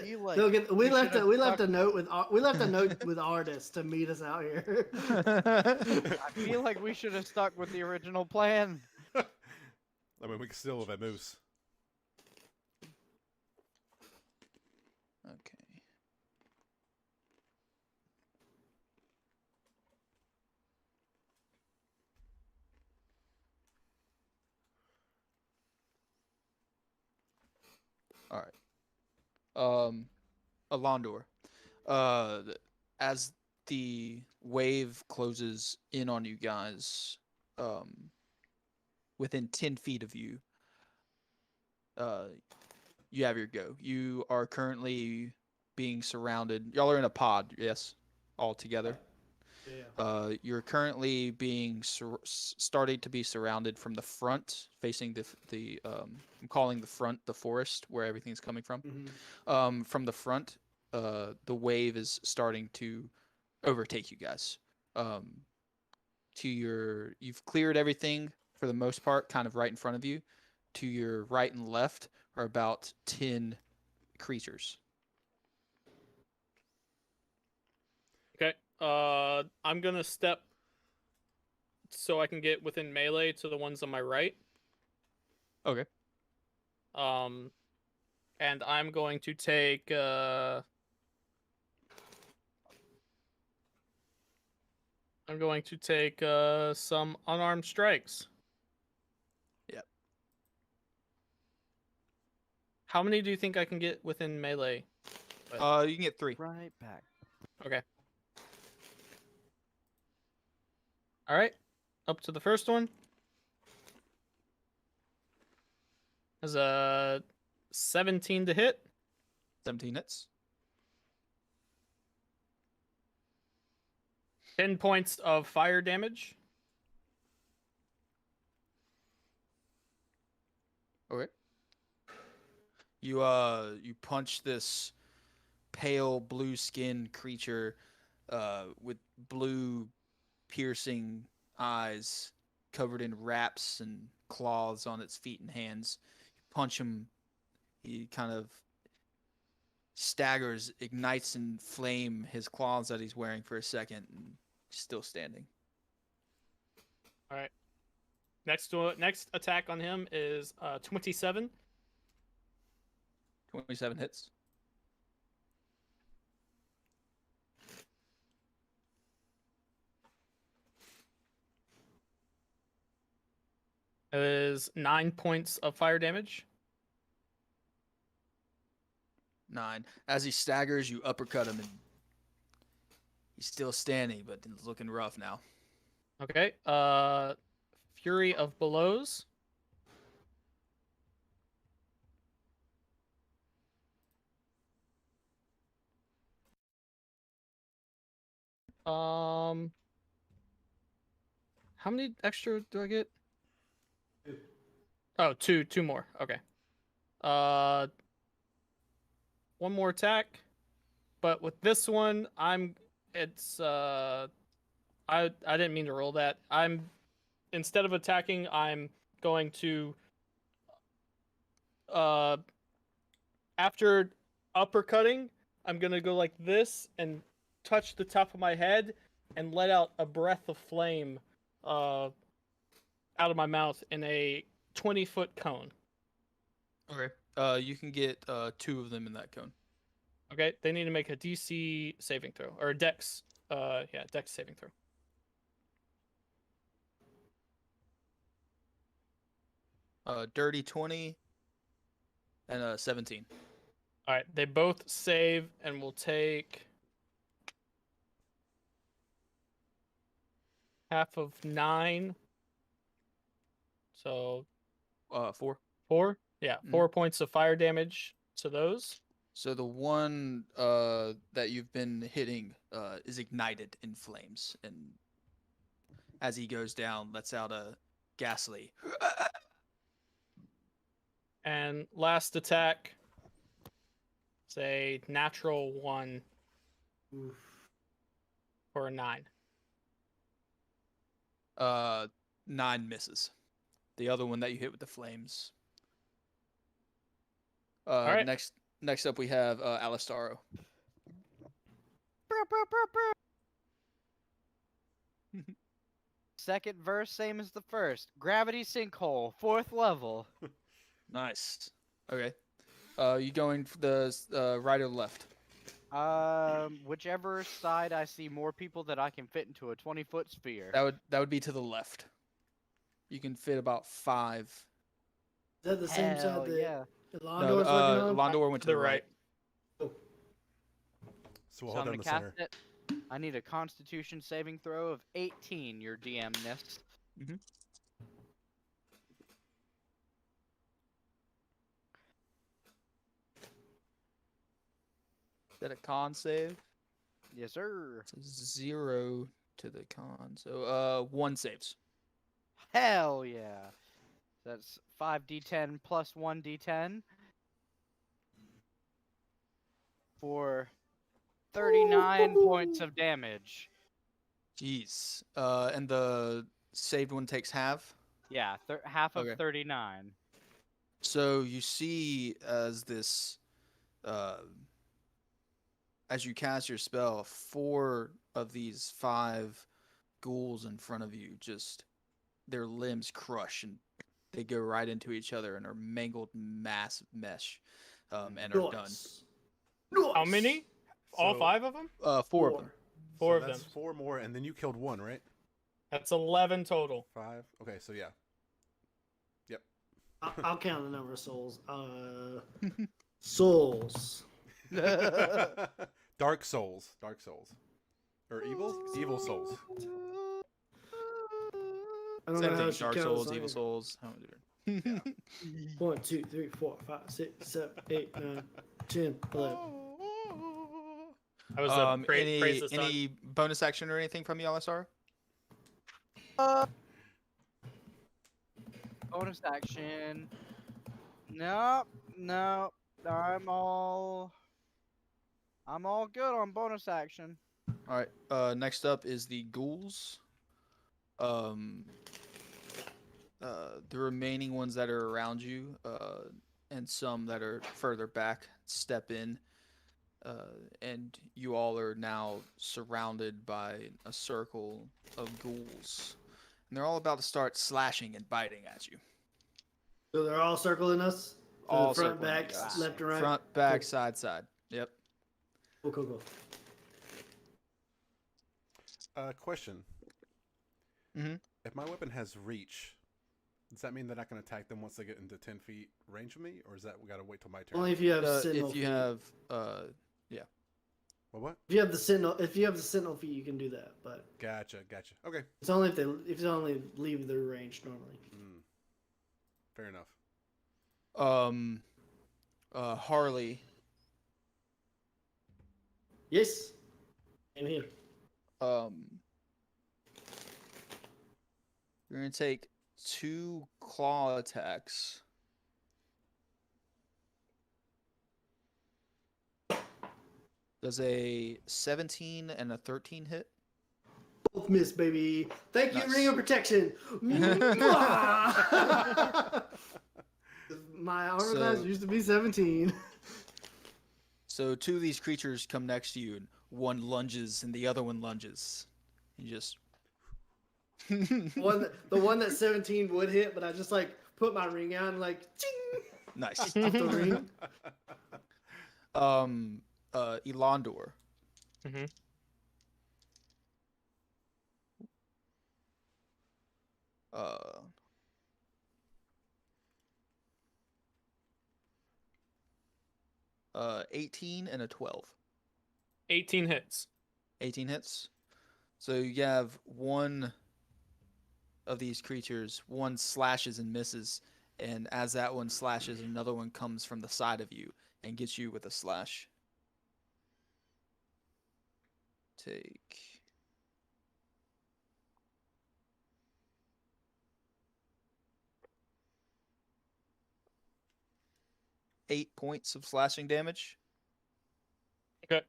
Feel like Don't get, we left should've a we left stuck- a note with artists to meet us out here. I feel like we should have stuck with the original plan. I mean, we can steal their moves. Okay. All right. Alondor. As the wave closes in on you guys, within 10 feet of you, you have your go. You are currently being surrounded. Y'all are in a pod, yes, all together. Yeah. You're currently being starting to be surrounded from the front, facing the I'm calling the front the forest where everything's coming from. Mm-hmm. From the front, the wave is starting to overtake you guys. You've cleared everything for the most part, kind of right in front of you. To your right and left are about 10 creatures. Okay. I'm gonna step so I can get within melee to the ones on my right. Okay. And I'm going to take some unarmed strikes. Yep. How many do you think I can get within melee? You can get 3. Right back. Okay. All right. Up to the first one. There's a 17 to hit. 17 hits. 10 points of fire damage. Okay. You punch this pale blue skinned creature with blue piercing eyes covered in wraps and claws on its feet and hands. You punch him, he kind of staggers, ignites in flame his claws that he's wearing for a second, and still standing. All right. Next attack on him is 27. 27 hits. It is 9 points of fire damage. 9. As he staggers, you uppercut him, and he's still standing, but it's looking rough now. Okay. Fury of Blows. How many extra do I get? Oh, two more. Okay. One more attack, but with this one, I didn't mean to roll that. Instead of attacking, I'm going to after uppercutting, I'm gonna go like this and touch the top of my head and let out a breath of flame out of my mouth in a 20-foot cone. Okay. You can get 2 of them in that cone. Okay, they need to make a DC saving throw or a Dex. Dex saving throw. Dirty 20 and 17. All right, they both save and will take half of 9. So 4. 4? Yeah, 4 points of fire damage to those. So the one that you've been hitting is ignited in flames, and as he goes down, lets out a ghastly. And last attack, it's a natural 1 Oof. for a 9. 9 misses. The other one that you hit with the flames. right. Next up we have Alistaro. Second verse, same as the first. Gravity sinkhole, 4th level. Nice. Okay. You going for the right or the left? Whichever side I see more people that I can fit into a 20-foot sphere. That would be to the left. You can fit about 5. Is that the same side Hell that yeah. Londor was working on? Londor went to the right. Oh, So we'll So I'm hold down gonna the cast center. it. I need a Constitution saving throw of 18. Your DM missed. Mhm. Is that a con save? Yes, sir. It's a 0 to the con. So 1 saves. Hell yeah. That's 5d10 plus 1d10 for 39 points of damage. Jeez. And the saved one takes half. Yeah, half of Okay. 39. So you see as this, as you cast your spell, 4 of these 5 ghouls in front of you just their limbs crush and they go right into each other and are mangled mass mesh, and are done. nice. How many? All So- 5 of them? 4 of them. 4 so of that's them. 4 more, and then you killed 1, right? That's 11 total. 5. Okay, so yeah. I'll count the number of souls. Souls. Dark souls. Dark souls. Or evil? Evil souls. I don't Same know how thing. it should Dark count souls, as evil either. souls. How many different? 1, 2, 3, 4, 5, 6, 7, 8, 9, 10, 11. I was praise the sun. Any bonus action or anything from you, Alisar? Bonus action. Nope. I'm all good on bonus action. All right. Next up is the ghouls. The remaining ones that are around you, and some that are further back, step in, and you all are now surrounded by a circle of ghouls, and they're all about to start slashing and biting at you. So they're all circling us? So All the front, circling you back, guys. left and right? Front, back, Cool. side. Yep. Cool. Question. Mhm. If my weapon has reach, does that mean that I can attack them once they get into 10 feet range of me, or is that we gotta wait till my turn? Only if you have If sentinel you feet. have, What? If you have the sentinel feet, you can do that. But Gotcha. Okay. it's only if they only leave their range normally. Fair enough. Harley. Yes. I'm here. You're gonna take 2 claw attacks. Does a 17 and a 13 hit? Both miss, baby. Thank you, Nice. Ring of Protection. Mwah! My armor class So- used to be 17. So 2 of these creatures come next to you, and one lunges and the other one lunges. You just The one that 17 would hit, but I just like put my ring out and like ching nice. off the ring. Elandor. Mhm. 18 and a 12. 18 hits. 18 hits. So you have one of these creatures, one slashes and misses, and as that one slashes, another one comes from the side of you and gets you with a slash. Take 8 points of slashing damage. Okay.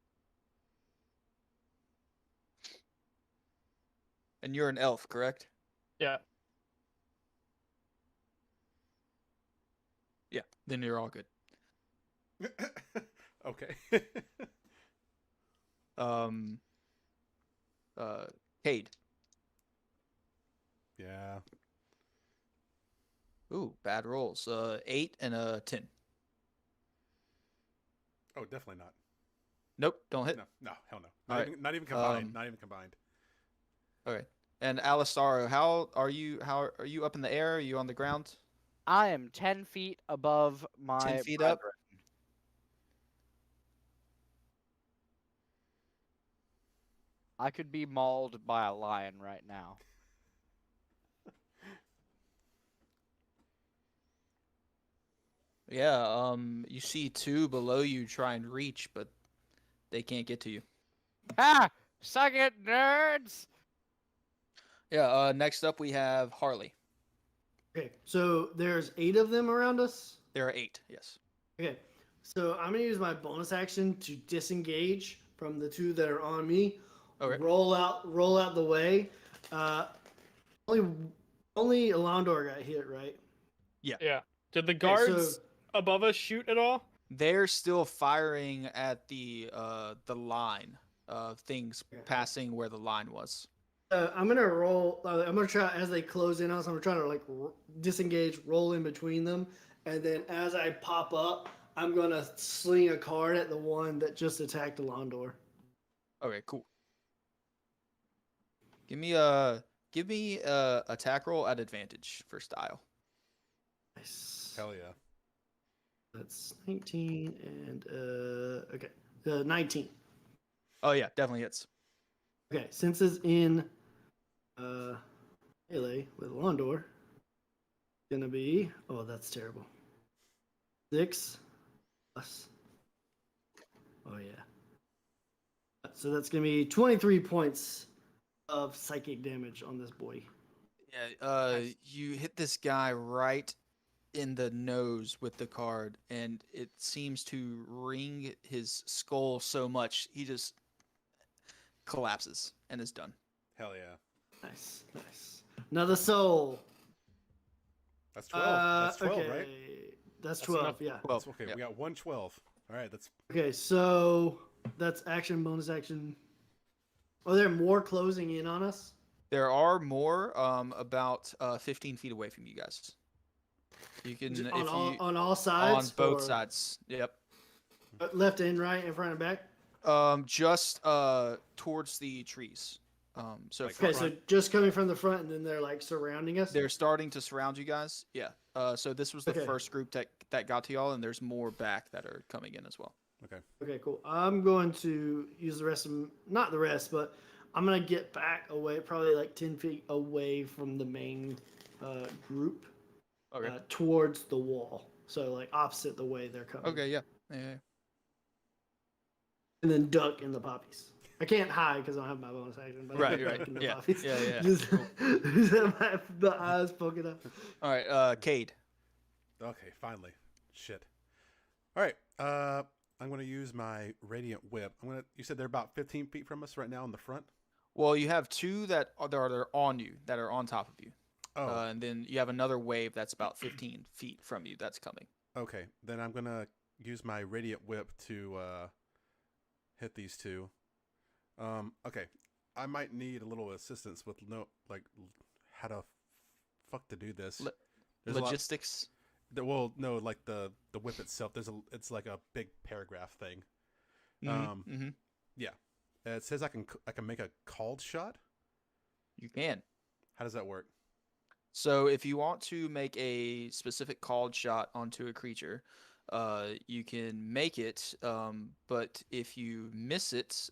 And you're an elf, correct? Yeah. Yeah, then you're all good. Okay. Um, Cade. Yeah. Ooh, bad rolls. 8 and a 10. Oh, definitely not. Nope, don't hit. No, hell no. All right. Not even combined. Um, Not even combined. Okay. And Alistaro, how are you? How are you up in the air? Are you on the ground? I am 10 feet above my 10 feet up? brethren. I could be mauled by a lion right now. Yeah. You see 2 below you try and reach, but they can't get to you. Ah! Suck it, nerds! Yeah. Next up we have Harley. Okay, so there's 8 of them around us. There are 8. Yes. Okay, so I'm gonna use my bonus action to disengage from the 2 that are on me. Okay. Roll out the way. Only Alondor got hit, right? Yeah. Did the Okay, guards so above us shoot at all? They're still firing at the line of things Okay. passing where the line was. I'm gonna roll. I'm gonna try as they close in on us. I'm gonna try to like disengage, roll in between them, and then as I pop up, I'm gonna sling a card at the one that just attacked Alondor. Okay, cool. Give me a attack roll at advantage for style. Nice. Hell yeah. That's 19 and okay, 19. Oh yeah, definitely hits. Okay, since it's in melee with Alondor, gonna be that's terrible. 6 plus. Oh yeah. So that's gonna be 23 points of psychic damage on this boy. Yeah, you hit this guy right in the nose with the card, and it seems to ring his skull so much he just collapses and is done. Hell yeah. Nice. Another soul. That's 12. That's 12, okay. right? That's That's 12. enough. Yeah. Well, That's okay. yeah. We got 112. All right. That's Okay, so that's action, bonus action. Are there more closing in on us? There are more about 15 feet away from you guys. You can On if all you on all sides. on both or sides. Yep. Left and right, and front and back. Just towards the trees. So Like Okay, front. so just coming from the front, and then they're like surrounding us. they're starting to surround you guys. Yeah. So this was the Okay. first group that got to y'all, and there's more back that are coming in as well. Okay, cool. I'm going to use the rest of not the rest, but I'm gonna get back away, probably like 10 feet away from the main group, Okay. towards the wall. So like opposite the way they're coming. Okay. Yeah. Yeah. And then duck in the poppies. I can't hide because I don't have my bonus action. But I Right, can right. duck in the Yeah, poppies. yeah, yeah. Just, just have the eyes poking up. All right. Cade. okay. Finally. Shit. All right. I'm gonna use my radiant whip. You said they're about 15 feet from us right now in the front. Well, you have 2 that are on you, that are on top of you. Oh. And then you have another wave that's about 15 feet from you that's coming. Okay. Then I'm gonna use my radiant whip to hit these 2. Okay. I might need a little assistance with how to fuck to do this. There's a lot- Logistics. Well, no, like the whip itself. It's like a big paragraph thing. Mm-hmm. Yeah. It says I can make a called shot. You can. How does that work? So if you want to make a specific called shot onto a creature, you can make it. But if you miss it,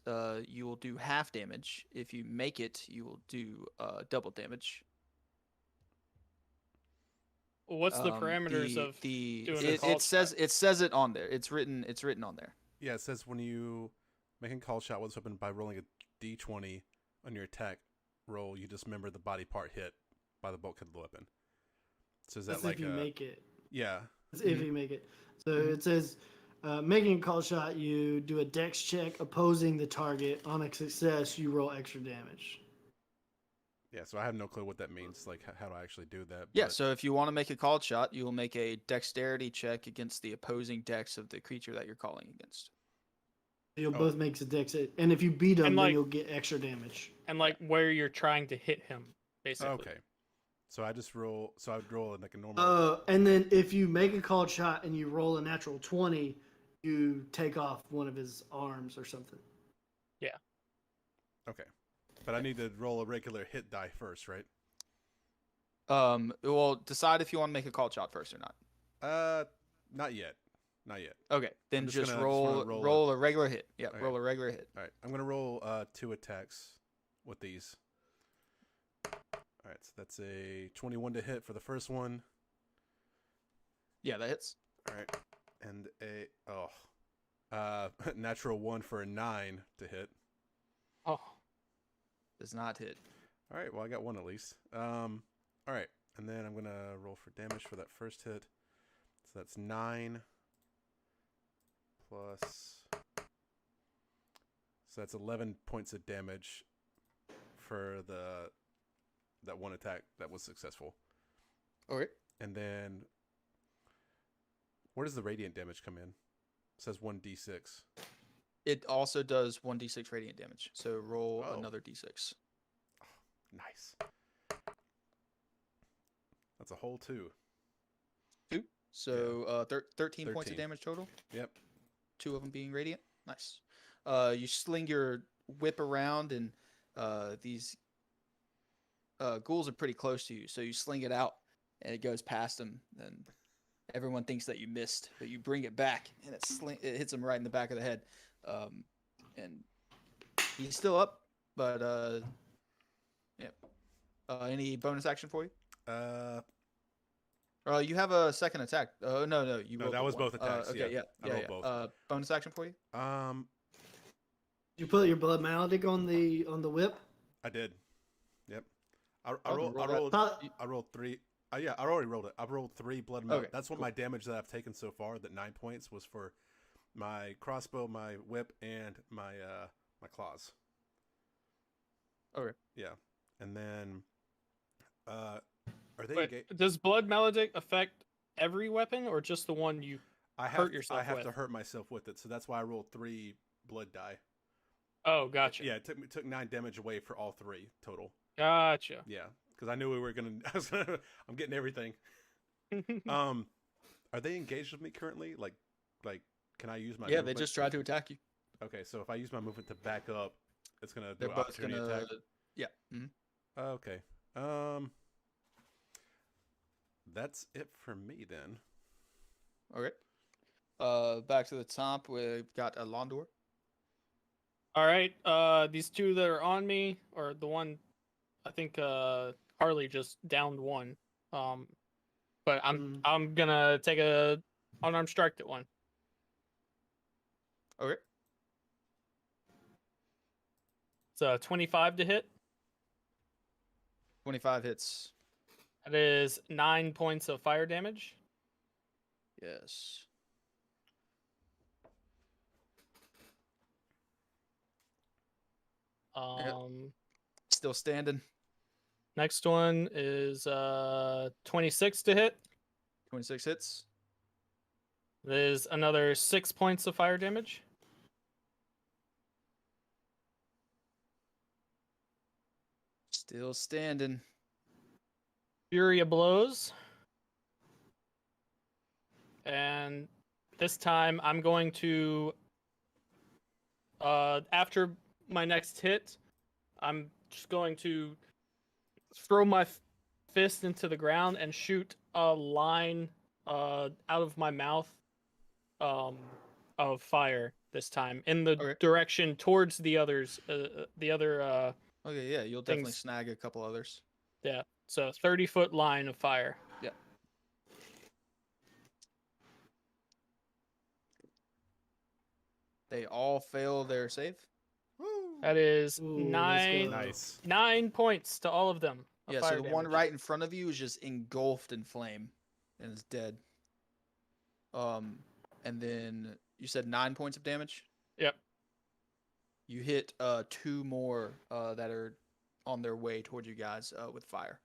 you will do half damage. If you make it, you will do double damage. What's the parameters of the doing a it called says shot? it says it on there. It's written on there. Yeah, it says when you make a call shot with this weapon by rolling a d20 on your attack roll, you dismember the body part hit by the bulk of the weapon. So is that That's like if you make it. Yeah. That's if you make it. So it says, making a call shot, you do a dex check opposing the target. On a success, you roll extra damage. Yeah, so I have no clue what that means. Like, how do I actually do that? Yeah, but- so if you want to make a called shot, you will make a dexterity check against the opposing dex of the creature that you're calling against. You'll Oh. both make a dex hit, and if you beat him, And, then like- you'll get extra damage. And like where you're trying to hit him, basically. Okay. So I just roll. So I would roll like a normal. And then if you make a called shot and you roll a natural 20, you take off one of his arms or something. Okay. But I need to roll a regular hit die first, right? Well, decide if you want to make a called shot first or not. Not yet. Not yet. Okay, then just just wanna roll roll a regular hit. Yeah, Okay. roll a regular hit. All right. I'm gonna roll 2 attacks with these. All right. So that's a 21 to hit for the first one. Yeah, that hits. All right. And a natural 1 for a 9 to hit. Oh, Does not hit. All right. Well, I got one at least. All right. And then I'm gonna roll for damage for that first hit. So that's 9 plus. So that's 11 points of damage for that one attack that was successful. Okay. And then where does the radiant damage come in? It says 1d6. It also does 1d6 radiant damage. So roll Oh. another d6. Nice. That's a whole 2. So 13 points of 13. damage total. Yep. 2 of them being radiant. Nice. You sling your whip around, and these ghouls are pretty close to you. So you sling it out, and it goes past them. And everyone thinks that you missed, but you bring it back, and it hits him right in the back of the head. And he's still up, but yeah. Any bonus action for you? You have a second attack. No, you. No, rolled that the was one. both attacks, Okay, yeah. yeah, I yeah. rolled yeah. Bonus action for you. You put your blood maledict on the whip. I did. Yep. I Oh, rolled. roll I that. rolled. Thought- I rolled 3. Yeah, I already rolled it. I rolled 3 blood melt. Okay, That's what cool. my damage that I've taken so far. That 9 points was for my crossbow, my whip, and my my claws. Okay. Yeah, and then are they? wait, does Blood Maledict affect every weapon or just the one you? I have hurt yourself I have to with? hurt myself with it, so that's why I rolled 3 blood die. Oh, gotcha. Yeah, it took 9 damage away for all 3 total. Gotcha. Yeah, because I knew we were gonna. I'm getting everything. Are they engaged with me currently? Like, can I use my? Yeah, they movement? just tried to attack you. Okay, so if I use my movement to back up, it's gonna do They're an both opportunity gonna. attack. Yeah. Mhm. Okay. That's it for me then. Okay. Back to the top. We've got a Londor. All right. These 2 that are on me, or the one, I think Harley just downed one. But I'm gonna take a unarmed strike at one. Okay. It's 25 to hit. 25 hits. That is 9 points of fire damage. Yes. Still standing. Next one is 26 to hit. 26 hits. There's another 6 points of fire damage. Still standing. Fury of blows. And this time I'm going to after my next hit, I'm just going to throw my fist into the ground and shoot a line out of my mouth of fire this time in the Okay. direction towards the others the other Okay, yeah, you'll definitely Things- snag a couple others. yeah, so 30-foot line of fire. Yeah. They all fail their save. That is Ooh, let's nine go. Nice. 9 points to all of them. of Yeah, so fire the one damage. right in front of you is just engulfed in flame and is dead. And then you said 9 points of damage? Yep. You hit 2 more that are on their way toward you guys with fire.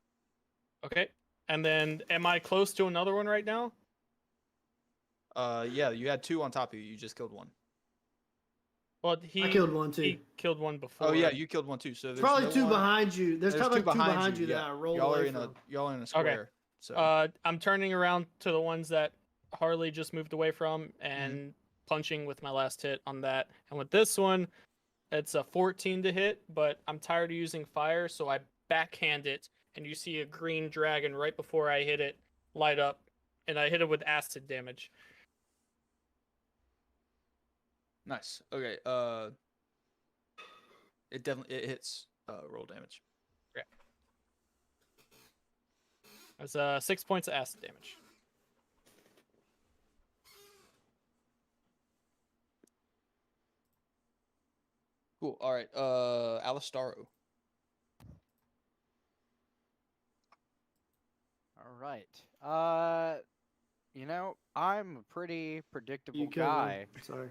Okay. And then, am I close to another one right now? Yeah, you had 2 on top of you. You just killed 1. Well, I killed one too. He killed one before. Oh yeah, you killed 1 too. So there's Probably no 2 one- behind you. There's probably 2 behind you that yeah. I rolled y'all are away in from. y'all are in a square. So I'm turning around to the ones that Harley just moved away from and punching with my last hit on that. And with this one, it's a 14 to hit, but I'm tired of using fire, so I backhand it, and you see a green dragon right before I hit it light up, and I hit it with acid damage. nice. Okay. It hits roll damage. That's 6 points of acid damage. Cool. All right. Alistaro. All right. I'm a pretty predictable You killed one. guy. Sorry.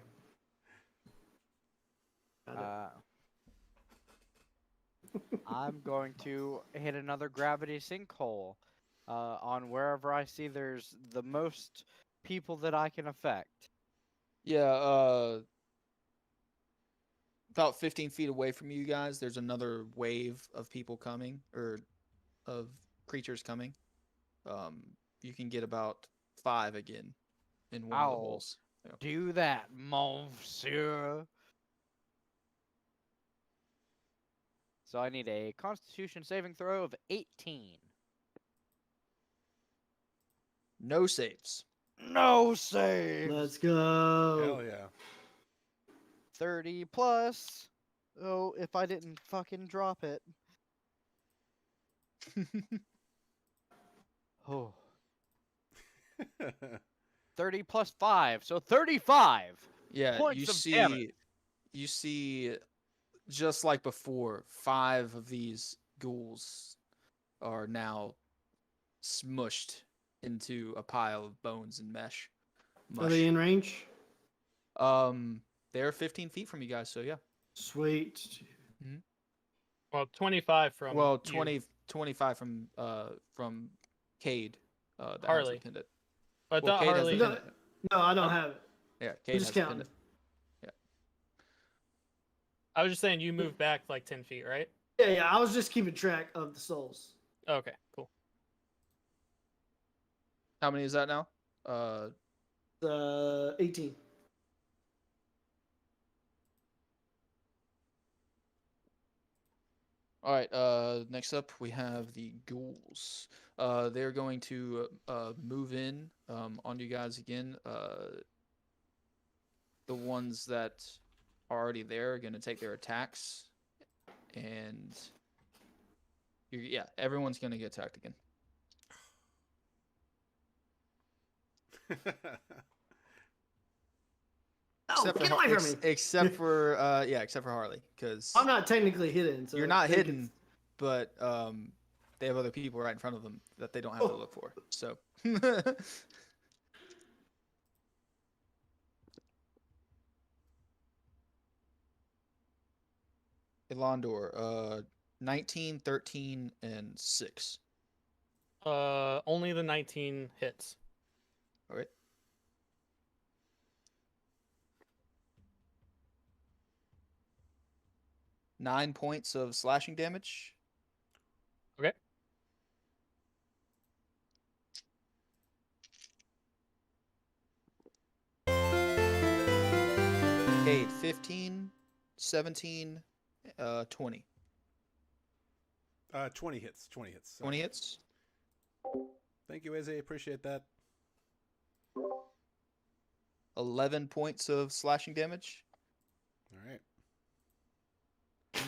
Got it. I'm going to hit another gravity sinkhole on wherever I see there's the most people that I can affect. Yeah. About 15 feet away from you guys, there's another wave of people coming, or of creatures coming. You can get about 5 again in one of the Ow. holes. Yeah. Do that, monsieur. So I need a Constitution saving throw of 18. No saves. No save. Let's go. Hell yeah. 30 plus. Oh, if I didn't fucking drop it. Oh. 30 plus 5, so 35. Yeah, Points of damage. you see, just like before, 5 of these ghouls are now smushed into a pile of bones and mesh. Are they in range? They're 15 feet from you guys, so yeah. Sweet. Well, 25 from Well, you. 25 from Cade. That has a Harley. pendant. But Well, that Cade has a Harley. No, pendant. no, I don't have it. Yeah, I'm Cade just has a counting. pendant. I was just saying you moved back like 10 feet, right? Yeah. I was just keeping track of the souls. Okay, cool. How many is that now? 18. All right. Next up, we have the ghouls. They're going to move in on you guys again. The ones that are already there are going to take their attacks, and everyone's going to get attacked again. Oh, get away from me! Except for Harley, because I'm not technically hidden. So you're not I think hidden, but they have other people right in front of them that they don't have to look for. So. Elandor, 19, 13, and 6. Only the 19 hits. All right. Nine points of slashing damage. Okay. Cade, 15, 17, 20. 20 hits. 20 hits. 20 hits. Thank you, Izzy. Appreciate that. 11 points of slashing damage. All right.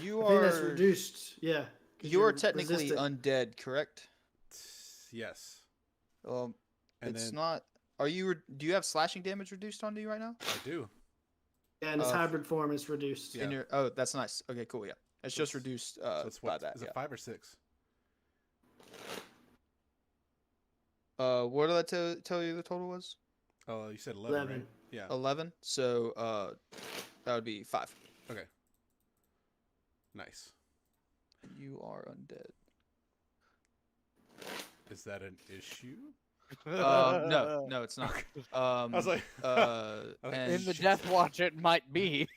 You I think that's are reduced. Yeah. 'cause you are you're technically resistant. undead, correct? Yes. And And then not. Are you? Do you have slashing damage reduced onto you right now? I do. Yeah, and its uh, hybrid form is reduced. Yeah. In your that's nice. Okay, cool. Yeah, it's So just it's- reduced So it's by what? that. Is Yeah. it 5 or 6? What did I tell you the total was? Oh, you said 11, right? 11. Yeah. 11. So that would be 5. Okay. Nice. You are undead. Is that an issue? No, it's not. I was like, And In the Death Watch, it might be.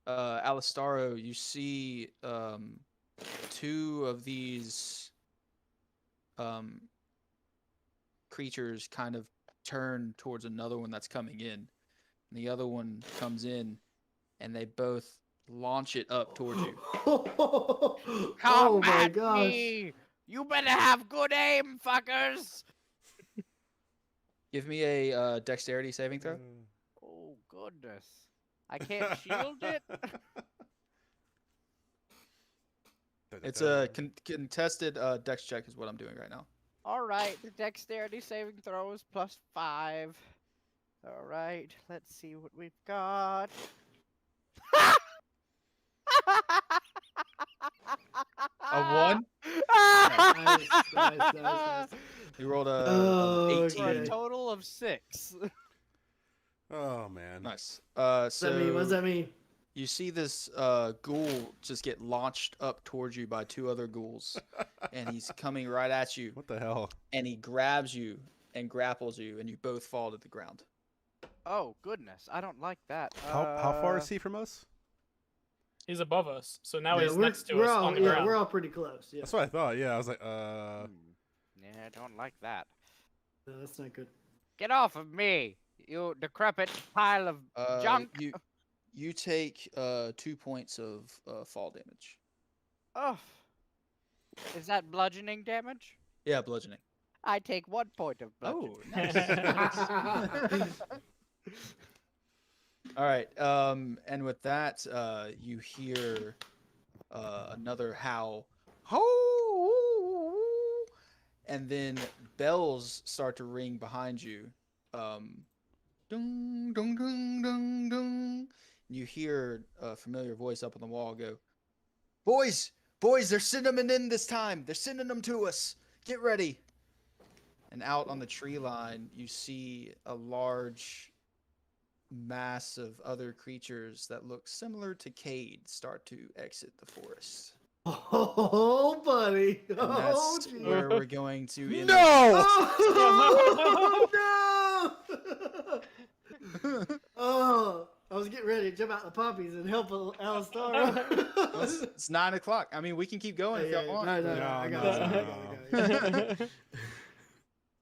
Alistaro, you see two of these creatures kind of turn towards another one that's coming in. And the other one comes in, and they both launch it up towards you. Oh Come my at gosh. me! You better have good aim, fuckers! Give me a dexterity saving throw. Oh, goodness. I can't shield it? It's a contested dex check is what I'm doing right now. Alright, the dexterity saving throw is +5. Alright, let's see what we've got. A 1? Nice. You rolled a Oh, 18. For a okay. total of 6. oh man. Nice. What So does that mean? you see this ghoul just get launched up towards you by two other ghouls, and he's coming right at you, What the hell? and he grabs you and grapples you, and you both fall to the ground. Oh, goodness. I don't like that. How far is he from us? He's above us, so now Yeah, he's next to us all, on the yeah, ground. we're all pretty close. Yeah, That's what I thought. Yeah, I was like, Yeah, I don't like that. no, that's not good. Get off of me, you decrepit pile of junk. You take 2 points of fall damage. Oh. Is that bludgeoning damage? Yeah, bludgeoning. I take 1 point of bludgeoning. Oh, nice. All right. And with that, you hear another howl. Ho! And then bells start to ring behind you. Dung, dung, dung, dung, dung. You hear a familiar voice up on the wall go, Boys, they're sending them in this time. They're sending them to us. Get ready. And out on the tree line, you see a large mass of other creatures that look similar to Cade start to exit the forest. Oh, buddy. And Oh, that's geez. where we're going to end. Oh, no! Oh, I was getting ready to jump out the poppies and help Alistar. It's 9 o'clock. I mean, we can keep going if y'all want. No, No, I got no, it.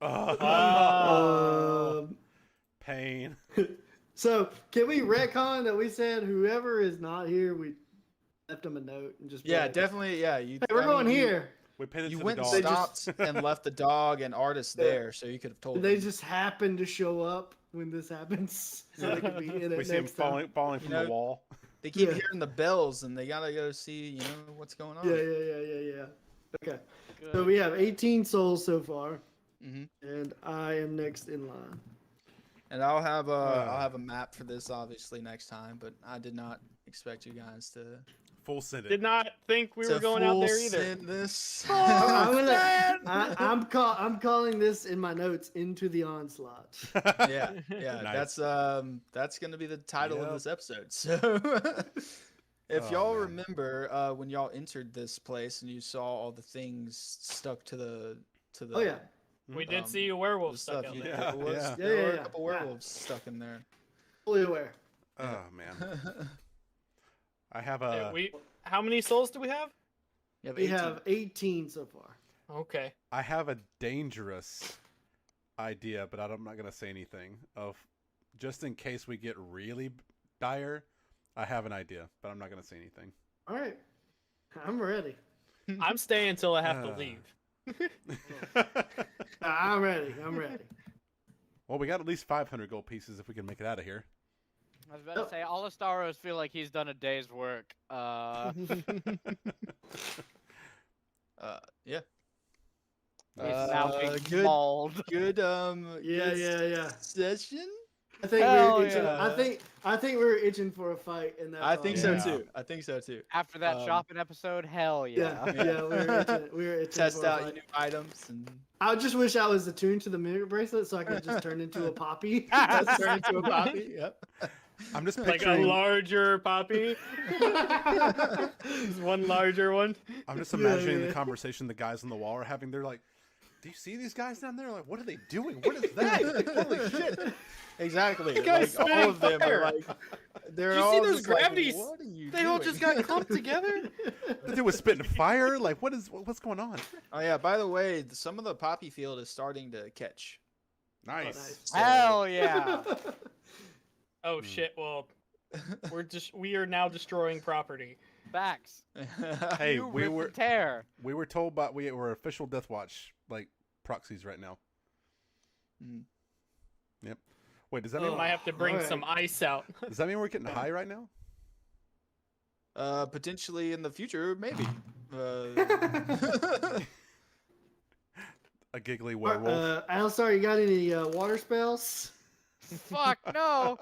no. Pain. So, can we retcon that we said whoever is not here, we left them a note and just. Yeah, definitely. Yeah, you. Hey, we're going here. We pinned it You to went the and dog. stopped and left the dog and artist there, so you could have told And they them. just happen to show up when this happens, so they could be in it We see him next time. falling from know, the wall. They keep Yeah. hearing the bells, and they gotta go see, what's going on. Yeah. Okay. So Good. we have 18 souls so far, hmm and I am next in line. And I'll have a map for this obviously next time, but I did not expect you guys to. Full send it. Did not think we were going out there either. Send this. I'm calling this in my notes into the onslaught. yeah. Nice. That's gonna be the title of Yep. this episode. So, if Oh, y'all man. remember when y'all entered this place and you saw all the things stuck to the. Oh yeah. We did Um, see a the werewolf stuck stuff, out you there. know, there was- Yeah. there were a Yeah. couple werewolves stuck in there. Fully aware. Oh man. I have Yeah, a. how many souls do we have? You have We 18. have 18 so far. Okay. I have a dangerous idea, but I'm not gonna say anything. Of just in case we get really dire, I have an idea, but I'm not gonna say anything. All right. I'm ready. I'm staying until I have to Uh. leave. I'm ready. Well, we got at least 500 gold pieces if we can make it out of here. I was about to say, Alistaros feel like he's done a day's work. Yeah. He's now being good, mauled. good, Yeah. session. I think Hell we're itching. yeah. I think we were itching for a fight, and that's I all. think Yeah. so too. After that Um, shopping episode, hell Yeah, yeah. yeah, we were itching Test for a out fight. your new items and I just wish I was attuned to the mirror bracelet so I could just turn into a poppy. turn into a poppy. Yep. I'm just Like a picturing. larger poppy. There's one larger one. I'm just Yeah, imagining yeah. the conversation the guys on the wall are having. They're like, "Do you see these guys down there? Like, what are they doing? What is that? Like, holy shit!" Exactly. The guy's Like, all spitting of them fire. are like, they're Do you see all those just like, gravities? what are you They all doing?" just got clumped together. The dude was spitting fire. Like, what's going on? Oh yeah. By the way, some of the poppy field is starting to catch. Nice. nice. So- Hell yeah! Oh Hmm. shit! Well, we are now destroying property. Facts. Hey, You we rip were and tear. we were told by we were official Death Watch like proxies right now. Mm. Yep. Wait, does that We mean might have to bring alright. some ice out. does that mean we're getting high right now? Potentially in the future, maybe. A giggly werewolf. Alistar, you got any water spells? Fuck no.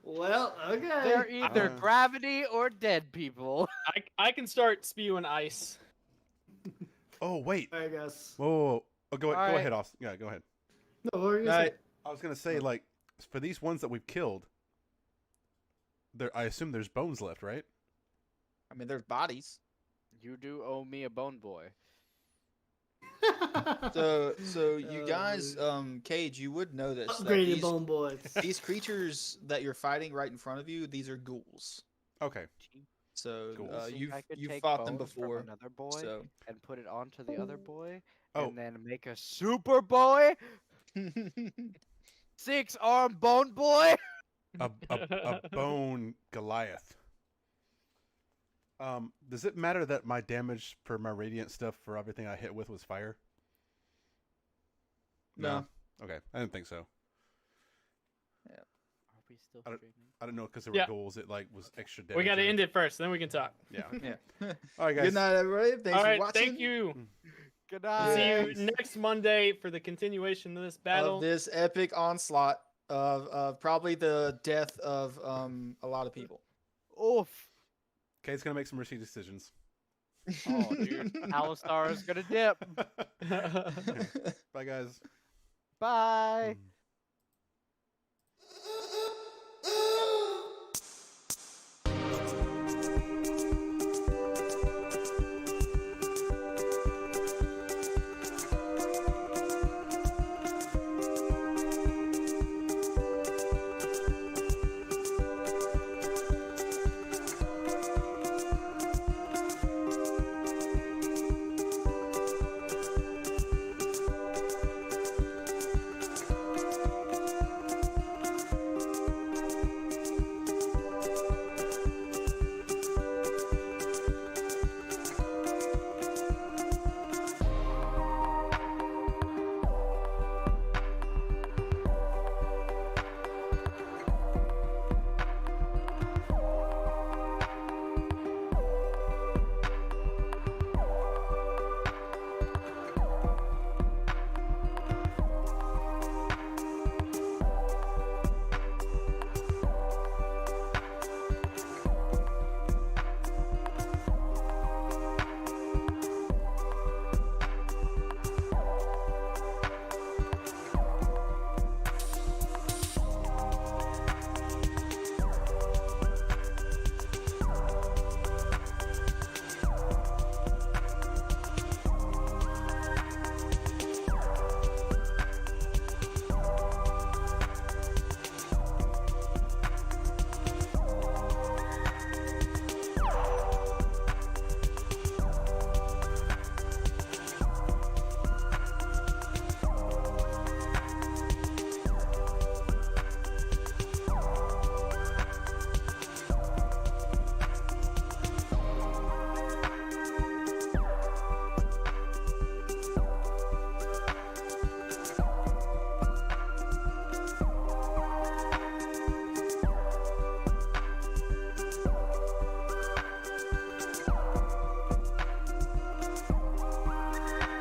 Well, okay. They're either Uh. gravity or dead people. I can start spewing ice. Oh wait. I guess. Whoa, whoa, whoa. Oh, go Alright. ahead, Austin. Yeah, go ahead. No, what were you gonna say? I was gonna say like for these ones that we've killed, there I assume there's bones left, right? I mean, there's bodies. You do owe me a bone boy. So you guys, Cage, you would notice that Upgraded these, bone boys. these creatures that you're fighting right in front of you, these are ghouls. Okay. So Ghouls. Think you've I could you've take fought them bones from before. another boy So and put it onto the other boy, Oh. and then make a super boy, 6-arm bone boy. A bone Goliath. Does it matter that my damage for my radiant stuff for everything I hit with was fire? No. Okay, I didn't think so. Are we still I don't- streaming? I don't know because there were Yeah. goals. It like was extra damage. We got to or- end it first, then we can talk. Yeah. yeah. All right, guys. Good night, everybody. Thanks All for right, watching. thank you. Good See night. you next Monday for the continuation of this battle. Of this epic onslaught of probably the death of a lot of people. Oof. Kate's gonna make some risky decisions. Oh, dude. Alistar is gonna dip. Bye, guys. Bye. Mm.